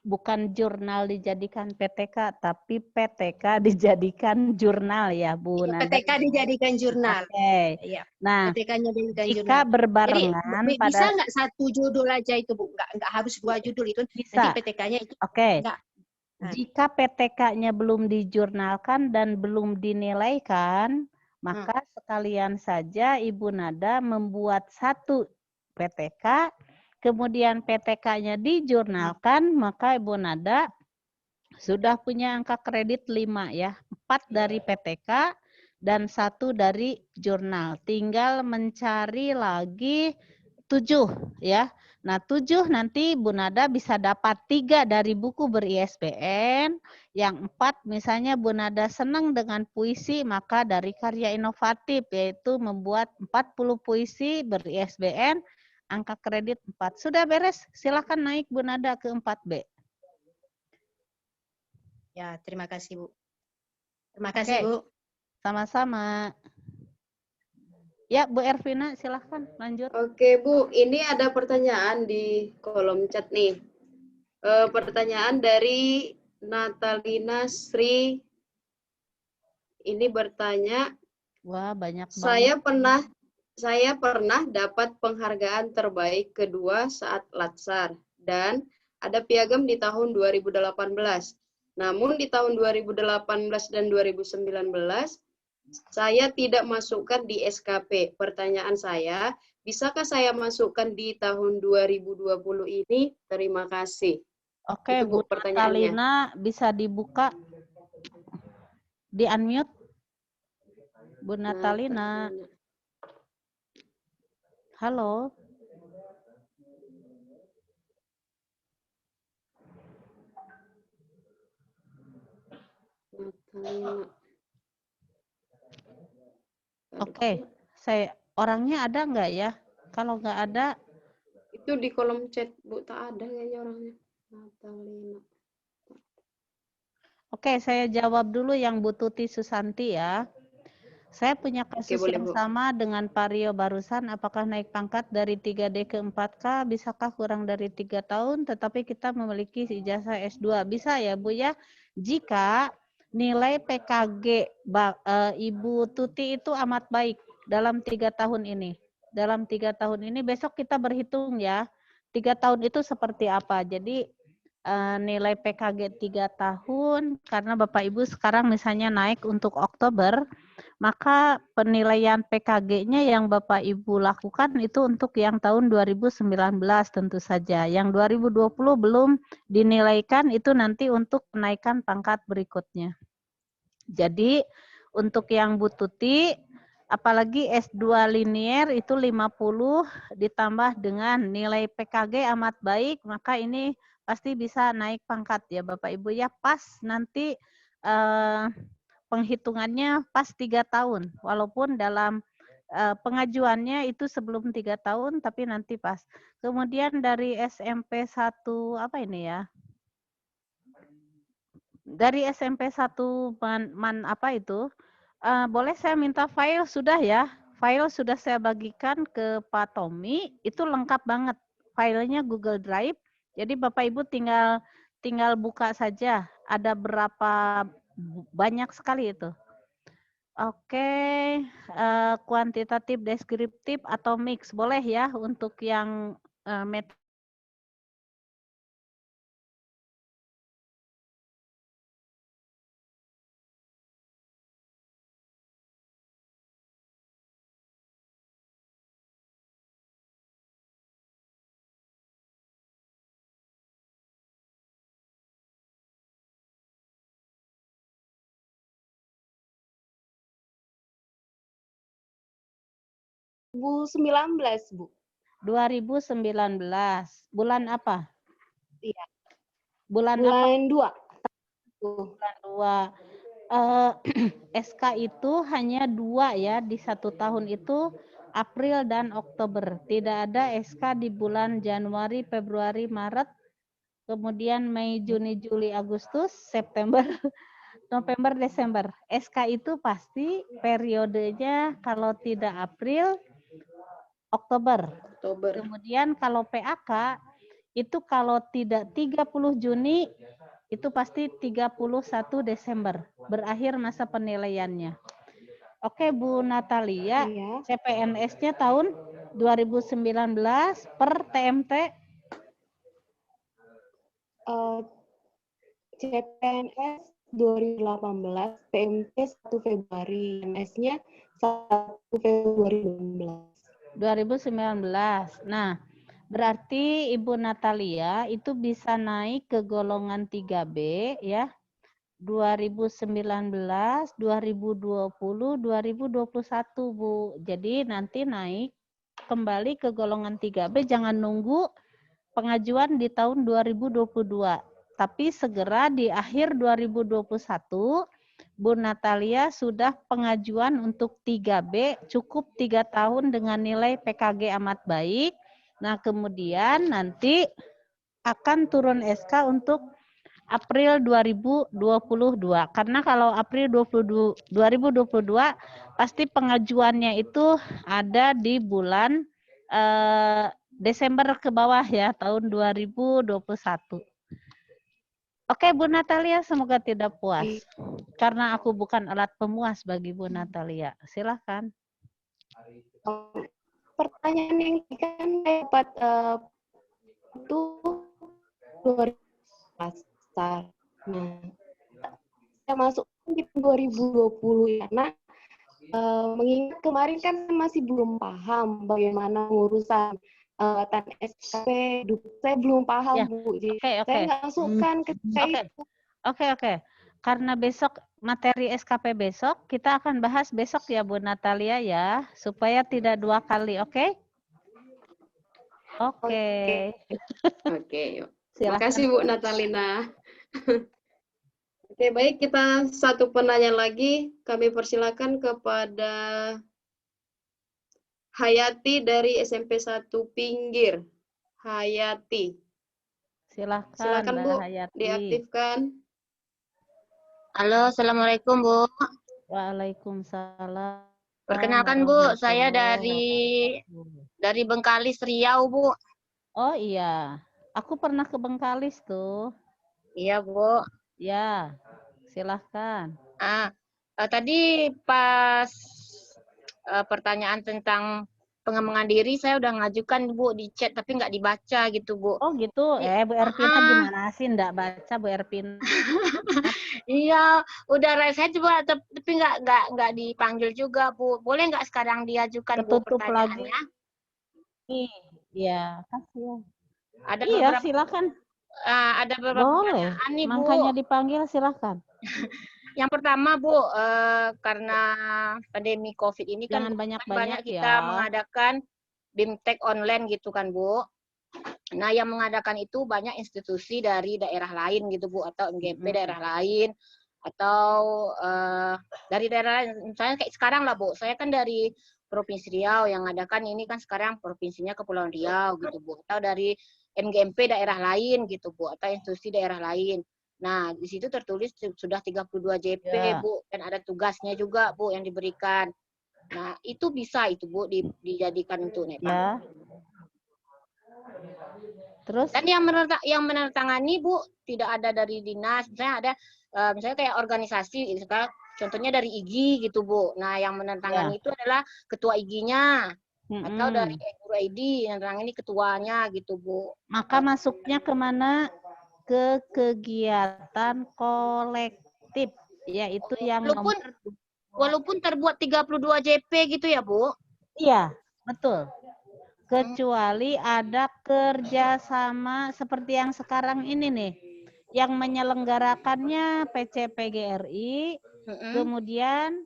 Speaker 2: Bukan jurnal dijadikan PTK, tapi PTK dijadikan jurnal ya, Bu Nada.
Speaker 9: PTK dijadikan jurnal.
Speaker 2: Oke.
Speaker 9: Iya.
Speaker 2: Nah,
Speaker 9: PTK-nya dijadikan
Speaker 2: jika
Speaker 9: jurnal.
Speaker 2: berbarengan
Speaker 9: Jadi, bisa nggak satu judul aja itu, Bu? Nggak harus 2 judul itu.
Speaker 2: Bisa.
Speaker 9: Nanti PTK-nya itu.
Speaker 2: Oke.
Speaker 9: Nah.
Speaker 2: Jika PTK-nya belum dijurnalkan dan belum dinilaikan, maka sekalian saja Ibu Nada membuat satu PTK, kemudian PTK-nya dijurnalkan, maka Ibu Nada sudah punya angka kredit 5 ya. 4 dari PTK dan 1 dari jurnal. Tinggal mencari lagi 7 ya. Nah 7 nanti Bu Nada bisa dapat 3 dari buku ber-ISBN. Yang 4 misalnya Bu Nada senang dengan puisi, maka dari karya inovatif yaitu membuat 40 puisi ber-ISBN. Angka kredit 4. Sudah beres? Silakan naik Bu Nada ke 4B.
Speaker 9: Ya, terima kasih, Bu. Terima kasih, Bu.
Speaker 2: Sama-sama. Ya, Bu Ervina, silahkan lanjut.
Speaker 1: Oke, Bu. Ini ada pertanyaan di kolom chat nih. Pertanyaan dari Natalina Sri. Ini bertanya.
Speaker 2: Wah, banyak
Speaker 1: banget. Saya pernah dapat penghargaan terbaik kedua saat Latsar dan ada piagam di tahun 2018. Namun di tahun 2018 dan 2019 saya tidak masukkan di SKP. Pertanyaan saya, bisakah saya masukkan di tahun 2020 ini? Terima kasih.
Speaker 2: Oke, Bu Natalina bisa dibuka, di unmute. Bu Natalina. Halo. Oke, orangnya ada nggak ya? Kalau nggak ada,
Speaker 1: itu di kolom chat, Bu, tak ada kayaknya orangnya. Natalina.
Speaker 2: Oke, saya jawab dulu yang Bu Tuti Susanti ya. Saya punya kasus
Speaker 1: boleh,
Speaker 2: yang
Speaker 1: Bu.
Speaker 2: sama dengan Pak Rio barusan, apakah naik pangkat dari 3D ke 4K, bisakah kurang dari 3 tahun, tetapi kita memiliki ijazah S2? Bisa ya Bu ya, jika nilai PKG Ibu Tuti itu amat baik dalam 3 tahun ini. Dalam 3 tahun ini, besok kita berhitung ya, 3 tahun itu seperti apa. Jadi nilai PKG 3 tahun, karena Bapak Ibu sekarang misalnya naik untuk Oktober, maka penilaian PKG-nya yang Bapak Ibu lakukan itu untuk yang tahun 2019 tentu saja. Yang 2020 belum dinilaikan, itu nanti untuk kenaikan pangkat berikutnya. Jadi untuk yang Bu Tuti, apalagi S2 linier itu 50 ditambah dengan nilai PKG amat baik, maka ini pasti bisa naik pangkat ya Bapak Ibu ya, pas nanti penghitungannya pas 3 tahun, walaupun dalam pengajuannya itu sebelum 3 tahun, tapi nanti pas. Kemudian dari SMP 1, apa ini ya? Dari SMP 1 apa itu? Boleh saya minta file sudah ya? File sudah saya bagikan ke Pak Tommy, itu lengkap banget. Filenya Google Drive. Jadi Bapak Ibu tinggal buka saja. Ada berapa banyak sekali itu. Oke, kuantitatif, deskriptif atau mix boleh ya untuk yang metode.
Speaker 10: Bu.
Speaker 2: 2019. Bulan apa?
Speaker 10: Iya.
Speaker 2: Bulan
Speaker 10: Bulan
Speaker 2: apa?
Speaker 10: 2.
Speaker 2: Bulan 2. SK itu hanya 2 ya di 1 tahun itu, April dan Oktober. Tidak ada SK di bulan Januari, Februari, Maret, kemudian Mei, Juni, Juli, Agustus, September, November, Desember. SK itu pasti periodenya kalau tidak April, Oktober. Kemudian kalau PAK itu kalau tidak 30 Juni itu pasti 31 Desember berakhir masa penilaiannya. Oke Bu Natalia, iya. CPNS-nya tahun 2019 per TMT?
Speaker 10: CPNS 2018, TMT 1 Februari, MS-nya 1 Februari
Speaker 2: 2019. Nah, berarti Ibu Natalia itu bisa naik ke golongan 3B ya. 2019, 2020, 2021 Bu. Jadi nanti naik kembali ke golongan 3B, jangan nunggu pengajuan di tahun 2022. Tapi segera di akhir 2021, Bu Natalia sudah pengajuan untuk 3B, cukup 3 tahun dengan nilai PKG amat baik. Nah, kemudian nanti akan turun SK untuk April 2022. Karena kalau April 2022 pasti pengajuannya itu ada di bulan Desember ke bawah ya, tahun 2021. Oke Bu Natalia, semoga tidak puas. Karena aku bukan alat pemuas bagi Bu Natalia. Silakan.
Speaker 10: Pertanyaan yang kan dapat itu 2000 pasar. Nah, saya masuk di 2020 karena mengingat kemarin kan masih belum paham bagaimana urusan tan SKP, saya belum paham ya. Bu. Jadi saya nggak masukkan ketika itu.
Speaker 2: Oke. Karena besok materi SKP besok, kita akan bahas besok ya Bu Natalia ya, supaya tidak 2 kali, oke? Oke.
Speaker 1: Oke, yuk. Terima kasih Bu Natalina. Oke, baik, kita satu penanya lagi. Kami persilakan kepada Hayati dari SMP 1 Pinggir. Hayati.
Speaker 2: Silakan
Speaker 1: Bu,
Speaker 2: Hayati.
Speaker 1: diaktifkan.
Speaker 11: Halo, Assalamualaikum Bu.
Speaker 2: Waalaikumsalam.
Speaker 10: Perkenalkan Bu, saya dari Bengkalis, Riau Bu.
Speaker 2: Oh iya, aku pernah ke Bengkalis tuh.
Speaker 10: Iya Bu.
Speaker 2: Ya, silahkan.
Speaker 10: Tadi pas pertanyaan tentang pengembangan diri saya udah ngajukan Bu di chat tapi nggak dibaca gitu Bu.
Speaker 2: Oh gitu, Bu Erpina gimana sih nggak baca Bu Erpina?
Speaker 10: Iya, udah saya coba tapi nggak dipanggil juga Bu. Boleh nggak sekarang diajukan Bu pertanyaannya?
Speaker 2: Iya, kasih.
Speaker 10: Ada
Speaker 2: iya,
Speaker 10: beberapa,
Speaker 2: silakan.
Speaker 10: Ada beberapa
Speaker 2: Boleh,
Speaker 10: pertanyaan nih Bu.
Speaker 2: makanya dipanggil silakan.
Speaker 10: Yang pertama Bu, karena pandemi COVID ini kan banyak kita mengadakan BIMTEK online gitu kan Bu. Nah yang mengadakan itu banyak institusi dari daerah lain gitu Bu, atau MGMP daerah lain, atau dari daerah lain. Misalnya kayak sekarang lah Bu, saya kan dari Provinsi Riau, yang mengadakan ini kan sekarang provinsinya Kepulauan Riau gitu Bu, atau dari MGMP daerah lain gitu Bu, atau institusi daerah lain. Nah, di situ tertulis sudah 32 JP, Bu, dan ada tugasnya juga, Bu, yang diberikan. Nah, itu bisa itu, Bu, dijadikan untuk naik pangkat.
Speaker 2: Terus?
Speaker 10: Dan yang menandatangani, Bu, tidak ada dari dinas. Misalnya ada, misalnya kayak organisasi, contohnya dari IGI gitu, Bu. Nah, yang menandatangani itu adalah ketua IGI-nya. Atau dari guru ID, yang menandatangani ketuanya gitu, Bu.
Speaker 2: Maka masuknya kemana? Ke kegiatan kolektif, yaitu yang
Speaker 10: walaupun terbuat 32 JP gitu ya Bu?
Speaker 2: Iya, betul. Kecuali ada kerjasama seperti yang sekarang ini nih, yang menyelenggarakannya PCPGRI, kemudian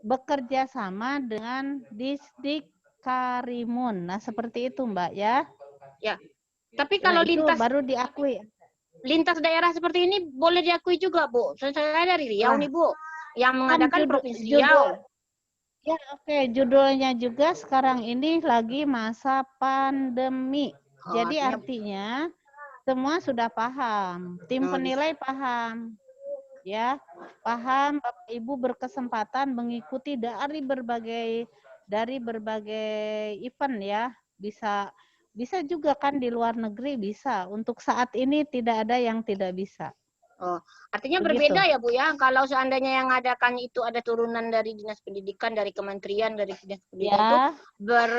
Speaker 2: bekerja sama dengan Disdik Karimun. Nah, seperti itu Mbak ya.
Speaker 10: Ya. Tapi kalau lintas
Speaker 2: baru diakui.
Speaker 10: Lintas daerah seperti ini boleh diakui juga, Bu. Saya dari Riau nih, Bu. Yang mengadakan Provinsi Riau.
Speaker 2: Ya, oke. Judulnya juga sekarang ini lagi masa pandemi. Jadi artinya semua sudah paham. Tim penilai paham. Ya, paham. Bapak Ibu berkesempatan mengikuti dari berbagai event ya. Bisa juga kan di luar negeri bisa. Untuk saat ini tidak ada yang tidak bisa.
Speaker 10: Oh, artinya berbeda ya Bu ya. Kalau seandainya yang ngadakan itu ada turunan dari Dinas Pendidikan, dari Kementerian, dari Dinas Pendidikan itu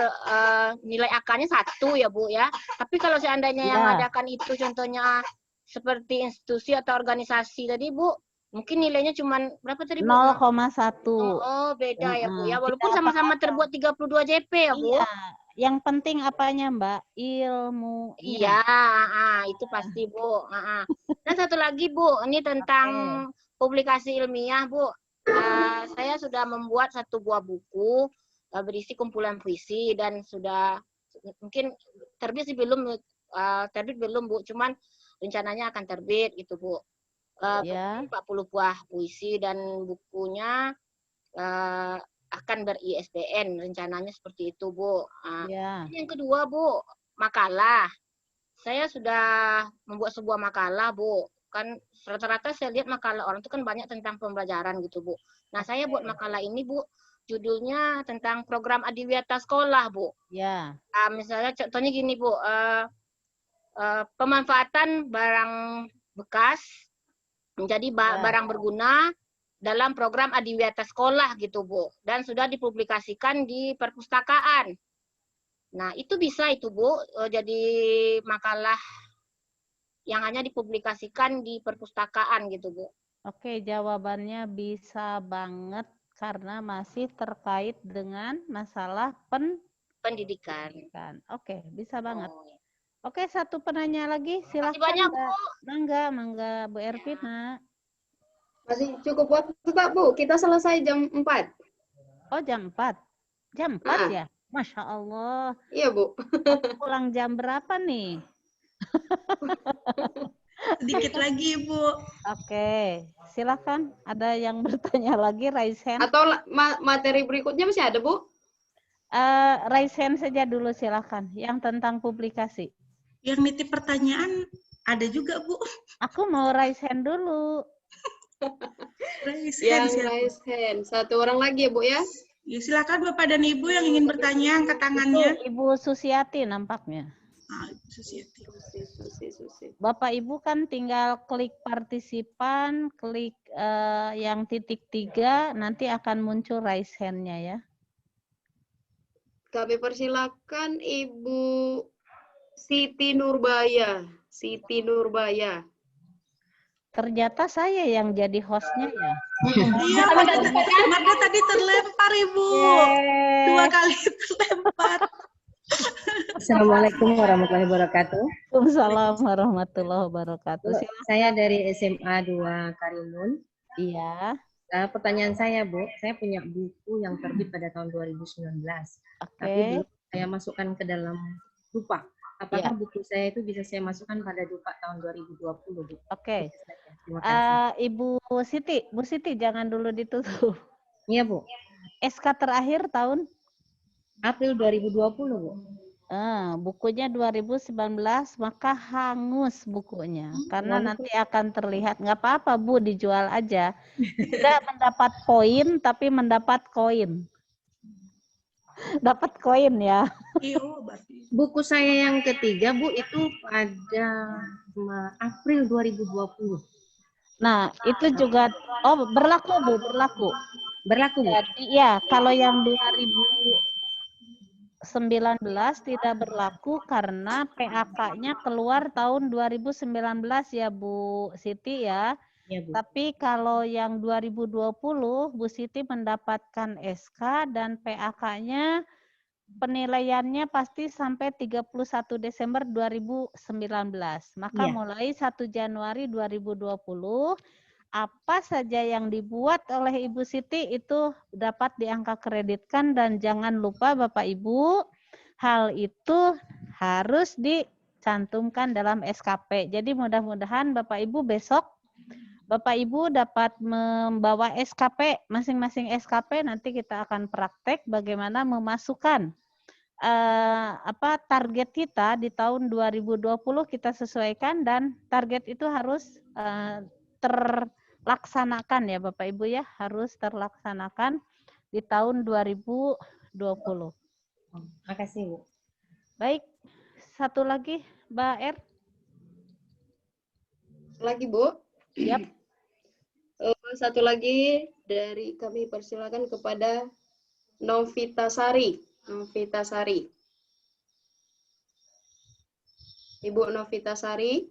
Speaker 10: nilai AK-nya 1 ya Bu ya. Tapi kalau seandainya yang ngadakan itu contohnya seperti institusi atau organisasi tadi Bu, mungkin nilainya cuma berapa tadi Bu?
Speaker 2: 0,1.
Speaker 10: Oh, beda ya Bu ya. Walaupun sama-sama terbuat 32 JP ya Bu.
Speaker 2: Iya. Yang penting apanya Mbak? Ilmu.
Speaker 10: Iya, itu pasti Bu. Dan satu lagi Bu, ini tentang publikasi ilmiah Bu. Saya sudah membuat 1 buah buku berisi kumpulan puisi dan sudah mungkin terbit sih belum, terbit belum Bu. Cuman rencananya akan terbit gitu Bu. 40 buah puisi dan bukunya akan ber-ISBN, rencananya seperti itu Bu. Yang kedua Bu, makalah. Saya sudah membuat sebuah makalah Bu. Kan rata-rata saya lihat makalah orang itu kan banyak tentang pembelajaran gitu Bu. Nah saya buat makalah ini Bu, judulnya tentang program adiwiyata sekolah Bu. Misalnya contohnya gini Bu, pemanfaatan barang bekas menjadi barang berguna dalam program adiwiyata sekolah gitu Bu, dan sudah dipublikasikan di perpustakaan. Nah itu bisa itu Bu, jadi makalah yang hanya dipublikasikan di perpustakaan gitu Bu.
Speaker 2: Oke, jawabannya bisa banget karena masih terkait dengan masalah
Speaker 10: pendidikan.
Speaker 2: Oke, bisa banget. Oke, 1 penanya lagi, silakan.
Speaker 10: Banyak Bu.
Speaker 2: Mangga Bu Erpina.
Speaker 1: Masih cukup waktu tak Bu? Kita selesai jam 4.
Speaker 2: Oh jam 4? Jam 4 ya? Masya Allah.
Speaker 1: Iya Bu.
Speaker 2: Pulang jam berapa nih?
Speaker 3: Sedikit lagi Bu.
Speaker 2: Oke, silakan. Ada yang bertanya lagi, raise hand.
Speaker 1: Atau materi berikutnya masih ada Bu?
Speaker 2: Raise hand saja dulu silakan. Yang tentang publikasi.
Speaker 3: Yang nitip pertanyaan ada juga Bu.
Speaker 2: Aku mau raise hand dulu.
Speaker 1: Yang raise hand. Satu orang lagi ya, Bu ya?
Speaker 3: Ya, silakan Bapak dan Ibu yang ingin bertanya, angkat tangannya.
Speaker 2: Itu Ibu Susiati nampaknya.
Speaker 3: Susiati.
Speaker 2: Bapak Ibu kan tinggal klik partisipan, klik yang titik 3, nanti akan muncul raise hand-nya ya.
Speaker 1: Kami persilakan Ibu Siti Nurbaya. Siti Nurbaya.
Speaker 2: Ternyata saya yang jadi hostnya ya.
Speaker 3: Iya, Marda tadi terlempar Ibu. 2 kali terlempar.
Speaker 11: Assalamualaikum warahmatullahi wabarakatuh.
Speaker 2: Waalaikumsalam warahmatullahi wabarakatuh.
Speaker 11: Saya dari SMA 2 Karimun.
Speaker 2: Iya.
Speaker 11: Pertanyaan saya, Bu, saya punya buku yang terbit pada tahun 2019. Tapi belum saya masukkan ke dalam Dupa. Apakah buku saya itu bisa saya masukkan pada Dupa tahun 2020, Bu?
Speaker 2: Oke.
Speaker 11: Terima kasih.
Speaker 2: Ibu Siti, Bu Siti jangan dulu ditutup.
Speaker 11: Iya, Bu.
Speaker 2: SK terakhir tahun?
Speaker 11: April 2020, Bu.
Speaker 2: Bukunya 2019, maka hangus bukunya. Karena nanti akan terlihat, nggak apa-apa Bu, dijual aja. Tidak mendapat poin, tapi mendapat koin. Dapat koin ya.
Speaker 11: Buku saya yang ketiga, Bu, itu pada April 2020.
Speaker 2: Nah, itu juga, berlaku Bu, berlaku.
Speaker 11: Berlaku, Bu?
Speaker 2: Jadi ya, kalau yang 2019 tidak berlaku karena PAK-nya keluar tahun 2019 ya Bu Siti ya.
Speaker 11: Ya, Bu.
Speaker 2: Tapi kalau yang 2020 Bu Siti mendapatkan SK dan PAK-nya penilaiannya pasti sampai 31 Desember 2019. Maka mulai 1 Januari 2020 apa saja yang dibuat oleh Ibu Siti itu dapat diangka kreditkan, dan jangan lupa Bapak Ibu, hal itu harus dicantumkan dalam SKP. Jadi mudah-mudahan Bapak Ibu besok Bapak Ibu dapat membawa SKP, masing-masing SKP, nanti kita akan praktek bagaimana memasukkan target kita di tahun 2020 kita sesuaikan, dan target itu harus terlaksanakan ya Bapak Ibu ya, harus terlaksanakan di tahun 2020.
Speaker 11: Makasih, Bu.
Speaker 2: Baik, satu lagi Mbak R.
Speaker 1: Lagi Bu?
Speaker 2: Yap.
Speaker 1: Satu lagi dari kami persilakan kepada Novita Sari. Novita Sari. Ibu Novita Sari.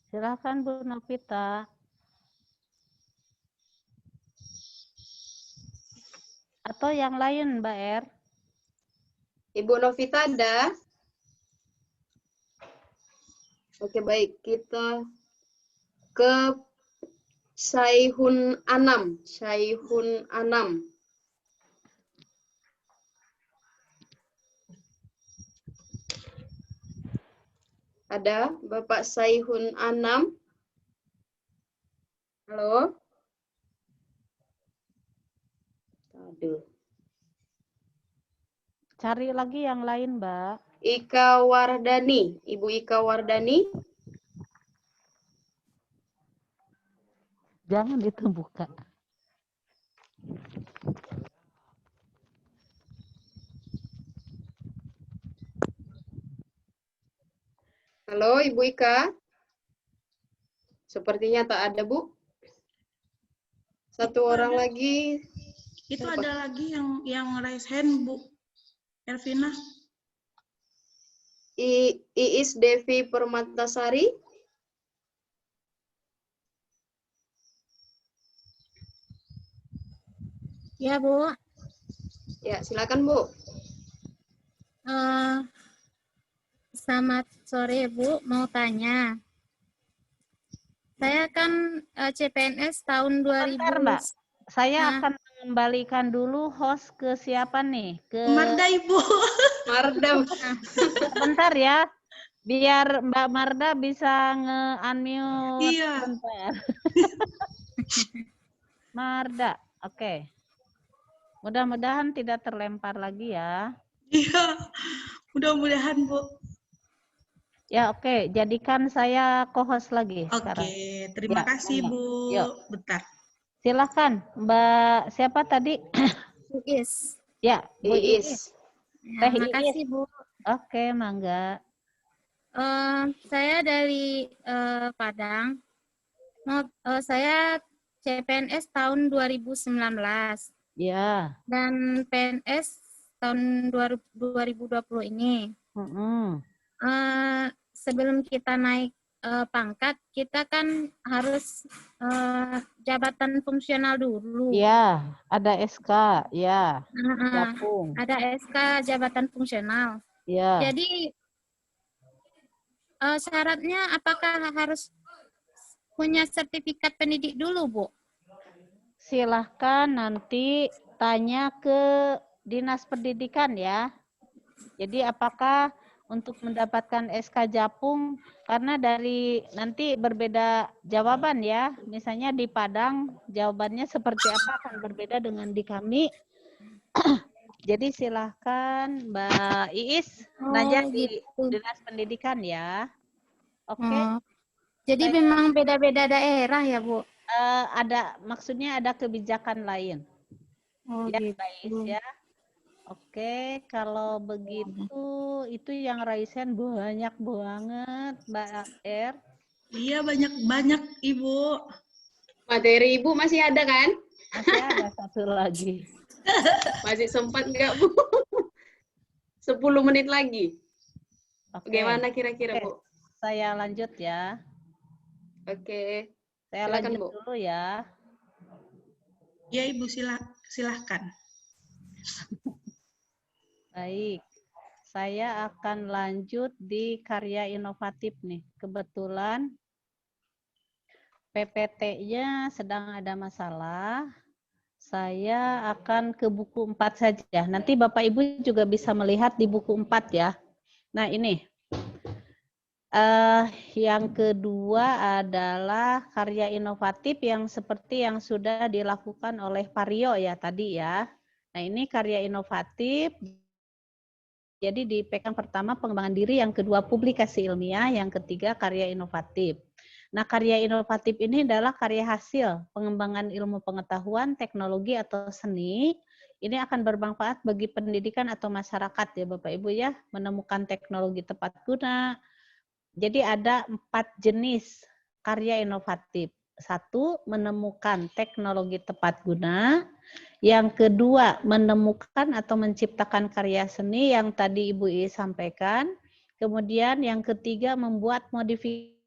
Speaker 2: Silakan Bu Novita. Atau yang lain Mbak R.
Speaker 1: Ibu Novita ada? Oke, baik. Kita ke Syaihun Anam. Syaihun Anam. Ada Bapak Syaihun Anam? Halo? Aduh.
Speaker 2: Cari lagi yang lain, Mbak.
Speaker 1: Ika Wardani. Ibu Ika Wardani.
Speaker 2: Jangan dibuka.
Speaker 1: Halo, Ibu Ika. Sepertinya tak ada, Bu. Satu orang lagi.
Speaker 3: Itu ada lagi yang raise hand, Bu Ervina.
Speaker 1: Iis Devi Permatasari.
Speaker 12: Ya, Bu.
Speaker 1: Ya, silakan, Bu.
Speaker 12: Selamat sore, Bu. Mau tanya. Saya kan CPNS tahun 2000.
Speaker 2: Bentar, Mbak. Saya akan mengembalikan dulu host ke siapa nih? Ke
Speaker 3: Marda, Ibu.
Speaker 1: Marda.
Speaker 2: Bentar ya. Biar Mbak Marda bisa nge-unmute.
Speaker 3: Iya.
Speaker 2: Bentar. Marda, oke. Mudah-mudahan tidak terlempar lagi ya.
Speaker 3: Iya, mudah-mudahan, Bu.
Speaker 2: Ya, oke. Jadikan saya co-host lagi
Speaker 3: Oke,
Speaker 2: sekarang.
Speaker 3: terima
Speaker 2: Ya,
Speaker 3: kasih, Bu.
Speaker 2: Yuk.
Speaker 3: Bentar.
Speaker 2: Silakan, Mbak siapa tadi?
Speaker 12: Iis.
Speaker 2: Ya, Bu Iis.
Speaker 12: Ya, makasih, Bu.
Speaker 2: Oke, mangga.
Speaker 12: Saya dari Padang. Saya CPNS tahun 2019.
Speaker 2: Ya.
Speaker 12: Dan PNS tahun 2020 ini. Sebelum kita naik pangkat, kita kan harus jabatan fungsional dulu.
Speaker 2: Ya, ada SK, ya. Japung.
Speaker 12: Ada SK jabatan fungsional.
Speaker 2: Ya.
Speaker 12: Jadi syaratnya apakah harus punya sertifikat pendidik dulu, Bu?
Speaker 2: Silahkan nanti tanya ke Dinas Pendidikan ya. Jadi apakah untuk mendapatkan SK Japung, karena dari nanti berbeda jawaban ya. Misalnya di Padang jawabannya seperti apa akan berbeda dengan di kami. Jadi silahkan Mbak Iis nanya di Dinas Pendidikan ya. Oke.
Speaker 12: Jadi memang beda-beda daerah ya, Bu?
Speaker 2: Maksudnya ada kebijakan lain. Ya,
Speaker 12: gitu.
Speaker 2: Mbak Iis ya. Oke, kalau begitu itu yang Raisen banyak banget, Mbak R.
Speaker 3: Iya, banyak-banyak, Ibu.
Speaker 1: Materi Ibu masih ada kan?
Speaker 2: Masih ada satu lagi.
Speaker 1: Masih sempat nggak, Bu? 10 menit lagi.
Speaker 2: Oke.
Speaker 1: Bagaimana kira-kira, Bu?
Speaker 2: Saya lanjut ya.
Speaker 1: Oke.
Speaker 2: Saya
Speaker 1: Silakan,
Speaker 2: lanjut
Speaker 1: Bu.
Speaker 2: dulu ya.
Speaker 3: Ya, Ibu, silahkan.
Speaker 2: Baik, saya akan lanjut di karya inovatif nih. Kebetulan PPT-nya sedang ada masalah. Saya akan ke buku 4 saja. Nanti Bapak Ibu juga bisa melihat di buku 4 ya. Nah ini, yang kedua adalah karya inovatif yang seperti yang sudah dilakukan oleh Pario ya tadi ya. Nah ini karya inovatif. Jadi di pekan pertama pengembangan diri, yang kedua publikasi ilmiah, yang ketiga karya inovatif. Nah karya inovatif ini adalah karya hasil pengembangan ilmu pengetahuan, teknologi atau seni. Ini akan bermanfaat bagi pendidikan atau masyarakat ya Bapak Ibu ya, menemukan teknologi tepat guna. Jadi ada 4 jenis karya inovatif. 1, menemukan teknologi tepat guna. Yang kedua, menemukan atau menciptakan karya seni yang tadi Ibu I sampaikan. Kemudian yang ketiga, membuat modifikasi